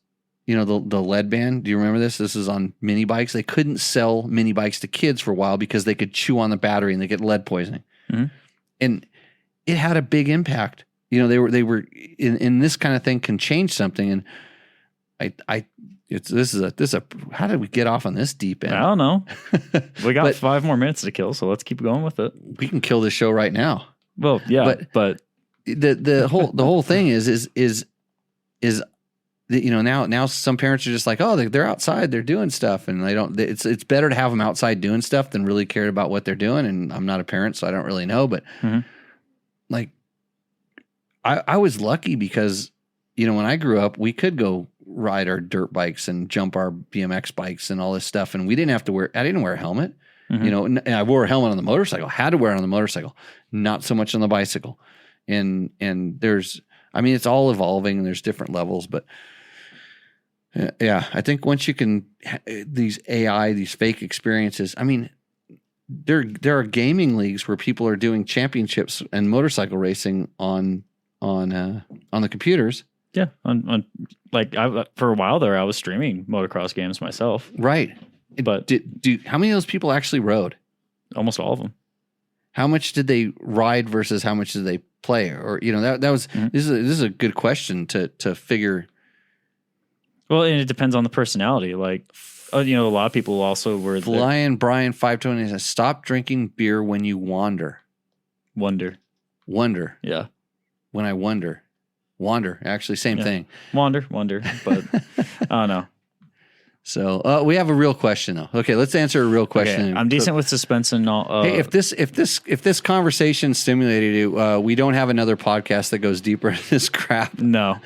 S2: The lead ban. Do you remember this? This is on mini bikes. They couldn't sell mini bikes to kids for a while because they could chew on the battery and they get lead poisoning. And it had a big impact. They were in this kind of thing can change something. And this is a how did we get off on this deep end?
S1: I don't know. We got 5 more minutes to kill, so let's keep going with it.
S2: We can kill this show right now.
S1: Well, yeah, but
S2: the whole thing is now some parents are just like, oh, they're outside, they're doing stuff, and they don't. It's better to have them outside doing stuff than really care about what they're doing. And I'm not a parent, so I don't really know, but like I was lucky because when I grew up, we could go ride our dirt bikes and jump our BMX bikes and all this stuff, and I didn't wear a helmet. And I wore a helmet on the motorcycle, had to wear it on the motorcycle, not so much on the bicycle. And it's all evolving, and there's different levels, but I think once you can, these AI, these fake experiences, there are gaming leagues where people are doing championships and motorcycle racing on the computers.
S1: Yeah, for a while there, I was streaming motocross games myself.
S2: Right,
S1: but
S2: how many of those people actually rode?
S1: Almost all of them.
S2: How much did they ride versus how much did they play? Or that was this is a good question to figure.
S1: Well, and it depends on the personality. Like, a lot of people also were
S2: Flying Brian 520 says, stop drinking beer when you wander.
S1: Wonder.
S2: Yeah. When I wander. Actually, same thing.
S1: Wander, but I don't know.
S2: So we have a real question though. Okay, let's answer a real question.
S1: Okay, I'm decent with suspense and all.
S2: Hey, if this conversation stimulated you, we don't have another podcast that goes deeper into this crap.
S1: No.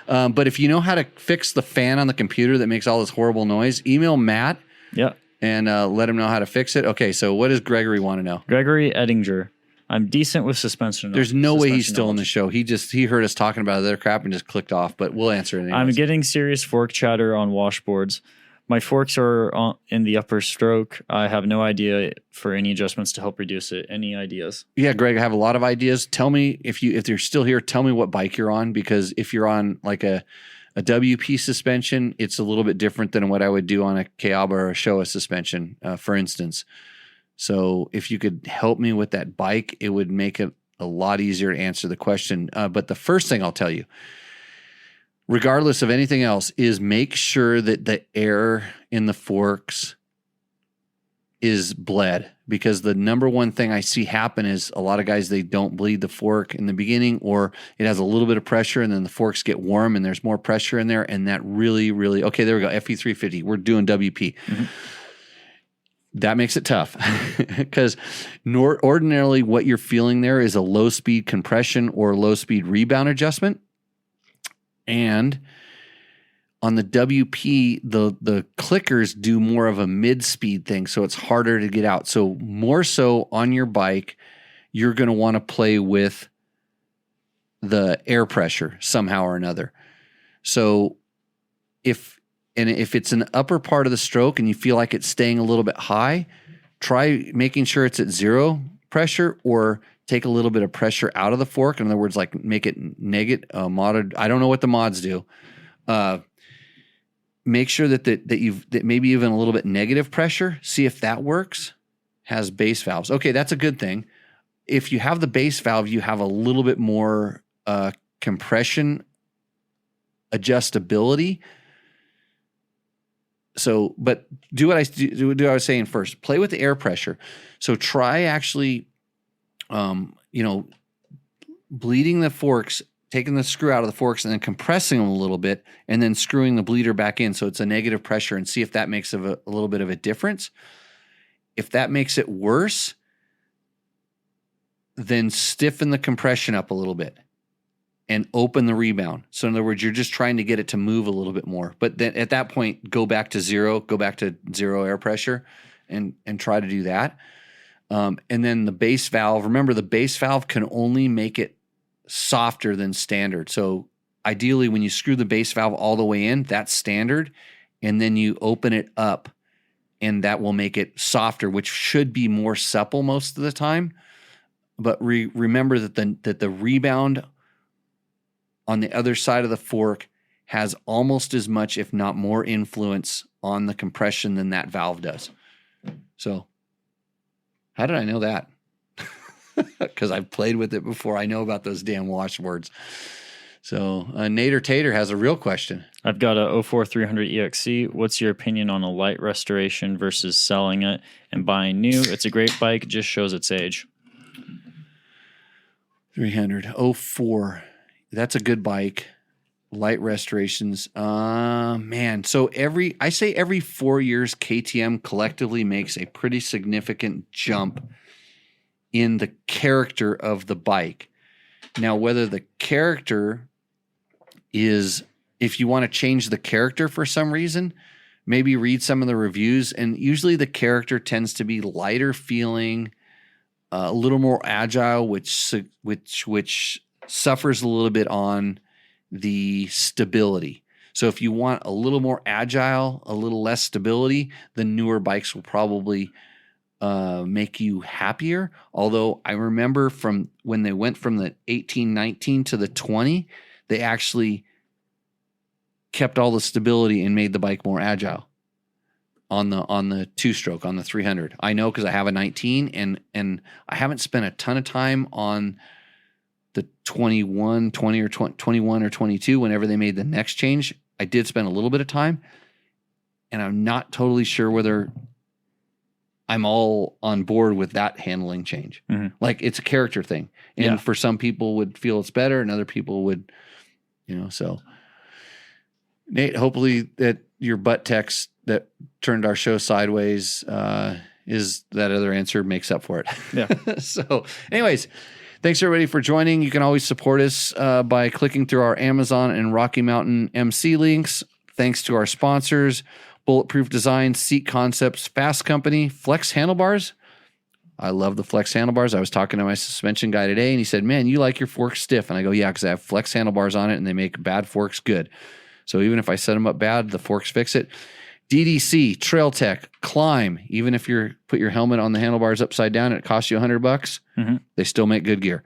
S2: But if you know how to fix the fan on the computer that makes all this horrible noise, email Matt.
S1: Yeah.
S2: And let him know how to fix it. Okay, so what does Gregory want to know?
S1: Gregory Ettinger. I'm decent with suspension.
S2: There's no way he's still in the show. He heard us talking about other crap and just clicked off, but we'll answer it anyways.
S1: I'm getting serious fork chatter on washboards. My forks are in the upper stroke. I have no idea for any adjustments to help reduce it. Any ideas?
S2: Yeah, Greg, I have a lot of ideas. Tell me if you're still here, tell me what bike you're on, because if you're on like a WP suspension, it's a little bit different than what I would do on a Kayaba or a Showa suspension, for instance. So if you could help me with that bike, it would make it a lot easier to answer the question. But the first thing I'll tell you, regardless of anything else, is make sure that the air in the forks is bled, because the number one thing I see happen is a lot of guys, they don't bleed the fork in the beginning, or it has a little bit of pressure and then the forks get warm and there's more pressure in there. And that really, really, okay, there we go. FE350, we're doing WP. Mm-hmm. That makes it tough because ordinarily what you're feeling there is a low speed compression or low speed rebound adjustment. And on the WP, the clickers do more of a mid-speed thing, so it's harder to get out. So more so on your bike, you're going to want to play with the air pressure somehow or another. So if it's an upper part of the stroke and you feel like it's staying a little bit high, try making sure it's at zero pressure, or take a little bit of pressure out of the fork. In other words, like make it negative, modded. I don't know what the mods do. Make sure that maybe even a little bit negative pressure. See if that works. Has base valves. Okay, that's a good thing. If you have the base valve, you have a little bit more compression adjustability. So, but do what I was saying first. Play with the air pressure. So try actually, bleeding the forks, taking the screw out of the forks and then compressing them a little bit and then screwing the bleeder back in so it's a negative pressure, and see if that makes a little bit of a difference. If that makes it worse, then stiffen the compression up a little bit and open the rebound. So in other words, you're just trying to get it to move a little bit more. But then at that point, go back to zero air pressure and try to do that. And then the base valve, remember the base valve can only make it softer than standard. So ideally when you screw the base valve all the way in, that's standard. And then you open it up and that will make it softer, which should be more supple most of the time. But remember that the rebound on the other side of the fork has almost as much, if not more, influence on the compression than that valve does. So how did I know that? Because I've played with it before. I know about those damn washboards. So Nader Tater has a real question.
S1: I've got a 04 300 EXC. What's your opinion on a light restoration versus selling it and buying new? It's a great bike. It just shows its age.
S2: 300 04. That's a good bike. Light restorations. Man. So every 4 years, KTM collectively makes a pretty significant jump in the character of the bike. Now, whether the character is, if you want to change the character for some reason, maybe read some of the reviews. And usually the character tends to be lighter feeling, a little more agile, which suffers a little bit on the stability. So if you want a little more agile, a little less stability, the newer bikes will probably make you happier. Although I remember from when they went from the 1819 to the 20, they actually kept all the stability and made the bike more agile on the two-stroke, on the 300. I know because I have a 19 and I haven't spent a ton of time on the 21 or 22 whenever they made the next change. I did spend a little bit of time, and I'm not totally sure whether I'm all on board with that handling change. Mm-hmm. Like, it's a character thing. And for some people would feel it's better and other people would, so. Nate, hopefully that your butt text that turned our show sideways is that other answer makes up for it.
S1: Yeah.
S2: So anyways, thanks everybody for joining. You can always support us by clicking through our Amazon and Rocky Mountain MC links. Thanks to our sponsors, Bulletproof Design, Seat Concepts, Fasst Company, Flex Handlebars. I love the Flex Handlebars. I was talking to my suspension guy today, and he said, man, you like your forks stiff. And I go, yeah, because I have Flex Handlebars on it, and they make bad forks good. So even if I set them up bad, the forks fix it. DDC, Trail Tech, Climb. Even if you put your helmet on the handlebars upside down, it costs you $100. They still make good gear.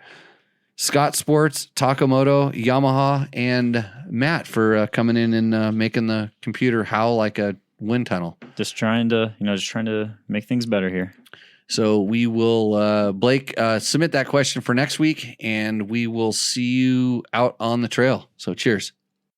S2: Scott Sports, Takamoto, Yamaha, and Matt for coming in and making the computer howl like a wind tunnel.
S1: Just trying to make things better here.
S2: So we will, Blake, submit that question for next week, and we will see you out on the trail. So cheers.